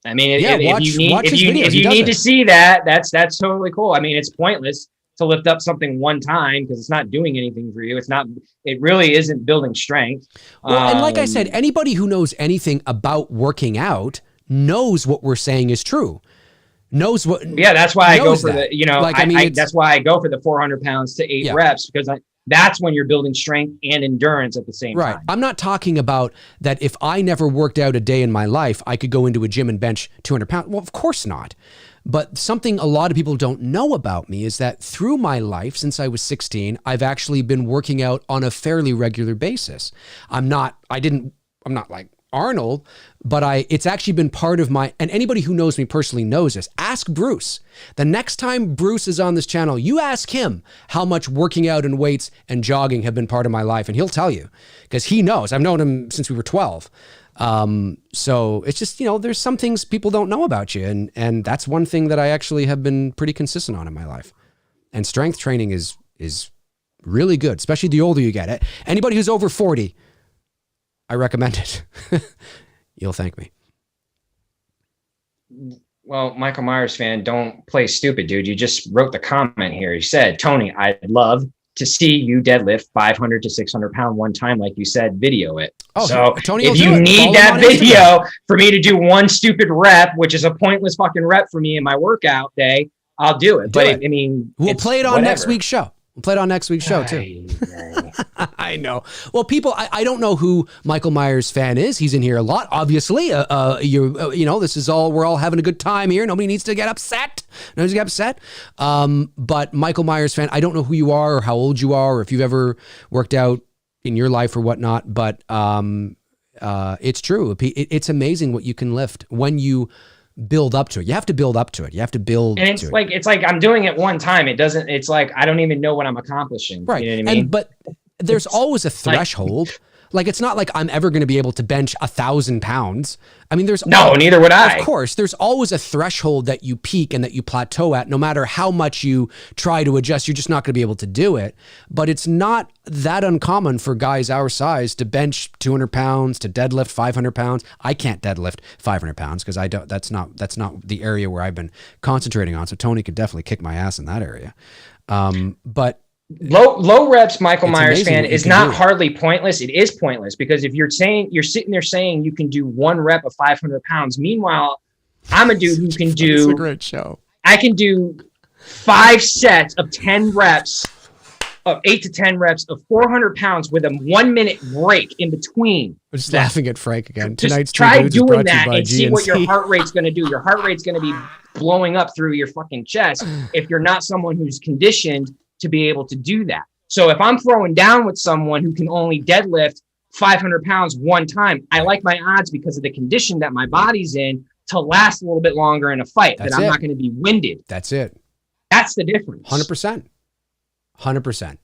I mean, if you need to see that, that's totally cool. I mean, it's pointless to lift up something one time because it's not doing anything for you. It really isn't building strength. Well, and like I said, anybody who knows anything about working out knows what we're saying is true. That's why I go for that's why I go for the 400 pounds to 8 reps, because that's when you're building strength and endurance at the same time. Right. I'm not talking about that if I never worked out a day in my life, I could go into a gym and bench 200 pounds. Well, of course not. But something a lot of people don't know about me is that through my life, since I was 16, I've actually been working out on a fairly regular basis. I'm not like Arnold, but it's actually been part of my, and anybody who knows me personally knows this. Ask Bruce. The next time Bruce is on this channel, you ask him how much working out and weights and jogging have been part of my life, and he'll tell you, because he knows. I've known him since we were 12. So it's just, there's some things people don't know about you, and that's one thing that I actually have been pretty consistent on in my life. And strength training is really good, especially the older you get. Anybody who's over 40, I recommend it. You'll thank me. Well, Michael Myers fan, don't play stupid, dude. You just wrote the comment here. You said, Tony, I'd love to see you deadlift 500 to 600 pound one time, like you said, video it. Oh, so Tony, if you need that video for me to do one stupid rep, which is a pointless fucking rep for me in my workout day, I'll do it. I mean, we'll play it on next week's show. We'll play it on next week's show too. I know. Well, people, I don't know who Michael Myers fan is. He's in here a lot, obviously. This is all, we're all having a good time here. Nobody needs to get upset. But Michael Myers fan, I don't know who you are or how old you are or if you've ever worked out in your life or whatnot, but it's true. It's amazing what you can lift when you build up to it. You have to build up to it. You have to build. And it's like I'm doing it one time. It's like I don't even know what I'm accomplishing. Right. You know what I mean? But there's always a threshold. Like it's not like I'm ever going to be able to bench 1,000 pounds. I mean, neither would I. Of course, there's always a threshold that you peak and that you plateau at. No matter how much you try to adjust, you're just not going to be able to do it. But it's not that uncommon for guys our size to bench 200 pounds, to deadlift 500 pounds. I can't deadlift 500 pounds because that's not the area where I've been concentrating on. So Tony could definitely kick my ass in that area. But low reps, Michael Myers fan, is not hardly pointless. It is pointless because if you're sitting there saying you can do one rep of 500 pounds, meanwhile, I'm a dude who can do. It's a great show. I can do 5 sets of 10 reps, of 8 to 10 reps of 400 pounds with a 1 minute break in between. I'm just laughing at Frank again. Just try doing that and see what your heart rate's going to do. Your heart rate's going to be blowing up through your fucking chest if you're not someone who's conditioned to be able to do that. So if I'm throwing down with someone who can only deadlift 500 pounds one time, I like my odds because of the condition that my body's in to last a little bit longer in a fight, that I'm not going to be winded. That's it. That's the difference. 100%. 100%.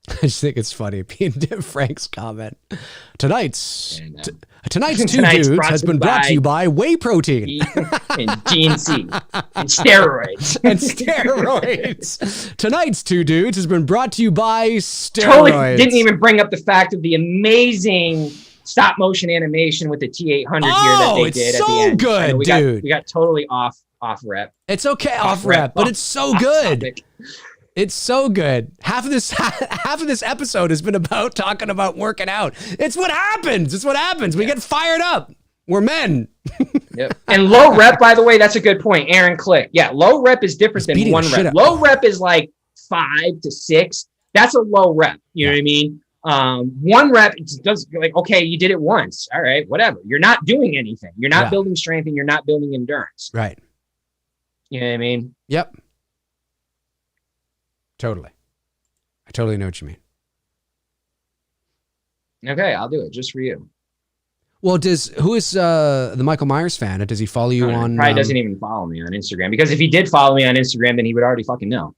I just think it's funny being Frank's comment. Tonight's Two Dudes has been brought to you by whey protein and GNC and steroids. Tonight's Two Dudes has been brought to you by steroids. Totally didn't even bring up the fact of the amazing stop motion animation with the T800 here that they did at the end. Good, dude. We got totally off rep. It's okay, off rep, but it's so good. Topic. It's so good. Half of this episode has been about talking about working out. It's what happens. We get fired up. We're men. Yep. And low rep, by the way, that's a good point. Aaron Click. Yeah, low rep is different than one rep. Low rep is like 5 to 6. That's a low rep. You know what I mean? One rep does like, okay, you did it once. All right, whatever. You're not doing anything. You're not building strength and you're not building endurance. Right. You know what I mean? Yep. Totally. I totally know what you mean. Okay, I'll do it just for you. Well, who is the Michael Myers fan? Does he follow you on? Probably doesn't even follow me on Instagram, because if he did follow me on Instagram, then he would already fucking know.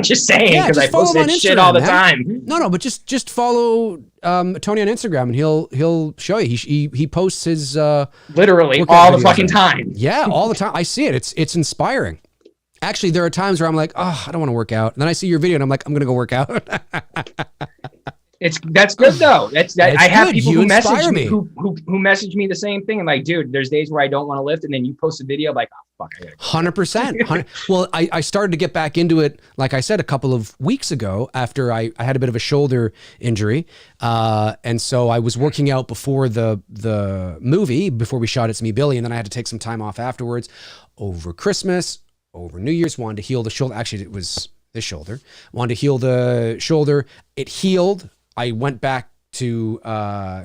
Just saying, because I post that shit all the time. No, but just follow Tony on Instagram, and he'll show you. He posts his literally all the fucking time. Yeah, all the time. I see it. It's inspiring. Actually, there are times where I'm like, oh, I don't want to work out, and then I see your video, and I'm like, I'm gonna go work out. That's good though. I have people who message me who message me the same thing, and like, dude, there's days where I don't want to lift, and then you post a video like, oh fuck, 100%. Well, I started to get back into it, like I said, a couple of weeks ago after I had a bit of a shoulder injury, and so I was working out before the movie, before we shot It's Me Billy, and then I had to take some time off afterwards. Over Christmas, over New Year's, wanted to heal the shoulder. Actually, it was this shoulder. Wanted to heal the shoulder. It healed. I went back to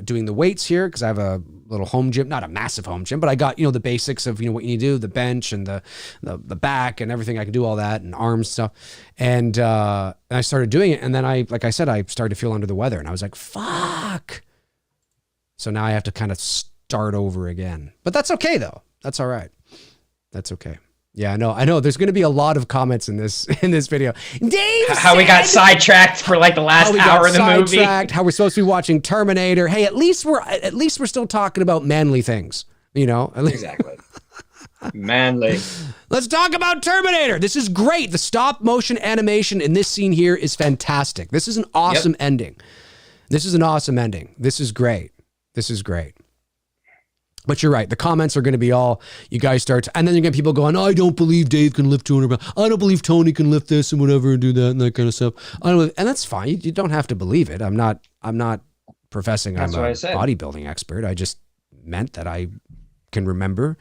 doing the weights here because I have a little home gym, not a massive home gym, but I got, the basics of, what you need to do, the bench and the back and everything. I can do all that, and arms stuff. And I started doing it. And then like I said, I started to feel under the weather, and I was like, fuck. So now I have to kind of start over again, but that's okay though. That's all right. That's okay. Yeah, I know. There's going to be a lot of comments in this video. Dave, how we got sidetracked for like the last hour of the movie. How we're supposed to be watching Terminator. Hey, at least we're still talking about manly things. Exactly. Manly. Let's talk about Terminator. This is great. The stop motion animation in this scene here is fantastic. This is an awesome ending. This is an awesome ending. This is great. This is great. But you're right. The comments are going to be all, you guys start, and then you get people going, I don't believe Dave can lift 200 pounds. I don't believe Tony can lift this and whatever and do that and that kind of stuff. And that's fine. You don't have to believe it. I'm not professing I'm a bodybuilding expert. I just meant that I can remember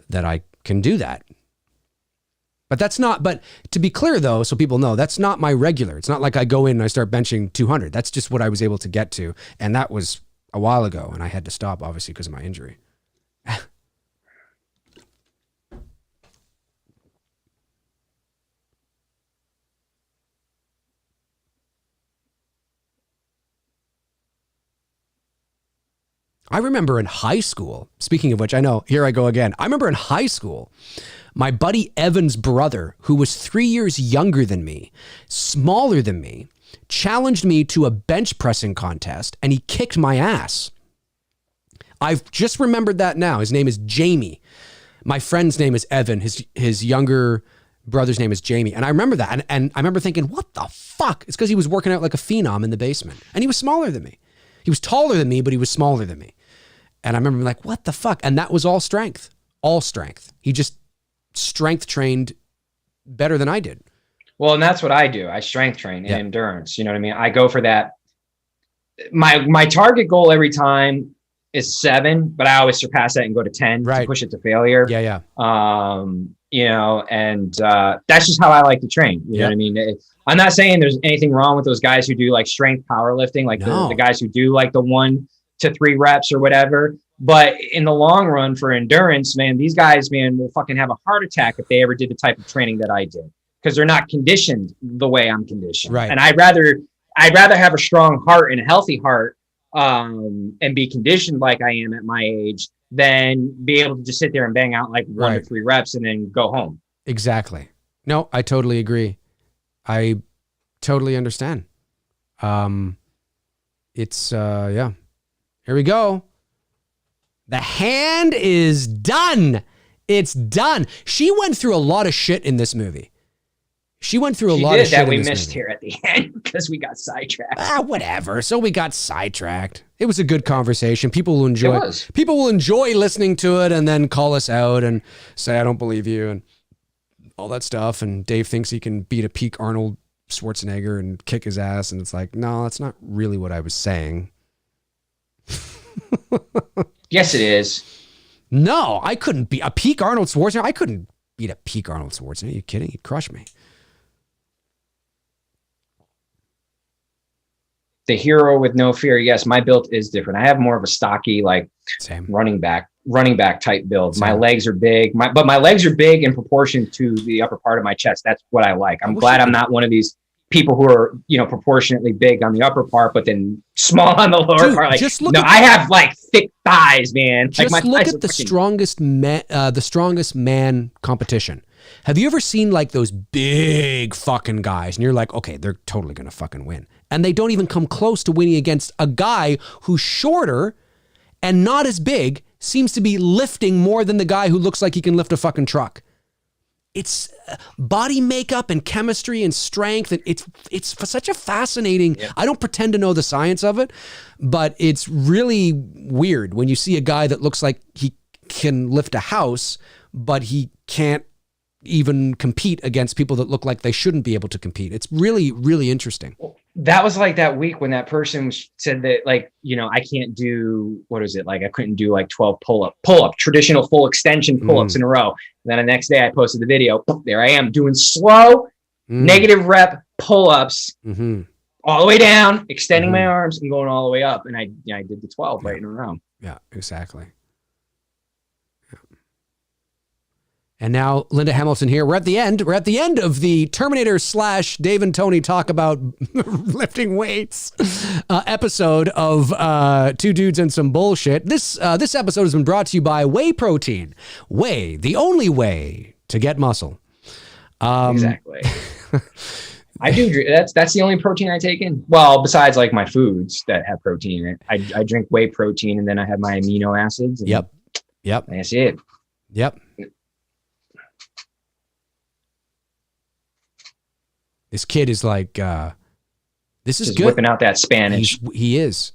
that I can do that. But to be clear though, so people know, that's not my regular. It's not like I go in and I start benching 200. That's just what I was able to get to. And that was a while ago, and I had to stop obviously because of my injury. I remember in high school, speaking of which, I know, here I go again. I remember in high school, my buddy Evan's brother, who was 3 years younger than me, smaller than me, challenged me to a bench pressing contest, and he kicked my ass. I've just remembered that now. His name is Jamie. My friend's name is Evan. His younger brother's name is Jamie. And I remember that. And I remember thinking, what the fuck? It's because he was working out like a phenom in the basement. And he was smaller than me. He was taller than me, but he was smaller than me. And I remember being like, what the fuck? And that was all strength. All strength. He just strength trained better than I did. Well, and that's what I do. I strength train in endurance. You know what I mean? I go for that. My target goal every time is 7, but I always surpass that and go to 10 to push it to failure. Yeah. And that's just how I like to train. You know what I mean? I'm not saying there's anything wrong with those guys who do like strength powerlifting, like the guys who do like the 1 to 3 reps or whatever. But in the long run for endurance, man, these guys, man, will fucking have a heart attack if they ever did the type of training that I did, because they're not conditioned the way I'm conditioned. Right. And I'd rather have a strong heart and a healthy heart and be conditioned like I am at my age than be able to just sit there and bang out like 1 to 3 reps and then go home. Exactly. No, I totally agree. I totally understand. It's here we go. The hand is done. It's done. She went through a lot of shit in this movie. She went through a lot of shit that we in this missed movie. here at the end because we got sidetracked. Whatever. So we got sidetracked. It was a good conversation. People will enjoy. People will enjoy listening to it and then call us out and say, "I don't believe you," and all that stuff. And Dave thinks he can beat a peak Arnold Schwarzenegger and kick his ass, and it's like, no, that's not really what I was saying. Yes, it is. No, I couldn't beat a peak Arnold Schwarzenegger. I couldn't beat a peak Arnold Schwarzenegger. Are you kidding? He'd crush me. the hero with no fear. Yes, my build is different. I have more of a stocky, like Same. running back type build. Same. My legs are big, but my legs are big in proportion to the upper part of my chest. That's what I like. I'm glad I'm not one of these people who are, proportionately big on the upper part, but then small on the lower part. Like, just look I have like thick thighs, man. Just like, my look thighs at the freaking... strongest man competition. Have you ever seen like those big fucking guys and you're like, okay, they're totally going to fucking win. And they don't even come close to winning against a guy who's shorter and not as big, seems to be lifting more than the guy who looks like he can lift a fucking truck. It's body makeup and chemistry and strength. And it's such a fascinating, I don't pretend to know the science of it, but it's really weird when you see a guy that looks like he can lift a house, but he can't even compete against people that look like they shouldn't be able to compete. It's really, really interesting. That was like that week when that person said that, like, I can't do, what is it? Like, I couldn't do like 12 pull-up, traditional full extension pull-ups in a row. And then the next day I posted the video. There I am doing slow, negative rep pull-ups all the way down, extending my arms and going all the way up. And I did the 12 right in a row. Yeah, exactly. And now Linda Hamilton here. We're at the end. We're at the end of the Terminator / Dave and Tony talk about lifting weights episode of Two Dudes and Some Bullshit. This episode has been brought to you by Whey Protein. Whey, the only way to get muscle. Exactly. I do. That's the only protein I take in. Well, besides like my foods that have protein in it, I drink whey protein and then I have my amino acids. Yep. That's it. Yep. This kid is like, this is just good. Whipping out that Spanish. He is.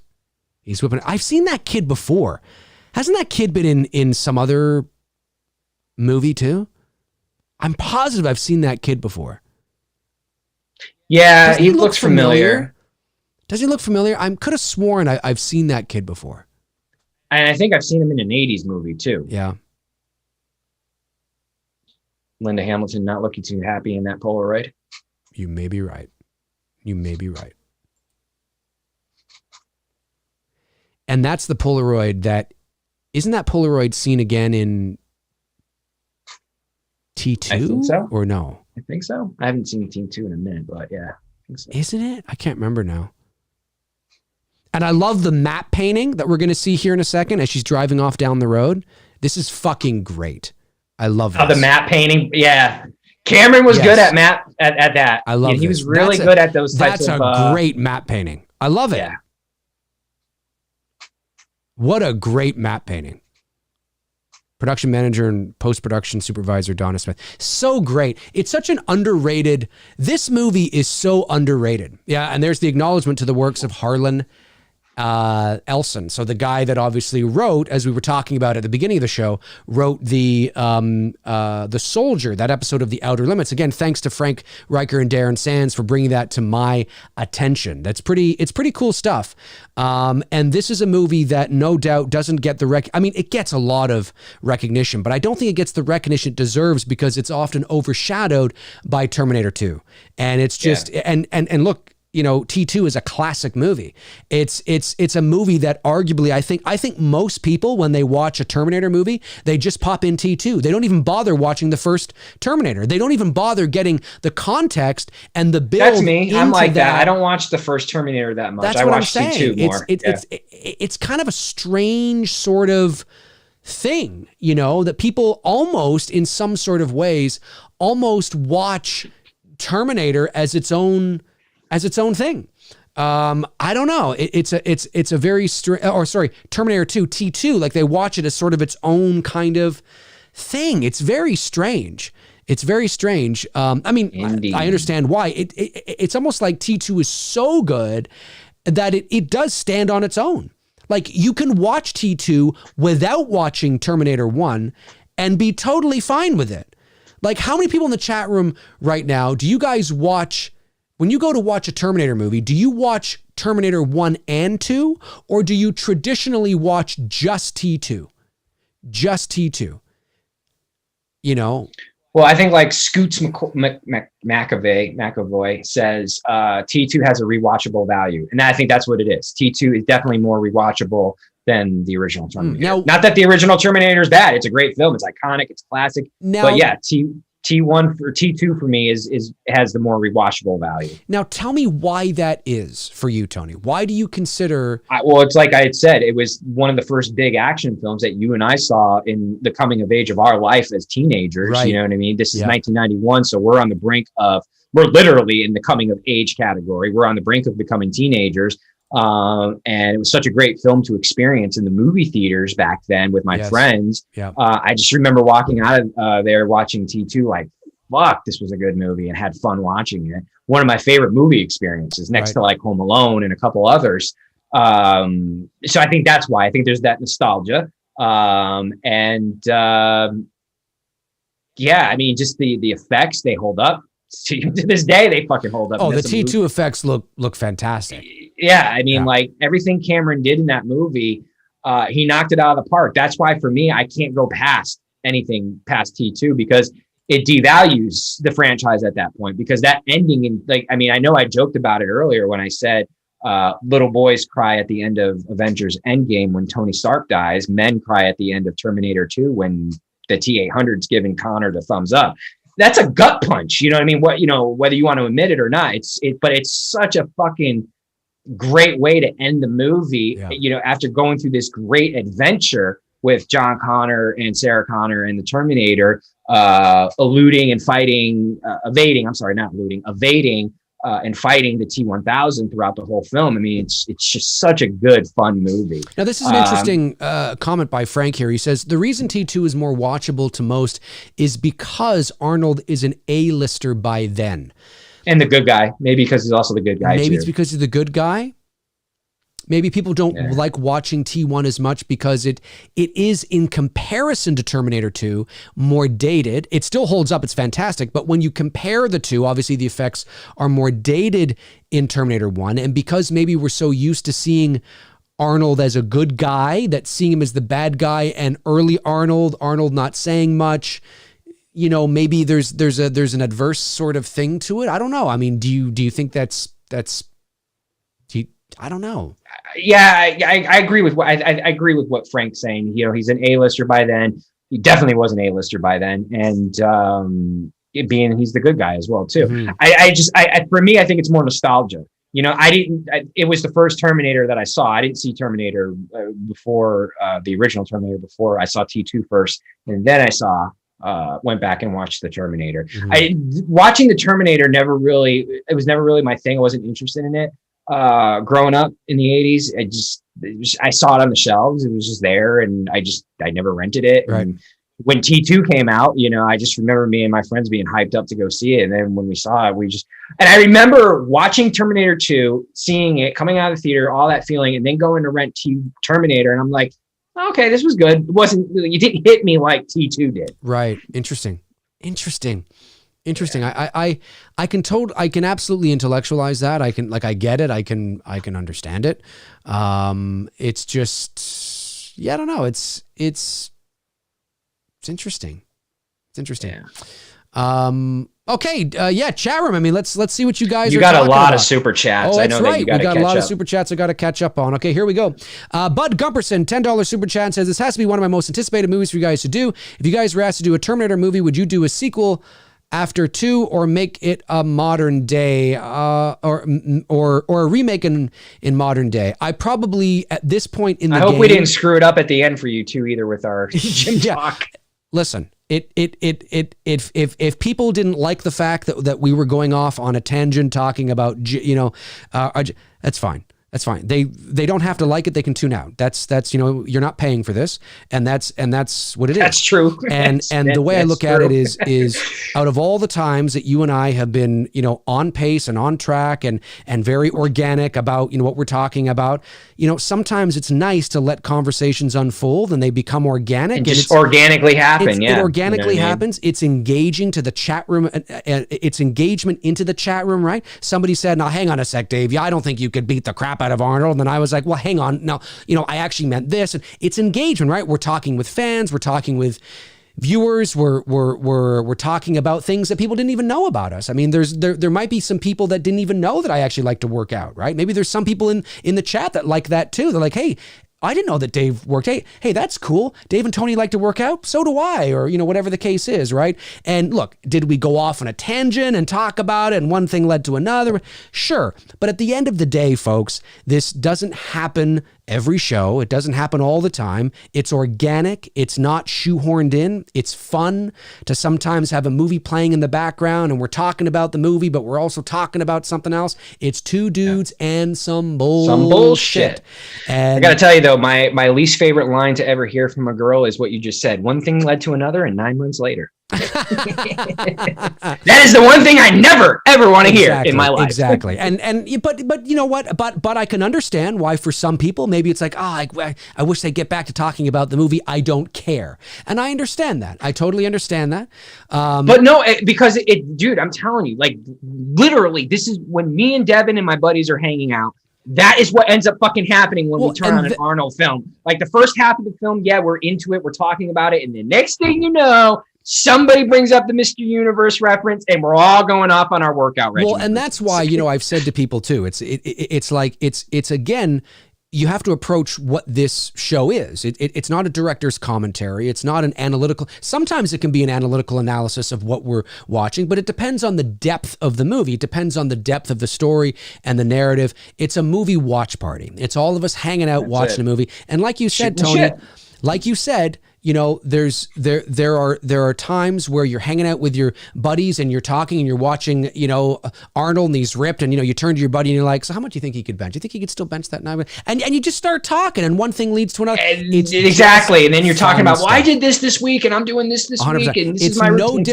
He's whipping. I've seen that kid before. Hasn't that kid been in some other movie too? I'm positive I've seen that kid before. Yeah, he looks familiar. Does he look familiar? I could have sworn I've seen that kid before. And I think I've seen him in an 80s movie too. Yeah. Linda Hamilton not looking too happy in that Polaroid. You may be right. And that's the Polaroid isn't that Polaroid seen again in T2? I think so. Or no? I think so. I haven't seen T2 in a minute, but yeah. I think so. Isn't it? I can't remember now. And I love the map painting that we're going to see here in a second as she's driving off down the road. This is fucking great. I love this. Oh, the map painting. Yeah. Cameron was good at that. I love He was really good at those types of... That's a great map painting. I love it. Yeah. What a great map painting. Production manager and post-production supervisor, Donna Smith. So great. It's such an underrated... This movie is so underrated. Yeah, and there's the acknowledgement to the works of Harlan Elson. So the guy that obviously wrote, as we were talking about at the beginning of the show, wrote the Soldier, that episode of The Outer Limits. Again, thanks to Frank Riker and Darren Sands for bringing that to my attention. It's pretty cool stuff. And this is a movie that no doubt doesn't get it gets a lot of recognition, but I don't think it gets the recognition it deserves because it's often overshadowed by Terminator 2. And it's just, and look, T2 is a classic movie. It's a movie that arguably I think most people, when they watch a Terminator movie, they just pop in T2. They don't even bother watching the first Terminator. They don't even bother getting the context and the build. That's me. I'm like that. I don't watch the first Terminator that much. That's I what watch I'm saying. T2 more. It's kind of a strange sort of thing, that people almost in some sort of ways almost watch Terminator as its own thing. I don't know. It's a very Terminator 2, T2, like they watch it as sort of its own kind of thing. It's very strange. Indeed. I understand why. It's almost like T2 is so good that it does stand on its own. Like you can watch T2 without watching Terminator 1 and be totally fine with it. Like how many people in the chat room right now, do you guys watch... When you go to watch a Terminator movie, do you watch Terminator 1 and 2, or do you traditionally watch just T2? Just T2. Well, Well, I think like Scoots McAvoy says T2 has a rewatchable value. And I think that's what it is. T2 is definitely more rewatchable than the original Terminator. Now, not that the original Terminator is bad. It's a great film. It's iconic. It's classic. Now, but yeah, T1 for T2 for me has the more rewatchable value. Now, tell me why that is for you, Tony. Why do you consider? Well, it's like I had said, it was one of the first big action films that you and I saw in the coming of age of our life as teenagers. Right. You know what I mean? This is 1991, so we're literally in the coming of age category. We're on the brink of becoming teenagers. And it was such a great film to experience in the movie theaters back then with my friends. Yeah. I just remember walking out of there watching T2 like, fuck, this was a good movie, and had fun watching it. One of my favorite movie experiences next to like Home Alone and a couple others. So I think that's why. I think there's that nostalgia. Yeah, I mean, just the effects, they hold up. To this day, they fucking hold up. Oh, the T2 effects look fantastic. Yeah, I mean, like everything Cameron did in that movie, he knocked it out of the park. That's why for me, I can't go past anything past T2 because it devalues the franchise at that point. Because that ending, in like, I mean, I know I joked about it earlier when I said little boys cry at the end of Avengers Endgame when Tony Stark dies. Men cry at the end of Terminator 2 when the T-800's giving Connor the thumbs up. That's a gut punch. You know what I mean? Whether you want to admit it or not, but it's such a fucking great way to end the movie. Yeah. After going through this great adventure with John Connor and Sarah Connor and the Terminator, evading and fighting the T-1000 throughout the whole film. I mean, it's just such a good, fun movie. Now, this is an interesting comment by Frank here. He says, the reason T2 is more watchable to most is because Arnold is an A-lister by then. And the good guy. Maybe because he's also the good guy, Maybe it's because he's the good guy. Maybe people don't like watching T1 as much because it is, in comparison to Terminator 2, more dated. It still holds up. It's fantastic. But when you compare the two, obviously the effects are more dated in Terminator 1. And because maybe we're so used to seeing Arnold as a good guy, that seeing him as the bad guy, and early Arnold not saying much, maybe there's an adverse sort of thing to it. I don't know. I mean, do you think that's I don't know. Yeah, I agree with what I agree with what Frank's saying. He's an A-lister by then. He definitely was an A-lister by then, and he's the good guy as well too. Mm-hmm. For me, I think it's more nostalgia. It was the first Terminator that I saw. I didn't see Terminator before the original Terminator. Before I saw T2 first, and then I went back and watched the Terminator. Mm-hmm. Watching the Terminator it was never really my thing. I wasn't interested in it. Growing up in the 80s, I saw it on the shelves. It was just there, and I never rented it. Right. And when T2 came out, I just remember me and my friends being hyped up to go see it. And then when we saw it, and I remember watching Terminator 2, seeing it, coming out of the theater, all that feeling, and then going to rent Terminator. And I'm like, okay, this was good. It didn't hit me like T2 did. Right. Interesting. I can absolutely intellectualize that. I get it. I can understand it. It's just, I don't know. It's interesting. It's interesting. Yeah. Okay. Chat room. I mean, let's see what you guys You are got a lot about. of super chats. Oh, that's I know right. That We got a lot of super chats I got to catch up on. Okay, here we go. Bud Gumperson, $10 super chat, says, this has to be one of my most anticipated movies for you guys to do. If you guys were asked to do a Terminator movie, would you do a sequel after 2 or make it a modern day or a remake in modern day? I probably at this point in the game, I hope we didn't screw it up at the end for you too either with our Jim talk. Listen, if people didn't like the fact that we were going off on a tangent talking about that's fine. That's fine. They don't have to like it. They can tune out. That's you're not paying for this, and that's what it is. That's true. And the way I look at it is out of all the times that you and I have been on pace and on track and very organic about what we're talking about, sometimes it's nice to let conversations unfold and they become organic and just organically happen. It organically happens. It's engaging to the chat room. It's engagement into the chat room, right? Somebody said, "Now hang on a sec, Dave. I don't think you could beat the crap out of Arnold." And then I was like, well, hang on. Now, I actually meant this. And it's engagement, right? We're talking with fans. We're talking with viewers were talking about things that people didn't even know about us. I mean, there might be some people that didn't even know that I actually like to work out, right? Maybe there's some people in the chat that like that too. They're like, hey, I didn't know that Dave worked. Hey, that's cool. Dave and Tony like to work out. So do I, or, whatever the case is, right? And look, did we go off on a tangent and talk about it and one thing led to another? Sure. But at the end of the day, folks, this doesn't happen every show. It doesn't happen all the time. It's organic. It's not shoehorned in. It's fun to sometimes have a movie playing in the background and we're talking about the movie, but we're also talking about something else. It's two dudes and some bullshit. And I got to tell you though, my least favorite line to ever hear from a girl is what you just said. One thing led to another and 9 months later. That is the one thing I never ever want to hear in my life. Exactly. But you know what? But I can understand why for some people maybe it's like, I wish they'd get back to talking about the movie. I don't care, and I understand that. I totally understand that. But no, because dude, I'm telling you, like literally, this is when me and Devin and my buddies are hanging out. That is what ends up fucking happening when we turn on an Arnold film. Like the first half of the film, yeah, we're into it, we're talking about it, and the next thing you know, somebody brings up the Mr. Universe reference and we're all going off on our workout regimen. Well, and that's why, I've said to people too, it's like, again, you have to approach what this show is. It's not a director's commentary. It's not an analytical. Sometimes it can be an analytical analysis of what we're watching, but it depends on the depth of the movie. It depends on the depth of the story and the narrative. It's a movie watch party. It's all of us hanging out watching a movie. And like you said, Tony, like you said, there are times where you're hanging out with your buddies and you're talking and you're watching, Arnold and he's ripped and, you turn to your buddy and you're like, so how much do you think he could bench? Do you think he could still bench that night? And you just start talking and one thing leads to another. Exactly. And then you're talking about, well, I did this week and I'm doing this 100%. Week. And this is my routine.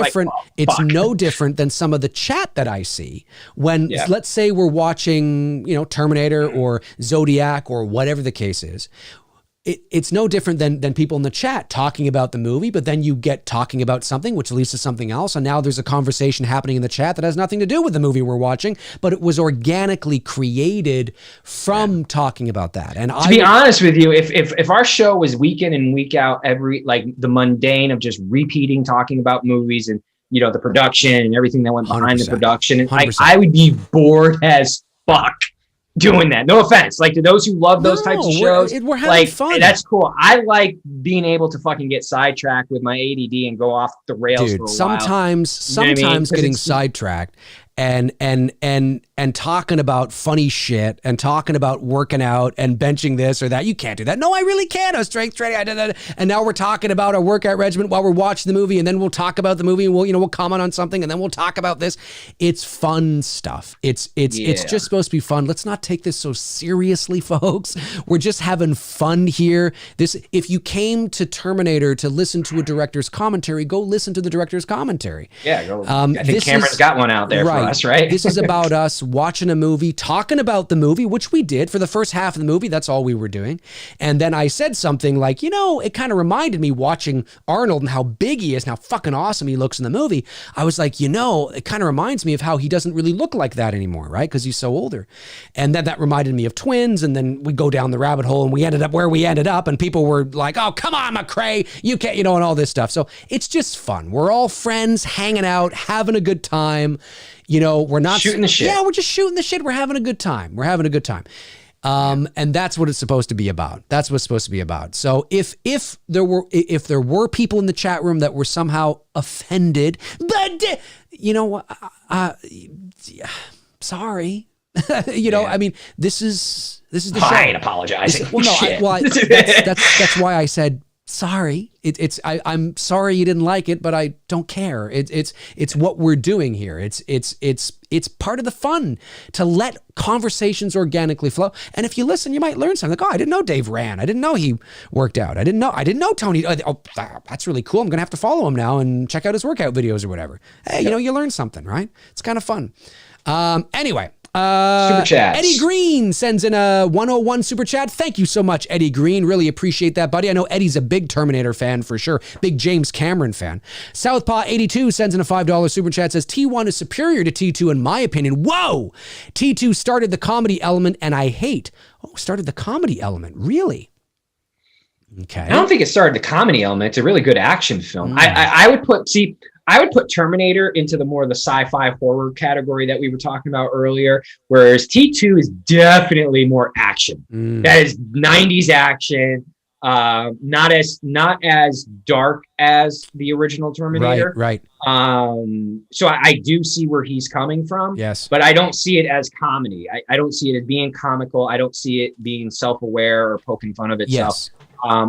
It's no different than some of the chat that I see when, let's say we're watching, Terminator or Zodiac or whatever the case is. It's no different than people in the chat talking about the movie, but then you get talking about something, which leads to something else. And now there's a conversation happening in the chat that has nothing to do with the movie we're watching, but it was organically created from talking about that. And to be honest with you, if our show was week in and week out, the mundane of just repeating, talking about movies and, the production and everything that went behind the production, and I would be bored as fuck doing that. No offense. Like to those who love those types of shows, we're having fun. That's cool. I like being able to fucking get sidetracked with my ADD and go off the rails for a while. Sometimes getting sidetracked and talking about funny shit and talking about working out and benching this or that. You can't do that. No, I really can't. I was strength training. I did that. And now we're talking about our workout regimen while we're watching the movie, and then we'll talk about the movie and we'll comment on something and then we'll talk about this. It's fun stuff. It's just supposed to be fun. Let's not take this so seriously, folks. We're just having fun here. If you came to Terminator to listen to a director's commentary, go listen to the director's commentary. Yeah, go. I think Cameron's got one out there. Right. For us, right? This is about us watching a movie, talking about the movie, which we did for the first half of the movie. That's all we were doing. And then I said something like, it kind of reminded me watching Arnold and how big he is and how fucking awesome he looks in the movie. I was like, it kind of reminds me of how he doesn't really look like that anymore, right? Because he's so older. And then that reminded me of twins. And then we go down the rabbit hole and we ended up where we ended up. And people were like, oh, come on, McRae, you can't, and all this stuff. So it's just fun. We're all friends, hanging out, having a good time. We're not shooting the shit. Yeah, we're just shooting the shit. We're having a good time. And that's what it's supposed to be about. That's what it's supposed to be about. So if there were people in the chat room that were somehow offended, but sorry. I mean, this is the show. I ain't apologizing. That's why I said sorry. I'm sorry you didn't like it, but I don't care. It's what we're doing here. It's part of the fun to let conversations organically flow. And if you listen, you might learn something. Like, I didn't know Dave ran. I didn't know he worked out. I didn't know Tony. Oh, that's really cool. I'm gonna have to follow him now and check out his workout videos or whatever. Hey, you learn something, right? It's kind of fun. Anyway. Super chats. Eddie Green sends in a 101 super chat. Thank you so much, Eddie Green. Really appreciate that, buddy. I know Eddie's a big Terminator fan for sure. Big James Cameron fan. Southpaw82 sends in a $5 super chat. Says T1 is superior to T2 in my opinion. Whoa! T2 started the comedy element and I hate. Oh, started the comedy element. Really? Okay. I don't think it started the comedy element. It's a really good action film. I would put Terminator into the more the sci-fi horror category that we were talking about earlier, whereas T2 is definitely more action. That is 90s action. Not as dark as the original Terminator. Right. So I do see where he's coming from. Yes. But I don't see it as comedy. I don't see it as being comical. I don't see it being self-aware or poking fun of itself. Yes.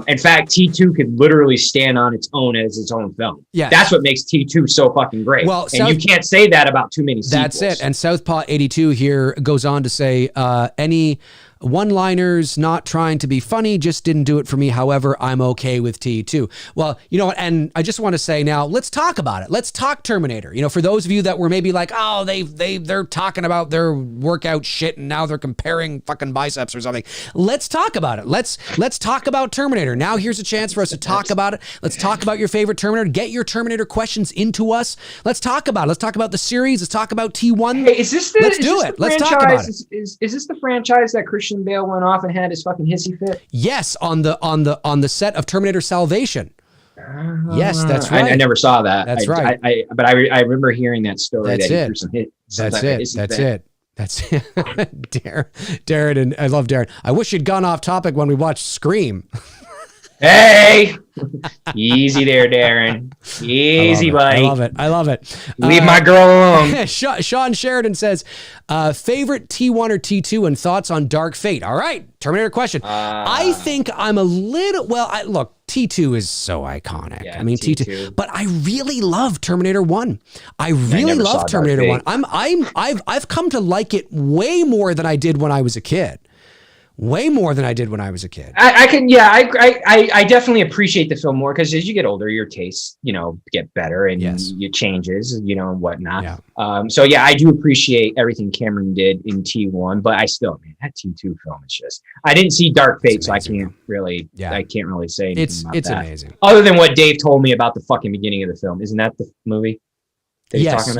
In fact, T2 could literally stand on its own as its own film. Yeah, that's what makes T2 so fucking great. Well, and you can't say that about too many sequels. That's it. And Southpaw 82 here goes on to say, any one-liners, not trying to be funny, just didn't do it for me. However, I'm okay with T2. Well, you know what? And I just want to say now, let's talk about it. Let's talk Terminator. You know, for those of you that were maybe like, oh, they're talking about their workout shit and now they're comparing fucking biceps or something. Let's talk about it. Let's talk about Terminator. Now here's a chance for us to talk about it. Let's talk about your favorite Terminator. Get your Terminator questions into us. Let's talk about it. Let's talk about the series. Let's talk about T1. Hey, let's do it. Let's talk about it. Is this the franchise that Christian Bale went off and had his fucking hissy fit? Yes, on the set of Terminator Salvation. Yes, that's right. I never saw that. That's right. But I remember hearing that story. That's that it. He threw some hit, That's it. That's it. Darren, and I love Darren. I wish you'd gone off topic when we watched Scream. Hey, easy there, Darren. Easy, buddy. I love it. Leave my girl alone. Sean Sheridan says, favorite T1 or T2 and thoughts on Dark Fate. All right, Terminator question. I think I'm a little, look, T2 is so iconic. Yeah, I mean, T2, but I really love Terminator 1. I really love Terminator 1. I've come to like it way more than I did when I was a kid. Way more than I did when I was a kid. I definitely appreciate the film more because as you get older, your tastes, get better and it changes, and whatnot. Yeah. So yeah, I do appreciate everything Cameron did in T1, but I still, that T2 film is just, I didn't see Dark Fate, so I can't really say anything about it's that. Amazing. Other than what Dave told me about the fucking beginning of the film. Isn't that the movie? Yes,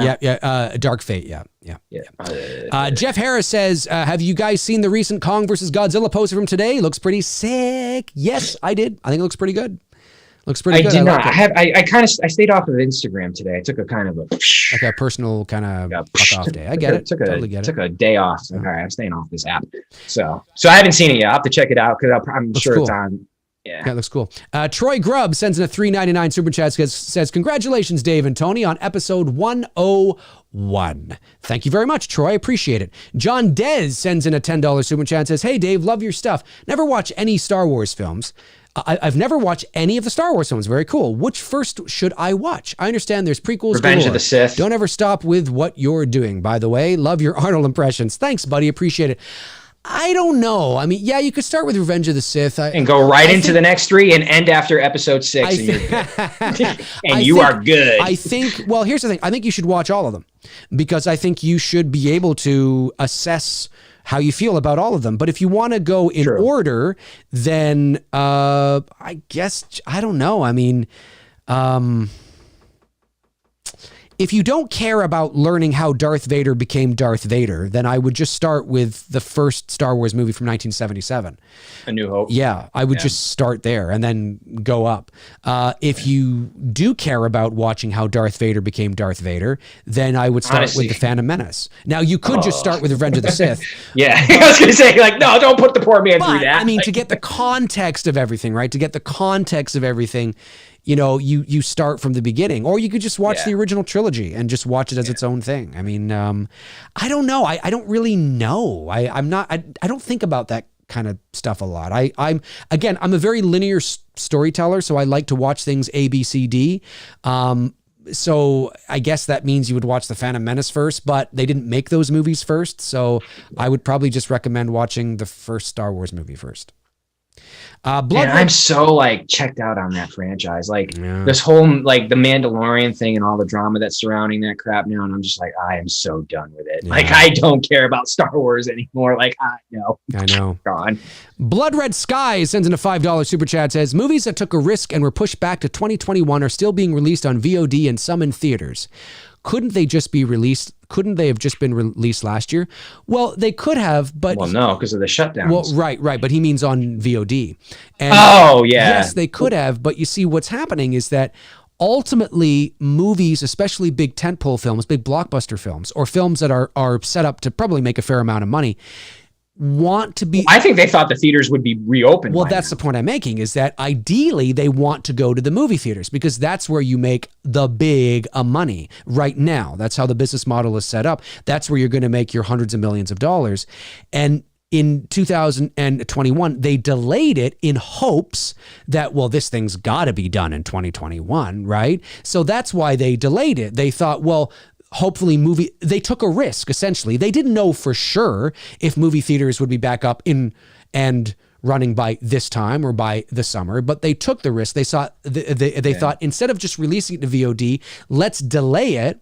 Dark Fate, yeah. Jeff Harris says, have you guys seen the recent Kong versus Godzilla poster from today? Looks pretty sick. Yes, I did. I think it looks pretty good. Looks pretty good. I did not. I stayed off of Instagram today. I took a kind of a personal kind of fuck off day. I get it. Totally get it. Took a day off. So, all right, I'm staying off this app. So I haven't seen it yet. I'll have to check it out because I'm sure it's on. Yeah, that looks cool. Troy Grubb sends in a $3.99 super chat, says, congratulations, Dave and Tony, on episode 101. Thank you very much, Troy. Appreciate it. John Dez sends in a $10 super chat, says, hey, Dave, love your stuff. Never watch any Star Wars films. I've never watched any of the Star Wars films. Very cool. Which first should I watch? I understand there's prequels. Revenge of the Sith. Don't ever stop with what you're doing. By the way, love your Arnold impressions. Thanks, buddy. Appreciate it. I don't know. I mean, yeah, you could start with Revenge of the Sith. And go into the next 3 and end after episode 6. And you are good. I think, well, here's the thing. I think you should watch all of them because I think you should be able to assess how you feel about all of them. But if you want to go in order, then I guess, I don't know. I mean, if you don't care about learning how Darth Vader became Darth Vader, then I would just start with the first Star Wars movie from 1977. A New Hope. Yeah, I would just start there and then go up. If you do care about watching how Darth Vader became Darth Vader, then I would start with The Phantom Menace. Now, you could just start with Revenge of the Sith. Yeah, I was going to say, no, don't put the poor man through that. I mean, to get the context of everything, right? To get the context of everything, you start from the beginning, or you could just watch the original trilogy and just watch it as its own thing. I mean, I don't know. I don't really know. I don't think about that kind of stuff a lot. I'm a very linear storyteller, so I like to watch things A, B, C, D. So I guess that means you would watch The Phantom Menace first, but they didn't make those movies first. So I would probably just recommend watching the first Star Wars movie first. I'm so checked out on that franchise. This whole the Mandalorian thing and all the drama that's surrounding that crap now, and I'm just I am so done with it. Yeah. I don't care about Star Wars anymore. I know. Gone. Blood Red Sky sends in a $5 super chat, says movies that took a risk and were pushed back to 2021 are still being released on VOD and some in theaters. Couldn't they have just been released last year? Well, they could have, but... Well, no, because of the shutdowns. Well, right. But he means on VOD. And yes, they could have, but you see what's happening is that ultimately movies, especially big tentpole films, big blockbuster films, or films that are set up to probably make a fair amount of money, want to be... I think they thought the theaters would be reopened. Well, that's the point I'm making, is that ideally they want to go to the movie theaters because that's where you make the big money right now. That's how the business model is set up. That's where you're going to make your hundreds of millions of dollars. And in 2021, they delayed it in hopes that, well, this thing's got to be done in 2021, right? So that's why they delayed it. They thought, well, hopefully they took a risk, essentially. They didn't know for sure if movie theaters would be back up in and running by this time or by the summer, but they took the risk. They thought instead of just releasing it to VOD, let's delay it,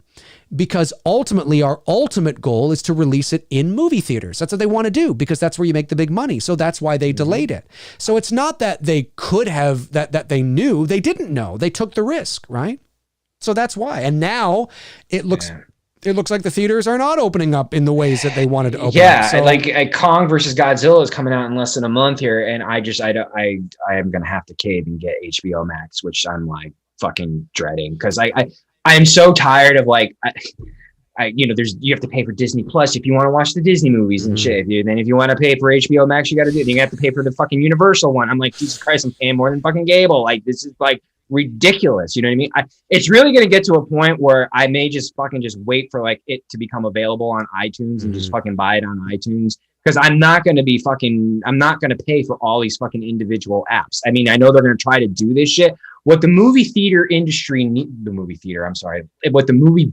because ultimately our ultimate goal is to release it in movie theaters. That's what they want to do, because that's where you make the big money. So that's why they delayed it. So it's not that they could have, that they knew. They didn't know. They took the risk, right? So that's why. And now it looks like the theaters are not opening up in the ways that they wanted to open up. So, like Kong versus Godzilla is coming out in less than a month here, and I am gonna have to cave and get HBO Max, which I'm like fucking dreading, because I am so tired of like you have to pay for Disney Plus if you want to watch the Disney movies and shit. Then if you want to pay for HBO Max, you have to pay for the fucking Universal one. I'm like, Jesus Christ, I'm paying more than fucking cable. Like, this is like ridiculous. You know what I mean? It's really going to get to a point where I may just wait for like it to become available on iTunes and just fucking buy it on iTunes, because I'm not going to pay for all these fucking individual apps. I mean, I know they're going to try to do this shit. What the movie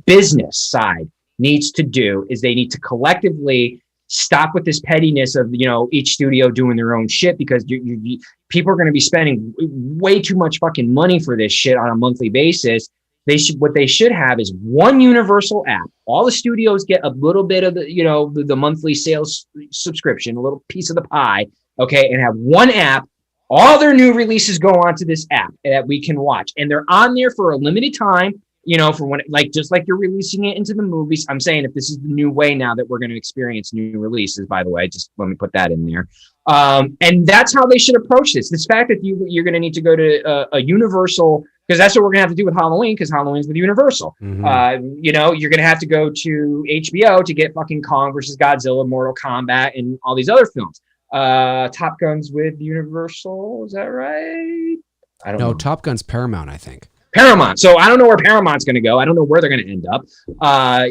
business side needs to do is they need to collectively stop with this pettiness of, each studio doing their own shit, because people are going to be spending way too much fucking money for this shit on a monthly basis. What they should have is one universal app. All the studios get a little bit of the monthly sales subscription, a little piece of the pie. Okay. And have one app. All their new releases go onto this app that we can watch, and they're on there for a limited time, for when, just like you're releasing it into the movies. I'm saying, if this is the new way now that we're going to experience new releases, by the way, just let me put that in there. And that's how they should approach this. This fact that you're going to need to go to a Universal, because that's what we're going to have to do with Halloween, because Halloween's with Universal. You're going to have to go to HBO to get fucking Kong versus Godzilla, Mortal Kombat, and all these other films. Top Gun's with Universal, is that right? I don't know. Top Gun's Paramount, I think. Paramount. So I don't know where Paramount's going to go. I don't know where they're going to end up.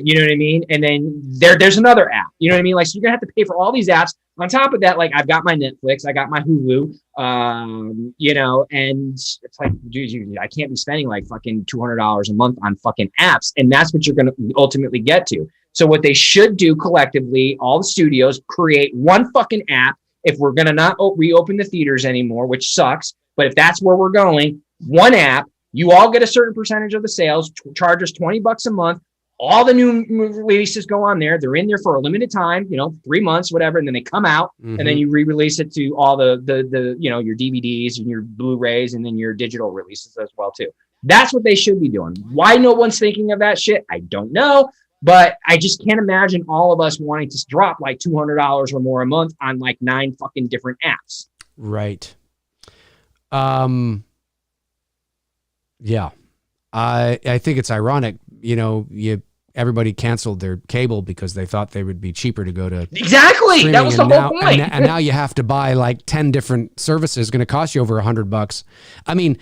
You know what I mean? And then there's another app. You know what I mean? Like, so you're going to have to pay for all these apps. On top of that, like, I've got my Netflix, I got my Hulu, and it's like, dude, I can't be spending like fucking $200 a month on fucking apps. And that's what you're going to ultimately get to. So what they should do collectively, all the studios, create one fucking app. If we're going to not reopen the theaters anymore, which sucks, but if that's where we're going, one app, you all get a certain percentage of the sales, charge us $20 a month. All the new releases go on there. They're in there for a limited time, 3 months, whatever. And then they come out, and then you re-release it to all the your DVDs and your Blu-rays, and then your digital releases as well too. That's what they should be doing. Why no one's thinking of that shit, I don't know. But I just can't imagine all of us wanting to drop like $200 or more a month on like 9 fucking different apps. Right. Yeah. I think it's ironic, everybody canceled their cable because they thought they would be cheaper to go to. Exactly. That was the whole point. And now you have to buy like 10 different services, going to cost you over $100. I mean,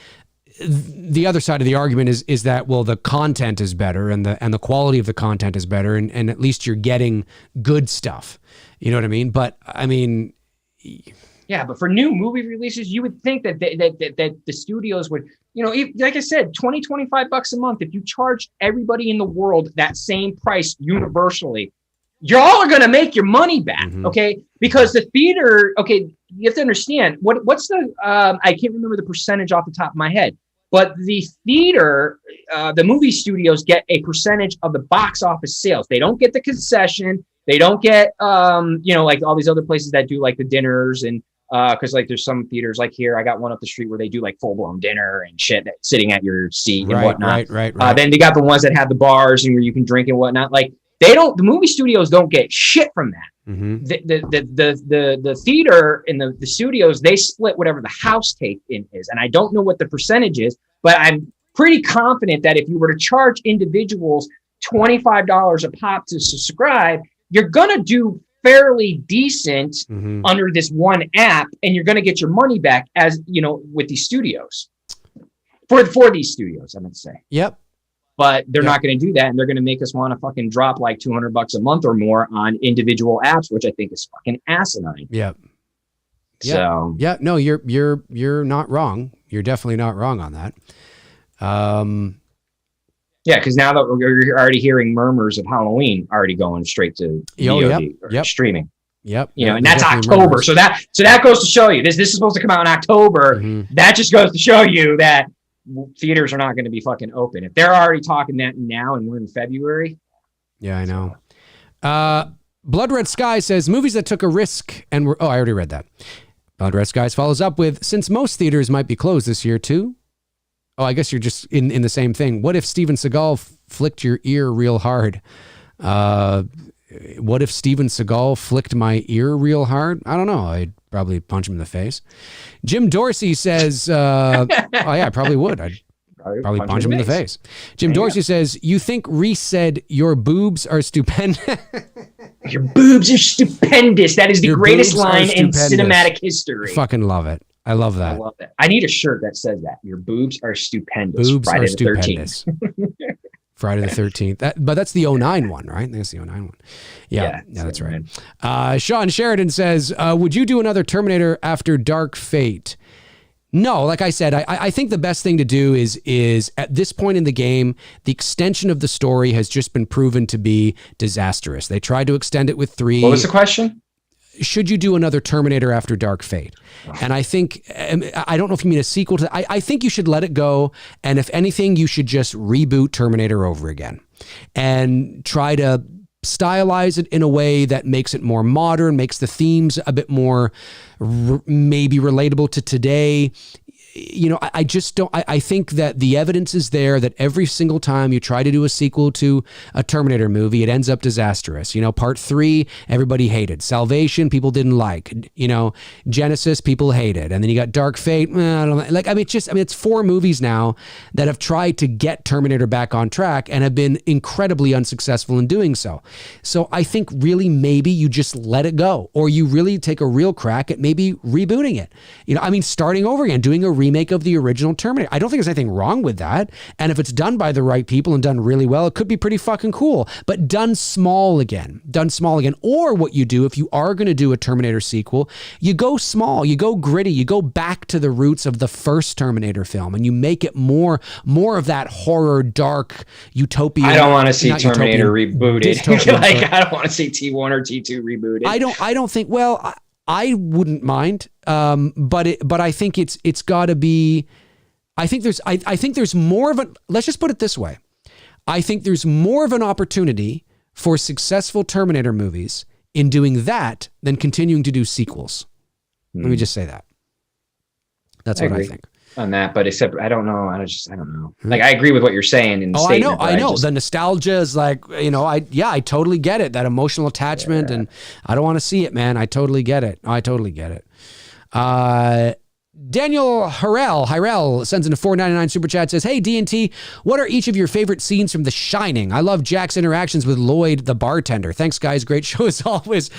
the other side of the argument is that, well, the content is better and the quality of the content is better, and at least you're getting good stuff. You know what I mean? But I mean, yeah, but for new movie releases, you would think that the studios would, like I said, $20-$25 a month. If you charge everybody in the world that same price universally, you're all going to make your money back. Okay. Because the theater, okay, you have to understand what's the, I can't remember the percentage off the top of my head, but the theater, the movie studios get a percentage of the box office sales. They don't get the concession. They don't get, like all these other places that do like the dinners, and because like there's some theaters like here, I got one up the street where they do like full blown dinner and shit, sitting at your seat and whatnot. Right. Then they got the ones that have the bars and where you can drink and whatnot. Like the movie studios don't get shit from that. The theater and the studios, they split whatever the house take in is. And I don't know what the percentage is, but I'm pretty confident that if you were to charge individuals $25 a pop to subscribe, you're going to do fairly decent under this one app, and you're going to get your money back, as you know, with these studios for these studios, I'm going to say. Yep. But they're not going to do that, and they're going to make us want to fucking drop like $200 a month or more on individual apps, which I think is fucking asinine. Yep. So no, you're not wrong. You're definitely not wrong on that. Because now that we're already hearing murmurs of Halloween already going straight to VOD or streaming. Yep. And that's October. Murmurs. So that goes to show you this is supposed to come out in October. That just goes to show you that theaters are not going to be fucking open. If they're already talking that now and we're in February. Yeah, I know. Blood Red Sky says movies that took a risk and were, I already read that. Blood Red Skies follows up with, since most theaters might be closed this year too. Oh, I guess you're just in the same thing. What if Steven Seagal flicked your ear real hard? What if Steven Seagal flicked my ear real hard? I don't know. I'd probably punch him in the face. Jim Dorsey says, oh yeah, I probably would. I'd probably punch him in the face. Jim Dorsey says, you think Reese said your boobs are stupendous? Your boobs are stupendous. That is the greatest line in cinematic history. Fucking love it. I love that. I love that. I need a shirt that says that. Your boobs are stupendous. Boobs Friday are the stupendous. 13th. Friday the 13th. But that's the 09 one, right? That's the 09 one. Yeah, that's right. Sean Sheridan says, would you do another Terminator after Dark Fate? No, like I said, I think the best thing to do is at this point in the game, the extension of the story has just been proven to be disastrous. They tried to extend it with 3. What was the question? Should you do another Terminator after Dark Fate? And I think, I don't know if you mean a sequel to, I think you should let it go. And if anything, you should just reboot Terminator over again and try to stylize it in a way that makes it more modern, makes the themes a bit more maybe relatable to today. You know, I just don't, I think that the evidence is there that every single time you try to do a sequel to a Terminator movie, it ends up disastrous. You know, part 3, everybody hated. Salvation, people didn't like. You know, Genesis, people hated. And then you got Dark Fate. I don't know. Like, I mean, it's 4 movies now that have tried to get Terminator back on track and have been incredibly unsuccessful in doing so. So I think really maybe you just let it go, or you really take a real crack at maybe rebooting it. You know, I mean, starting over again, doing a remake of the original Terminator. I don't think there's anything wrong with that. And if it's done by the right people and done really well, it could be pretty fucking cool. But done small again. Or what you do, if you are going to do a Terminator sequel, you go small, you go gritty, you go back to the roots of the first Terminator film, and you make it more of that horror, dark, utopia. I don't want to see Terminator rebooted. Like, I don't want to see T1 or T2 rebooted. I don't think, well, I wouldn't mind, but I think it's got to be. I think there's more of a. Let's just put it this way. I think there's more of an opportunity for successful Terminator movies in doing that than continuing to do sequels. Let me just say that. That's what I think on that, but except I don't know. I don't know. Like, I agree with what you're saying in the statement. I know. The nostalgia is like, you know, I totally get it. That emotional attachment, and I don't want to see it, man. I totally get it. Daniel Hirel sends in a $4.99 super chat, says, hey, D&T, what are each of your favorite scenes from The Shining? I love Jack's interactions with Lloyd, the bartender. Thanks, guys. Great show as always.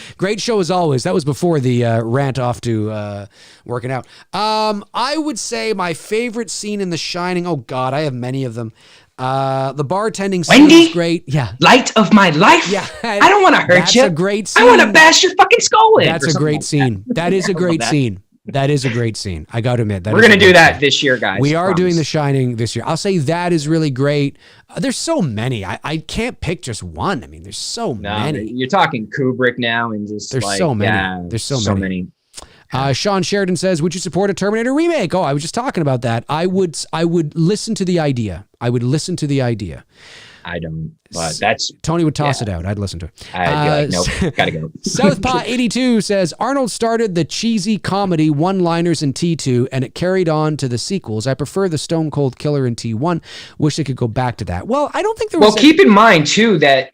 That was before the rant off to working out. I would say my favorite scene in The Shining, oh, God, I have many of them. The bartending scene is great. Yeah. Light of my life. Yeah. I don't want to hurt you. That's a great scene. I want to bash your fucking skull in. That's a great scene. That is a great scene. That is a great scene. I got to admit. We're going to do that this year, guys. We are doing The Shining this year. I'll say that is really great. There's so many. I can't pick just one. I mean, there's so many. You're talking Kubrick now, and just there's so many. Yeah, there's so many. Sean Sheridan says, would you support a Terminator remake? Oh, I was just talking about that. I would listen to the idea. I don't, but that's Tony would toss it out. I'd listen to it. I'd be like, nope, gotta go. Southpaw 82 says Arnold started the cheesy comedy one-liners in T2 and it carried on to the sequels. I prefer the Stone Cold Killer in T1. Wish they could go back to that. Well, I don't think there was. Well, keep in mind too that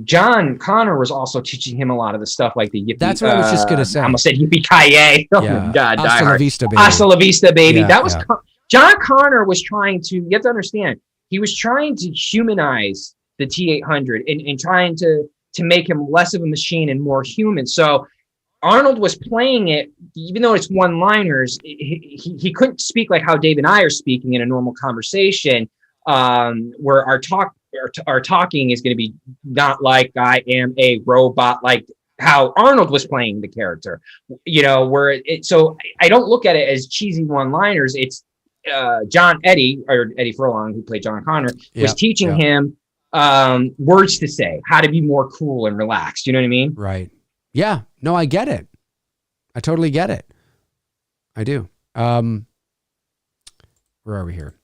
John Connor was also teaching him a lot of the stuff like the yippee. That's what I was just gonna say. I almost said yippee-ki-yay. Oh my God, Hasta la vista, baby. Hasta la vista, baby. Yeah, That was John Connor was trying to. You have to understand. He was trying to humanize the T-800 and trying to make him less of a machine and more human. So Arnold was playing it, even though it's one-liners, he couldn't speak like how Dave and I are speaking in a normal conversation, where our talking is going to be not like I am a robot, like how Arnold was playing the character, so I don't look at it as cheesy one-liners. It's Eddie Furlong, who played John Connor, was teaching him words to say, how to be more cool and relaxed. You know what I mean? Right. Yeah. No, I get it. I totally get it. I do. Where are we here?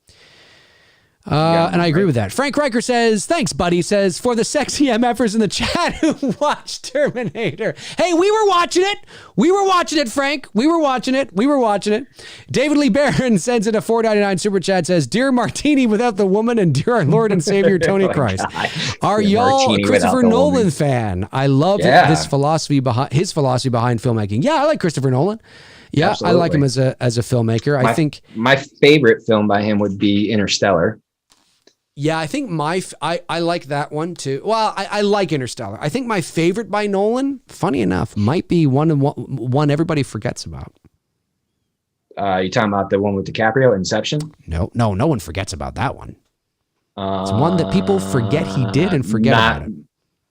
And I agree with that. Frank Riker says, thanks, buddy. Says, for the sexy MFers in the chat who watched Terminator. Hey, we were watching it, Frank. We were watching it. David Lee Barron sends in a $4.99 super chat, says, dear Martini without the woman and dear our Lord and Savior Tony Christ. Are y'all a Christopher Nolan fan? I love his philosophy behind filmmaking. Yeah, I like Christopher Nolan. Yeah, absolutely. I like him as a filmmaker. I think my favorite film by him would be Interstellar. Yeah, I think I like that one too. Well, I like Interstellar. I think my favorite by Nolan, funny enough, might be one everybody forgets about. You talking about the one with DiCaprio, Inception? No one forgets about that one. It's one that people forget he did and forget about it.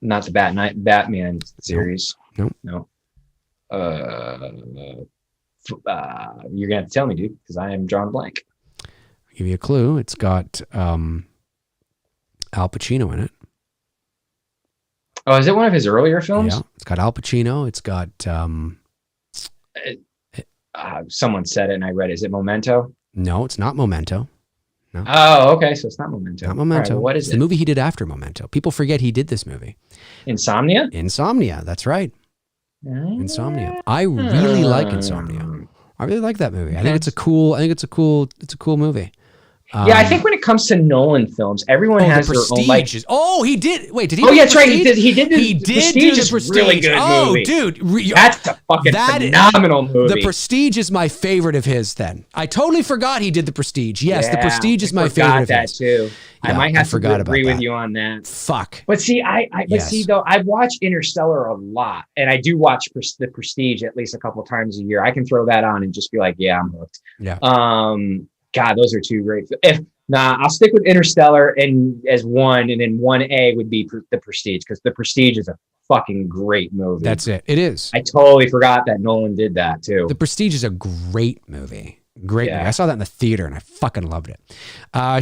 Not the Batman series. No. You're gonna have to tell me, dude, because I am drawing a blank. I'll give you a clue. It's got Al Pacino in it. Oh, is it one of his earlier films? Yeah, it's got Al Pacino. It's got someone said it and I read it. Is it Memento? No, it's not Memento. No. Oh, okay. So it's not Memento. Not Memento. Right, well, what is it's the movie he did after Memento. People forget he did this movie. Insomnia? Insomnia. That's right. Insomnia. I really like Insomnia. I really like that movie. I think it's a cool movie. Yeah, I think when it comes to Nolan films, everyone has their own like. He did. Wait, did he? Oh, yeah, that's right. He did. He did. Prestige is a really good movie. Dude, that's a fucking phenomenal movie. The Prestige is my favorite of his. Then I totally forgot he did The Prestige. Yes, The Prestige is my favorite of his. Too. Yeah, I might have to agree with you on that. Fuck. But see, though, I watch Interstellar a lot, and I do watch The Prestige at least a couple times a year. I can throw that on and just be like, yeah, I'm hooked. Yeah. God, those are two great. I'll stick with Interstellar and as one, and then 1A would be The Prestige, because The Prestige is a fucking great movie. That's it. It is. I totally forgot that Nolan did that too. The Prestige is a great movie. Movie. I saw that in the theater and I fucking loved it.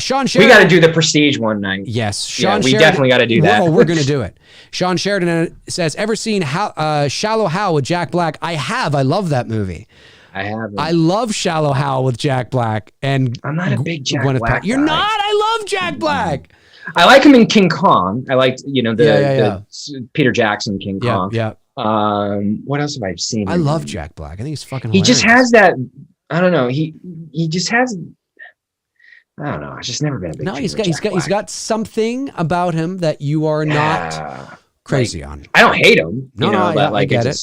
Sean Sheridan. We got to do The Prestige one night. Yes. Sean Sheridan, definitely got to do that. We're going to do it. Sean Sheridan says, ever seen Shallow Hal with Jack Black? I have. I love that movie. I haven't. I love Shallow Hal with Jack Black and I'm not a big Jack Black guy. You're not? I love Jack Black. I like him in King Kong. I liked, the Peter Jackson King Kong. Yeah. What else have I seen? I love Jack Black. I think he's fucking hilarious. He just has that, I don't know. He just has, I don't know. I've just never been a big fan of he's got something about him that you are not crazy on. I don't hate him. I get it.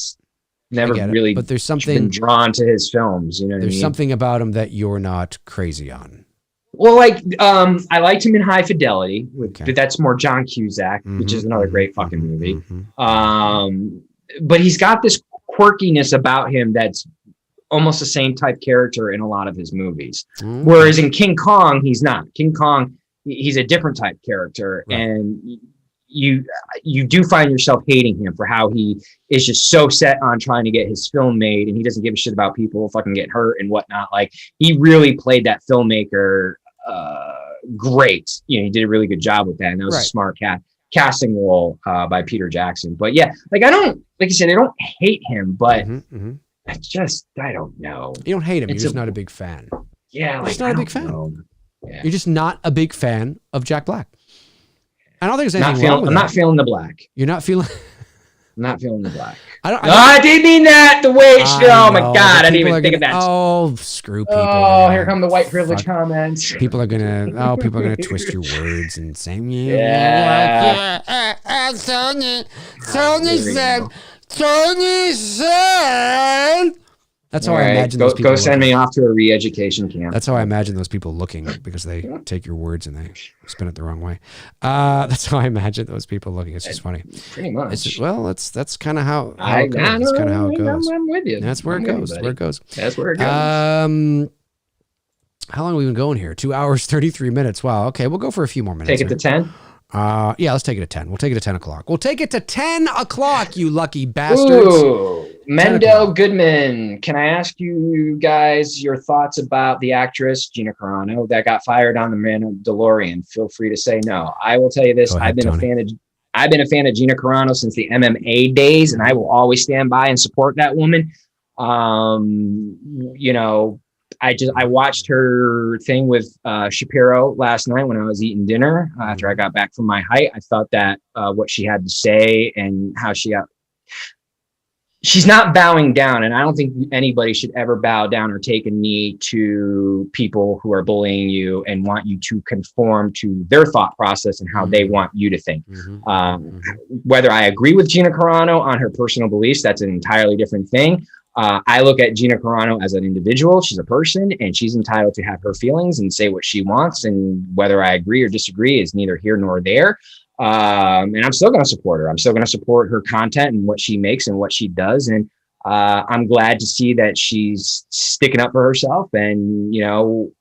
Never really, but there's something been drawn to his films. You know, there's something about him that you're not crazy on. Well, I liked him in High Fidelity, but that's more John Cusack, which is another great fucking movie. But he's got this quirkiness about him that's almost the same type character in a lot of his movies. Whereas in King Kong, he's not. King Kong, he's a different type character, and you do find yourself hating him for how he is just so set on trying to get his film made, and he doesn't give a shit about people fucking getting hurt and whatnot. Like, he really played that filmmaker great. He did a really good job with that, and that was a smart casting role by Peter Jackson. But yeah, I don't hate him, but I don't know. You don't hate him. You're just not a big fan. Yeah, you're just not a big fan. Yeah. You're just not a big fan of Jack Black. I don't think there's anything wrong with I'm that. not feeling the black. You're not feeling. I'm not feeling the black. I didn't mean that the way. Oh my God, I didn't even think of that. Oh, screw people. Oh, here come the white privilege comments. People are gonna twist your words and say, Tony said. That's how I imagine those people. Go send me off to a re-education camp. That's how I imagine those people looking, because they take your words and they spin it the wrong way. That's how I imagine those people looking. It's just funny. Pretty much. That's kind of how it goes. That's kind of how it goes. I'm with you. That's where it goes. That's where it goes. That's where it goes. How long have we been going here? 2 hours, 33 minutes. Wow. Okay, we'll go for a few more minutes. Take it to 10. Yeah, let's take it to 10. We'll take it to 10 o'clock. We'll take it to 10 o'clock, you lucky bastards. Ooh, Mendel Goodman. Can I ask you guys your thoughts about the actress Gina Carano that got fired on the Mandalorian? Feel free to say no. I will tell you this. I've been a fan of Gina Carano since the MMA days, and I will always stand by and support that woman. You know, I watched her thing with Shapiro last night when I was eating dinner after I got back from my hike. I thought that what she had to say and how she's not bowing down. And I don't think anybody should ever bow down or take a knee to people who are bullying you and want you to conform to their thought process and how they want you to think. Whether I agree with Gina Carano on her personal beliefs, that's an entirely different thing. I look at Gina Carano as an individual. She's a person, and she's entitled to have her feelings and say what she wants. And whether I agree or disagree is neither here nor there. And I'm still going to support her. I'm still going to support her content and what she makes and what she does. And I'm glad to see that she's sticking up for herself, and, you know,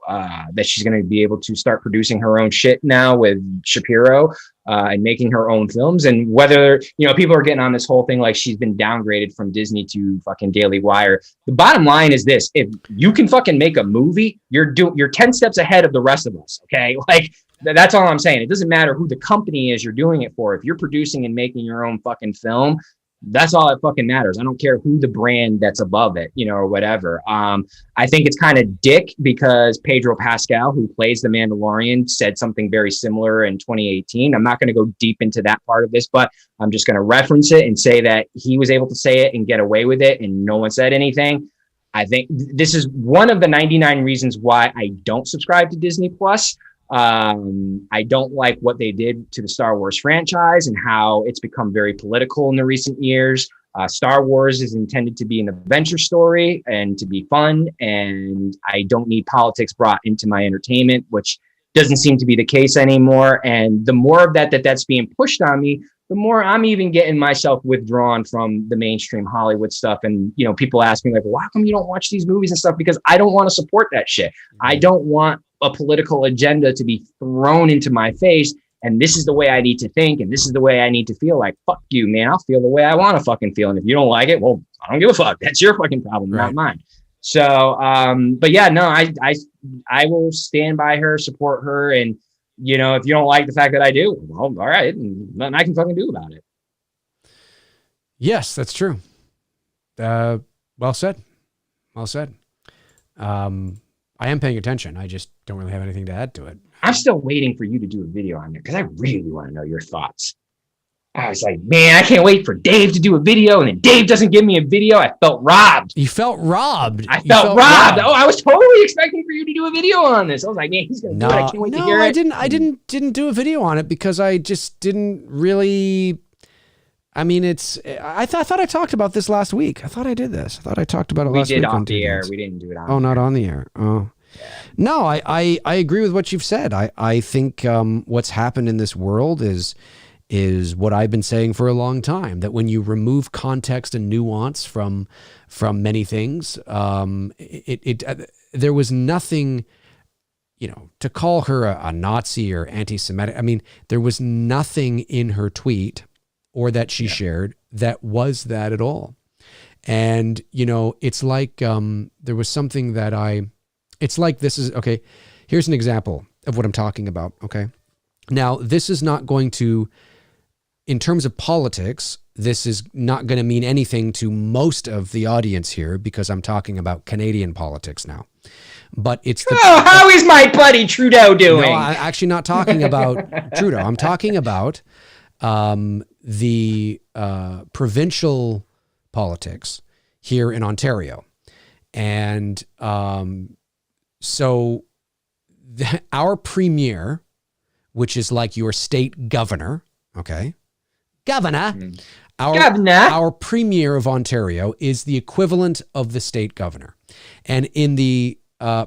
that she's going to be able to start producing her own shit now with Shapiro and making her own films. And whether, you know, people are getting on this whole thing like she's been downgraded from Disney to fucking Daily Wire. The bottom line is this: if you can fucking make a movie, you're 10 steps ahead of the rest of us. Okay. Like, that's all I'm saying. It doesn't matter who the company is you're doing it for. If you're producing and making your own fucking film, that's all that fucking matters. I don't care who the brand that's above it, you know, or whatever. I think it's kind of dick because Pedro Pascal, who plays the Mandalorian, said something very similar in 2018. I'm not going to go deep into that part of this, but I'm just going to reference it and say that he was able to say it and get away with it, and no one said anything. I think this is one of the 99 reasons why I don't subscribe to Disney Plus. I don't like what they did to the Star Wars franchise and how it's become very political in the recent years. Star Wars is intended to be an adventure story and to be fun, and I don't need politics brought into my entertainment, which doesn't seem to be the case anymore. And the more of that's being pushed on me, the more I'm even getting myself withdrawn from the mainstream Hollywood stuff. And, you know, people ask me like, well, how come you don't watch these movies and stuff? Because I don't want to support that shit. I don't want a political agenda to be thrown into my face. And this is the way I need to think. And this is the way I need to feel. Like, fuck you, man. I'll feel the way I want to fucking feel. And if you don't like it, well, I don't give a fuck. That's your fucking problem, not mine. So, but yeah, no, I will stand by her, support her. And, you know, if you don't like the fact that I do, well, all right, nothing I can fucking do about it. Yes, that's true. Well said. Well said. I am paying attention. I just don't really have anything to add to it. I'm still waiting for you to do a video on it because I really want to know your thoughts. I was like, man, I can't wait for Dave to do a video, and then Dave doesn't give me a video. I felt robbed. You felt robbed. I felt robbed. Oh, I was totally expecting for you to do a video on this. I was like, man, he's gonna do it. I can't wait to hear it. I didn't do a video on it because I just didn't really. I mean, I thought I talked about this last week. I thought I did this. I thought I talked about it last week. We did off the air. We didn't do it on. Oh, not on the air. Oh. Yeah. No, I agree with what you've said. I think what's happened in this world is what I've been saying for a long time, that when you remove context and nuance from many things, there was nothing, you know, to call her a Nazi or anti-Semitic. I mean, there was nothing in her tweet or that she shared that was that at all. And, you know, it's like there was something that it's like this is, okay, here's an example of what I'm talking about, okay? Now, this is not going to, in terms of politics, this is not going to mean anything to most of the audience here because I'm talking about Canadian politics now. but it's the. Oh, how is my buddy Trudeau doing? No, I'm actually not talking about Trudeau. I'm talking about the provincial politics here in Ontario. And so our premier, which is like your state governor, okay? Governor. Our premier of Ontario is the equivalent of the state governor. And in the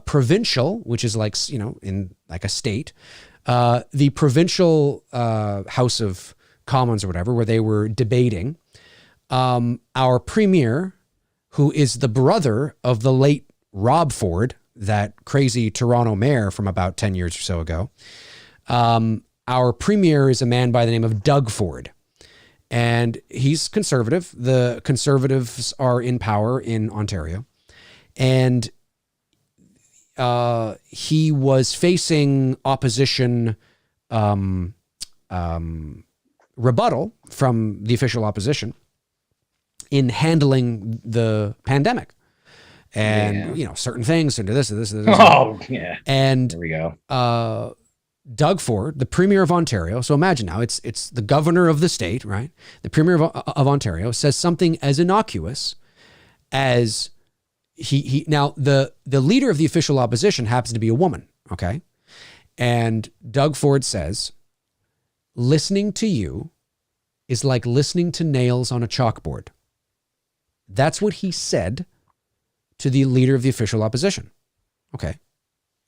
provincial, which is like, in like a state, the provincial House of Commons or whatever, where they were debating, our premier, who is the brother of the late Rob Ford, that crazy Toronto mayor from about 10 years or so ago. Our premier is a man by the name of Doug Ford, and he's conservative. The Conservatives are in power in Ontario, and he was facing opposition rebuttal from the official opposition in handling the pandemic and, certain things and this. Oh, yeah. And there we go. Doug Ford, the premier of Ontario. So imagine now it's the governor of the state, right? The premier of Ontario says something as innocuous as he now the leader of the official opposition happens to be a woman. Okay. And Doug Ford says, listening to you is like listening to nails on a chalkboard. That's what he said to the leader of the official opposition. Okay.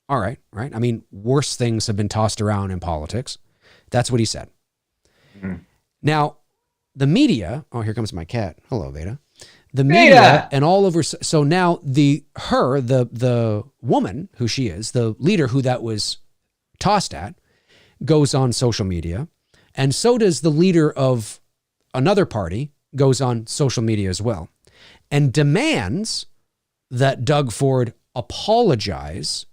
All right. Right. I mean, worse things have been tossed around in politics. That's what he said. Mm. Now, the media, here comes my cat. Hello, Veda. The media and all over. So now the woman who she is, the leader who that was tossed at, goes on social media. And so does the leader of another party, goes on social media as well, and demands that Doug Ford apologize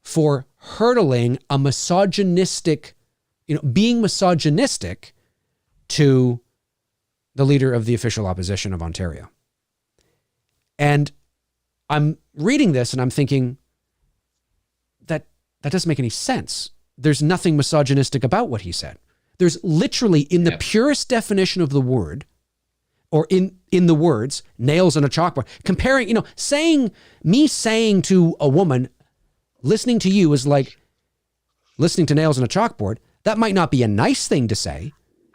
for hurtling a misogynistic, being misogynistic to the leader of the official opposition of Ontario. And I'm reading this and I'm thinking that doesn't make any sense. There's nothing misogynistic about what he said. There's literally, in the purest definition of the word, or in the words, nails on a chalkboard, comparing, saying to a woman, listening to you is like listening to nails on a chalkboard. That might not be a nice thing to say.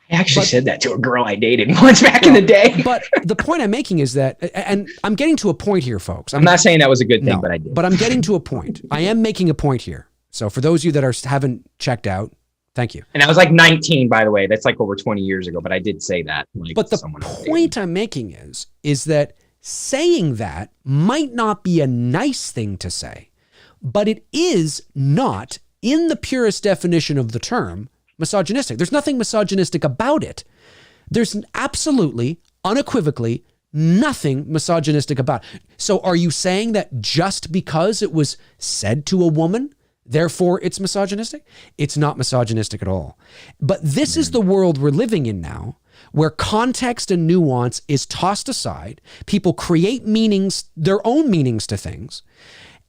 I actually said that to a girl I dated once back in the day. But the point I'm making is that, and I'm getting to a point here, folks. I'm not saying that was a good thing, but I did. But I'm getting to a point. I am making a point here. So for those of you that haven't checked out, thank you. And I was like 19, by the way. That's like over 20 years ago, but I did say that. But the point I'm making is that saying that might not be a nice thing to say, but it is not, in the purest definition of the term, misogynistic. There's nothing misogynistic about it. There's absolutely, unequivocally, nothing misogynistic about it. So are you saying that just because it was said to a woman, therefore it's misogynistic? It's not misogynistic at all. But this is the world we're living in now, where context and nuance is tossed aside. People create meanings, their own meanings to things.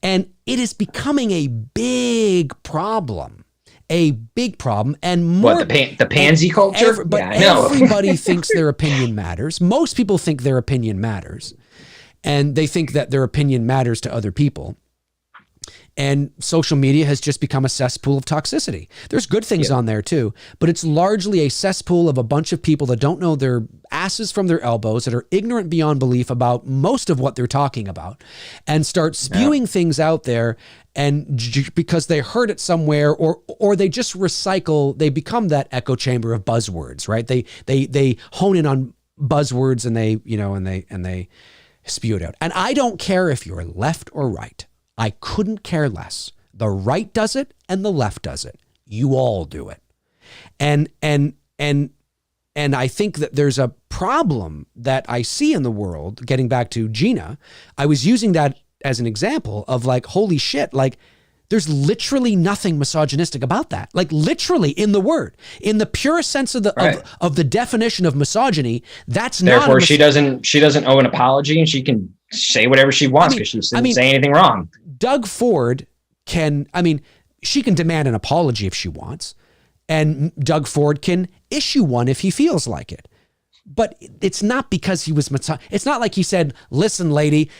And it is becoming a big problem. And more. What, the pansy culture? Everybody thinks their opinion matters. Most people think their opinion matters. And they think that their opinion matters to other people. And social media has just become a cesspool of toxicity. There's good things on there too, but it's largely a cesspool of a bunch of people that don't know their asses from their elbows, that are ignorant beyond belief about most of what they're talking about, and start spewing things out there. And because they heard it somewhere, or they just recycle, they become that echo chamber of buzzwords, right? They hone in on buzzwords and they spew it out. And I don't care if you're left or right. I couldn't care less. The right does it and the left does it. You all do it. And I think that there's a problem that I see in the world, getting back to Gina. I was using that as an example of like, holy shit, like there's literally nothing misogynistic about that. Like literally in the word, in the purest sense of the definition of misogyny, that's therefore not. She doesn't owe an apology, and she can say whatever she wants because she didn't say anything wrong. Doug Ford she can demand an apology if she wants, and Doug Ford can issue one if he feels like it. But it's not because he was it's not like he said, listen, lady,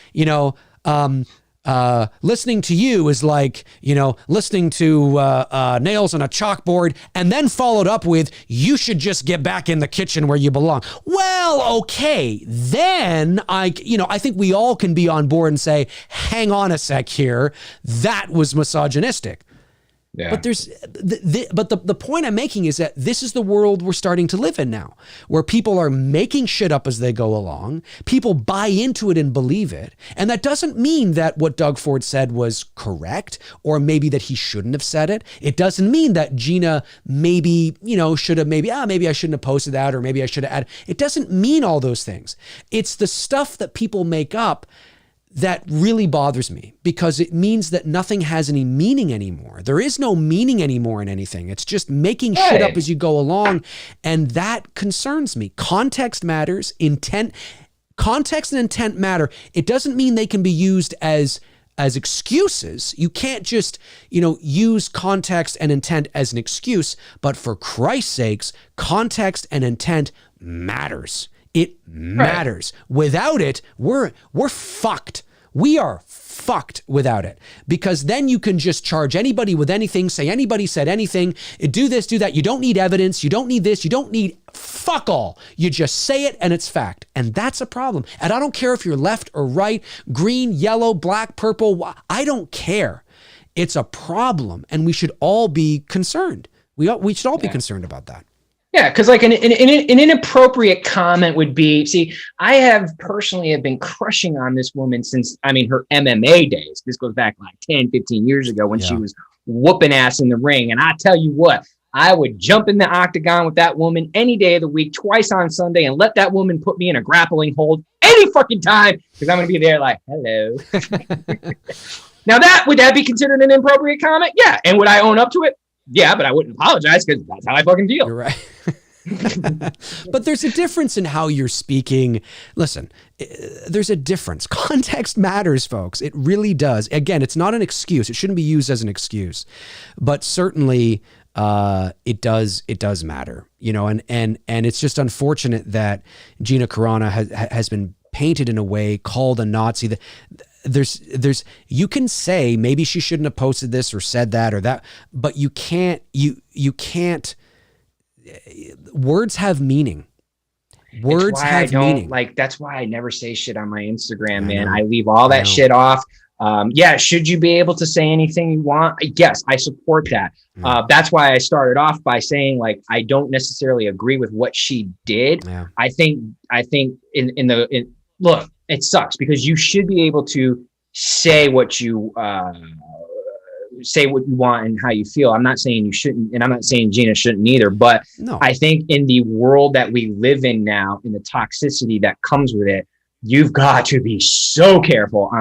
listening to you is like, listening to nails on a chalkboard, and then followed up with, you should just get back in the kitchen where you belong. Well, okay, then I think we all can be on board and say, hang on a sec here, that was misogynistic. Yeah. But the point I'm making is that this is the world we're starting to live in now, where people are making shit up as they go along. People buy into it and believe it. And that doesn't mean that what Doug Ford said was correct, or maybe that he shouldn't have said it. It doesn't mean that Gina maybe should have, maybe I shouldn't have posted that, or maybe I should have added. It doesn't mean all those things. It's the stuff that people make up that really bothers me, because it means that nothing has any meaning anymore. There is no meaning anymore in anything. It's just making shit up as you go along. And that concerns me. Context matters. Context and intent matter. It doesn't mean they can be used as excuses. You can't just, use context and intent as an excuse, but for Christ's sakes, context and intent matters. It matters. Right. Without it, we're fucked. We are fucked without it, because then you can just charge anybody with anything, say anybody said anything, do this, do that. You don't need evidence. You don't need this. You don't need fuck all. You just say it and it's fact. And that's a problem. And I don't care if you're left or right, green, yellow, black, purple. I don't care. It's a problem, and we should all be concerned. We should all be concerned about that. Yeah, because like an inappropriate comment would be, see, I have been crushing on this woman since, her MMA days. This goes back like 10, 15 years ago when she was whooping ass in the ring. And I tell you what, I would jump in the octagon with that woman any day of the week, twice on Sunday, and let that woman put me in a grappling hold any fucking time, because I'm going to be there like, hello. Now would that be considered an inappropriate comment? Yeah. And would I own up to it? Yeah, but I wouldn't apologize, because that's how I fucking feel. You're right. But there's a difference in how you're speaking. Listen, there's a difference. Context matters, folks. It really does. Again, it's not an excuse. It shouldn't be used as an excuse, but certainly it does matter, and it's just unfortunate that Gina Carano has been painted in a way, called a Nazi. There's you can say maybe she shouldn't have posted this or said that or that, but you can't words have meaning. Words have meaning. That's why I never say shit on my Instagram, man. I leave all that shit off. Should you be able to say anything you want? Yes, I support that. That's why I started off by saying, I don't necessarily agree with what she did. Yeah. I think look, it sucks, because you should be able to say what you want and how you feel. I'm not saying you shouldn't, and I'm not saying Gina shouldn't either, but no. I think in the world that we live in now, in the toxicity that comes with it, you've got to be so careful.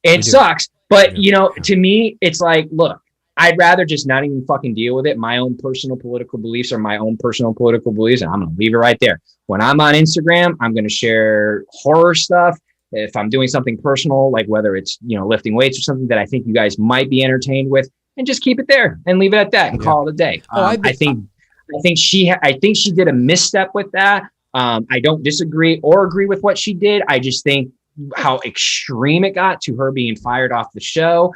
It sucks, but to me, it's like, look, I'd rather just not even fucking deal with it. My own personal political beliefs are my own personal political beliefs, and I'm going to leave it right there. When I'm on Instagram, I'm going to share horror stuff. If I'm doing something personal, like whether it's, lifting weights or something that I think you guys might be entertained with, and just keep it there and leave it at that and call it a day. I think she did a misstep with that. I don't disagree or agree with what she did. I just think how extreme it got to her being fired off the show,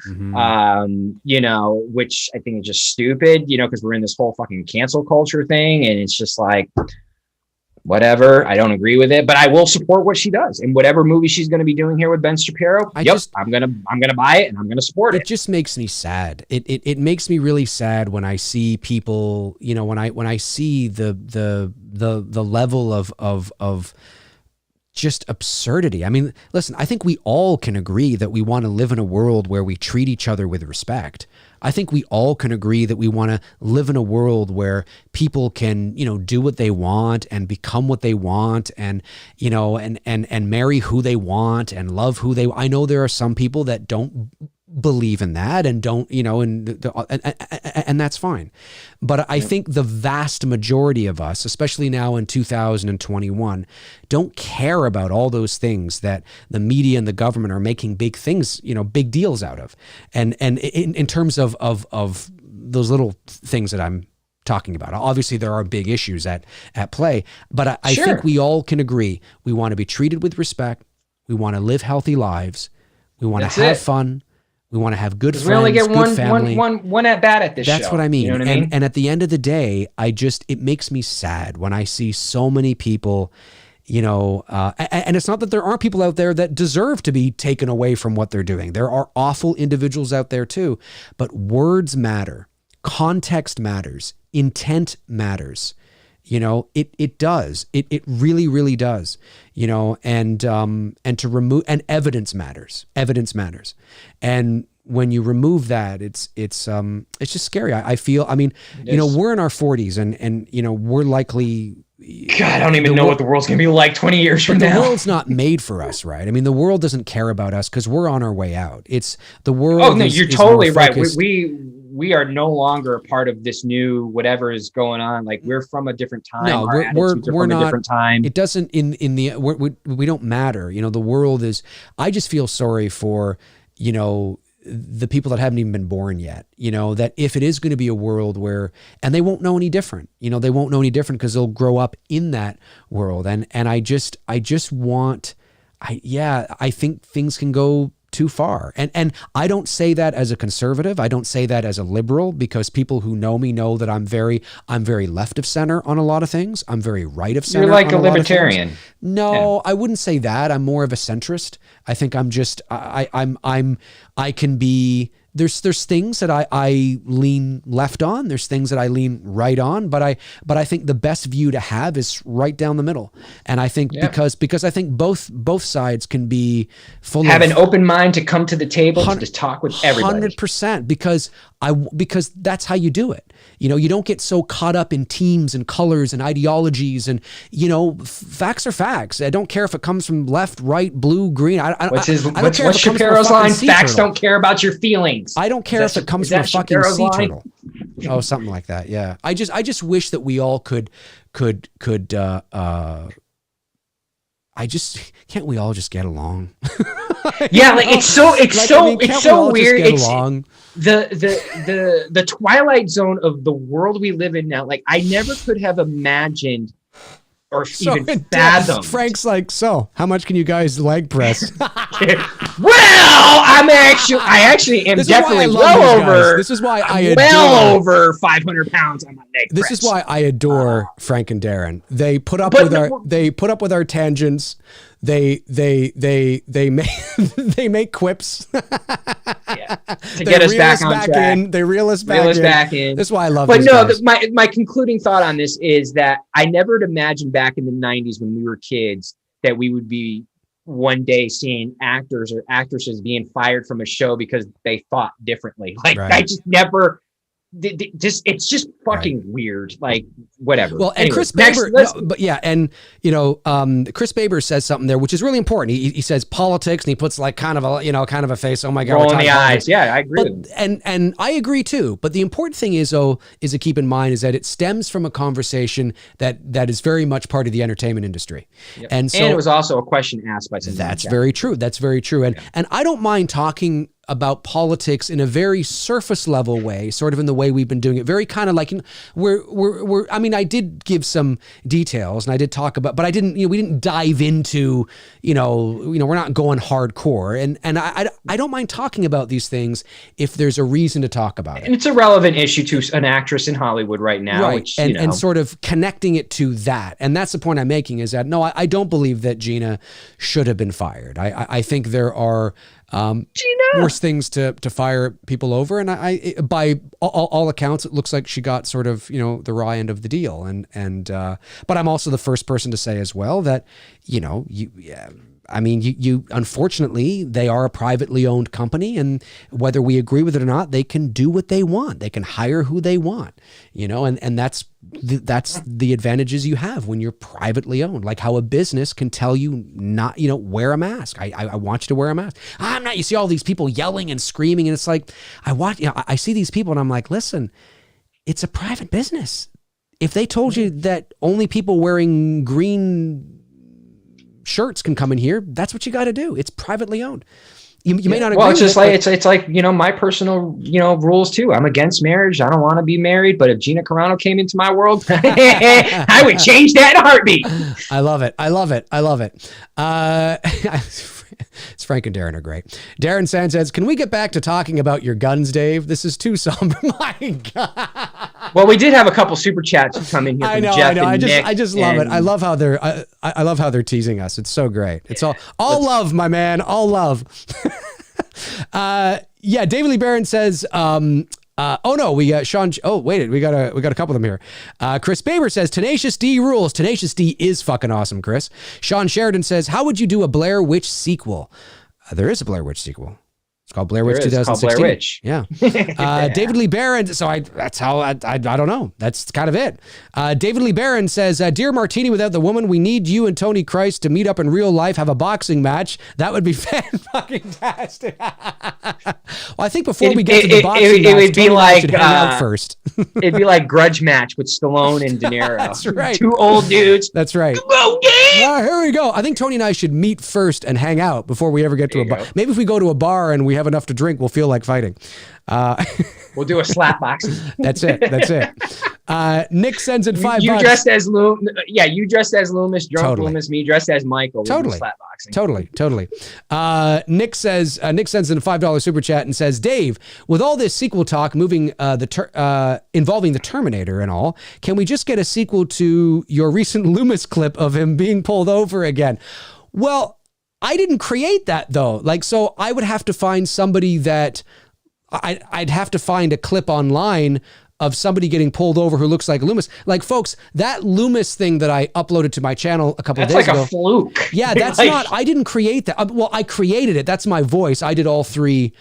which I think is just stupid, because we're in this whole fucking cancel culture thing. And it's just like, whatever. I don't agree with it, but I will support what she does, and whatever movie she's going to be doing here with Ben Shapiro. I'm going to buy it, and I'm going to support it. It just makes me sad. It makes me really sad when I see people, when I see the level of just absurdity. Listen, I think we all can agree that we want to live in a world where we treat each other with respect. I think we all can agree that we want to live in a world where people can, do what they want and become what they want, and, and marry who they want and love who they. I know there are some people that don't believe in that and don't, and that's fine. But I think the vast majority of us, especially now in 2021, don't care about all those things that the media and the government are making big things, big deals out of. And in terms of those little things that I'm talking about, obviously there are big issues at play, but I think we all can agree we want to be treated with respect. We want to live healthy lives. We want to have fun. We want to have good friends. We only get one at bat at this show. That's what I mean. You know what I mean? And at the end of the day, it makes me sad when I see so many people, and it's not that there aren't people out there that deserve to be taken away from what they're doing. There are awful individuals out there too, but words matter. Context matters. Intent matters. It does. It really, really does. And to remove, and evidence matters. Evidence matters. And when you remove that, it's just scary. I feel, we're in our 40s and we're likely, God, I don't even know what the world's going to be like 20 years from now. The world's not made for us, right? The world doesn't care about us because we're on our way out. It's the world. Oh, no, you're totally right. We are no longer a part of this new whatever is going on. Like, we're from a different time. No, we're not. A different time. It doesn't we don't matter. The world is. I just feel sorry for the people that haven't even been born yet. That if it is going to be a world where, and they won't know any different. They won't know any different because they'll grow up in that world. And I just want. I think things can go too far. And I don't say that as a conservative. I don't say that as a liberal, because people who know me know that I'm very left of center on a lot of things. I'm very right of center. You're like a libertarian. No, I wouldn't say that. I'm more of a centrist. I think I'm just, I can be, there's things that I lean left on. There's things that I lean right on, but I think the best view to have is right down the middle. And I think because I think both sides can be full have an open mind to come to the table to talk with everybody. 100%, because that's how you do it. You don't get so caught up in teams and colors and ideologies and, facts are facts. I don't care if it comes from left, right, blue, green. What's Shapiro's line? Facts don't care about your feelings. I don't care if it comes from a fucking sea turtle. Oh, something like that. Yeah. I just wish that we all could can't we all just get along? Yeah, it's so weird. It's the twilight zone of the world we live in now. Like, I never could have imagined or even fathomed. Frank's like, so how much can you guys leg press? Well, I actually am definitely well over. This is why I adore over 500 pounds on my leg press. This is why I adore Frank and Darren. They put up with our tangents. They make quips. Yeah. To get us back on track. They reel us back in. That's why I love. But no, my concluding thought on this is that I never had imagined back in the 90s when we were kids that we would be one day seeing actors or actresses being fired from a show because they thought differently. Like, I just never. It's just fucking weird. Like, whatever. Well, and anyways, Chris Baber, Chris Baber says something there, which is really important. He says politics, and he puts like kind of a face. Oh my God, rolling the eyes. Yeah, I agree. But, and I agree too. But the important thing is to keep in mind is that it stems from a conversation that is very much part of the entertainment industry. Yep. And it was also a question asked by someone. That's very true. That's very true. And I don't mind talking about politics in a very surface level way, sort of in the way we've been doing it, very kind of like I did give some details and I did talk about, but I didn't, we didn't dive into, we're not going hardcore, and I don't mind talking about these things if there's a reason to talk about it. And it's a relevant issue to an actress in Hollywood right now, right. Which, and sort of connecting it to that. And that's the point I'm making, is that, no, I don't believe that Gina should have been fired. I think there are worse things to fire people over, and I by all accounts, it looks like she got sort of the raw end of the deal, and but I'm also the first person to say as well that I mean, you unfortunately, they are a privately owned company, and whether we agree with it or not, they can do what they want. They can hire who they want, and that's the advantages you have when you're privately owned. Like how a business can tell you not, wear a mask. I want you to wear a mask. I'm not. You see all these people yelling and screaming, and it's like I see these people, and I'm like, listen, it's a private business. If they told you that only people wearing green shirts can come in here, that's what you got to do. It's privately owned. You may not agree. Well, it's just like it's like my personal rules too. I'm against marriage. I don't want to be married. But if Gina Carano came into my world, I would change that in a heartbeat. I love it. It's Frank and Darren are great. Darren Sand says, "Can we get back to talking about your guns, Dave? This is too somber." My God. Well, we did have a couple super chats come in here. From Jeff and Nick, I just love it. I love how they're. I love how they're teasing us. It's so great. It's all love, my man. All love. David Lee Barron says. Oh no, we got Sean. Oh wait, we got a couple of them here. Chris Baber says Tenacious D rules. Tenacious D is fucking awesome, Chris. Sean Sheridan says, how would you do a Blair Witch sequel? There is a Blair Witch sequel. It's called Blair Witch 2016. Blair Witch. Yeah. David Lee Barron. So I don't know. That's kind of it. David Lee Barron says, Dear Martini Without the Woman, we need you and Tony Christ to meet up in real life, have a boxing match. That would be fan-fucking-tastic. Well, I think before we get to the boxing match, it would be like should hang out first. It'd be like Grudge Match with Stallone and De Niro. That's right. Two old dudes. That's right. Go game! Here we go. I think Tony and I should meet first and hang out before we ever get to a bar. Maybe if we go to a bar and we have enough to drink, we'll feel like fighting. We'll do a slap boxing. That's it. Nick sends in $5. You dressed as Loomis. Yeah, you dressed as Loomis, drunk Totally. Loomis, me dressed as Michael. We'll do slap boxing. Totally. Nick sends in a $5 super chat and says, Dave, with all this sequel talk involving the Terminator and all, can we just get a sequel to your recent Loomis clip of him being pulled over again? Well, I didn't create that though. So I would have to find somebody that I'd have to find a clip online of somebody getting pulled over who looks like Loomis. Folks, that Loomis thing that I uploaded to my channel a couple of days ago. That's like a fluke. Yeah, that's not, I didn't create that. Well, I created it. That's my voice. I did all three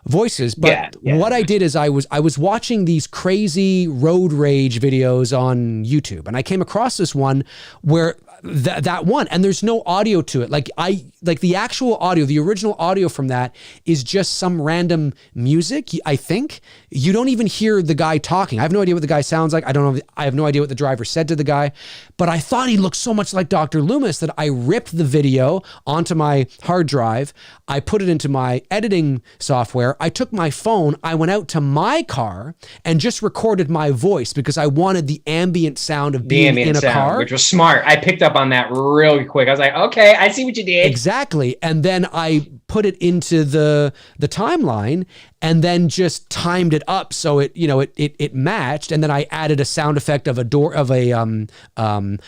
voices, but what I did is I was watching these crazy road rage videos on YouTube, and I came across this one where that one, and there's no audio to it. The actual audio, the original audio from that is just some random music. I think you don't even hear the guy talking. I have no idea what the guy sounds like. I don't know. I have no idea what the driver said to the guy, but I thought he looked so much like Dr. Loomis that I ripped the video onto my hard drive. I put it into my editing software. I took my phone. I went out to my car and just recorded my voice because I wanted the ambient sound of being in a car, which was smart. I picked up on that really quick. I was like, okay, I see what you did. Exactly. And then I put it into the timeline and then just timed it up so it matched. And then I added a sound effect of a door of a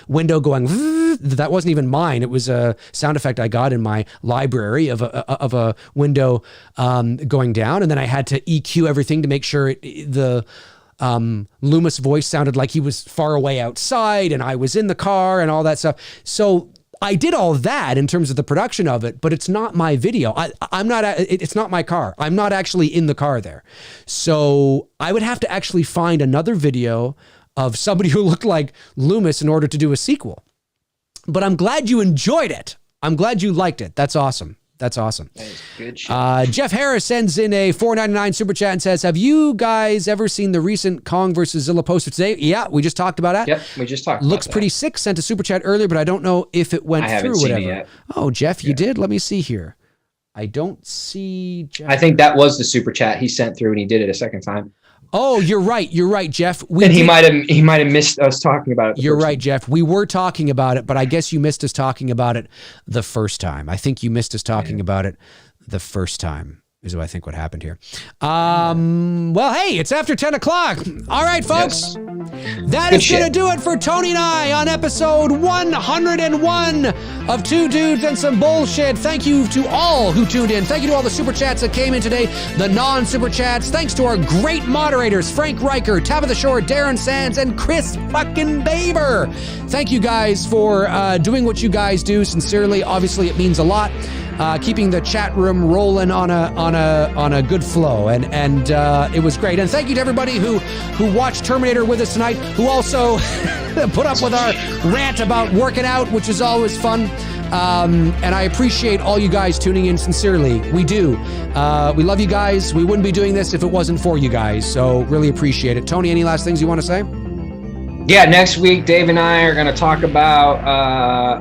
window going. That wasn't even mine. It was a sound effect I got in my library of a window going down. And then I had to EQ everything to make sure the Loomis voice sounded like he was far away outside and I was in the car and all that stuff. So I did all that in terms of the production of it, but it's not my video. I'm not, it's not my car. I'm not actually in the car there. So I would have to actually find another video of somebody who looked like Loomis in order to do a sequel. But I'm glad you enjoyed it. I'm glad you liked it. That's awesome. That is good shit. Jeff Harris sends in a $4.99 super chat and says, have you guys ever seen the recent Kong versus Zilla poster today? Yeah, we just talked about that. Yep, we just talked Looks pretty sick. Sent a super chat earlier, but I don't know if it went through or whatever. It yet. Oh, Jeff, you did? Let me see here. I don't see Jeff. I think that was the super chat he sent through and he did it a second time. Oh, you're right, Jeff. He might have missed us talking about it. You're right, Jeff. We were talking about it, but I guess you missed us talking about it the first time. I think you missed us talking about it the first time. is what I think what happened here. Well, hey, it's after 10 o'clock. All right, folks. Yes. That Good is going to shit. do it for Tony and I on episode 101 of Two Dudes and Some Bullshit. Thank you to all who tuned in. Thank you to all the super chats that came in today, the non-super chats. Thanks to our great moderators, Frank Riker, Tabitha Shore, Darren Sands, and Chris fucking Baber. Thank you guys for doing what you guys do. Sincerely, obviously, it means a lot. Keeping the chat room rolling on a good flow, and it was great. And thank you to everybody who watched Terminator with us tonight, who also put up with our rant about working out, which is always fun. And I appreciate all you guys tuning in. Sincerely, we do. We love you guys. We wouldn't be doing this if it wasn't for you guys. So really appreciate it. Tony, any last things you want to say? Yeah, next week Dave and I are going to talk about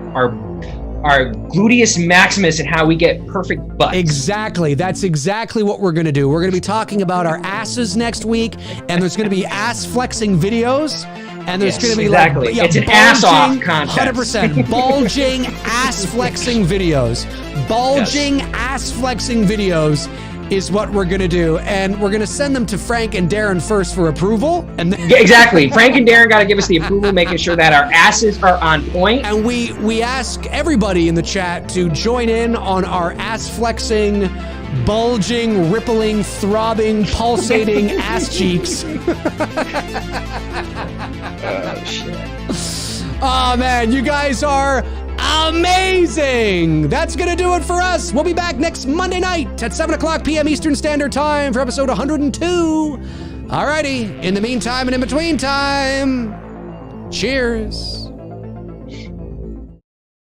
our gluteus maximus and how we get perfect butts. Exactly. That's exactly what we're going to do. We're going to be talking about our asses next week, and there's going to be ass flexing videos, and there's going to be exactly. like it's an ass off contest. 100% bulging ass flexing videos. Bulging ass flexing videos is what we're going to do, and we're going to send them to Frank and Darren first for approval, and then Yeah, exactly. Frank and Darren got to give us the approval, making sure that our asses are on point. and we ask everybody in the chat to join in on our ass flexing, bulging, rippling, throbbing, pulsating ass cheeks. Oh, shit. Oh man, you guys are amazing. That's gonna do it for us. We'll be back next Monday night at 7 o'clock p.m. Eastern Standard Time for episode 102. Alrighty, in the meantime and in between time, cheers.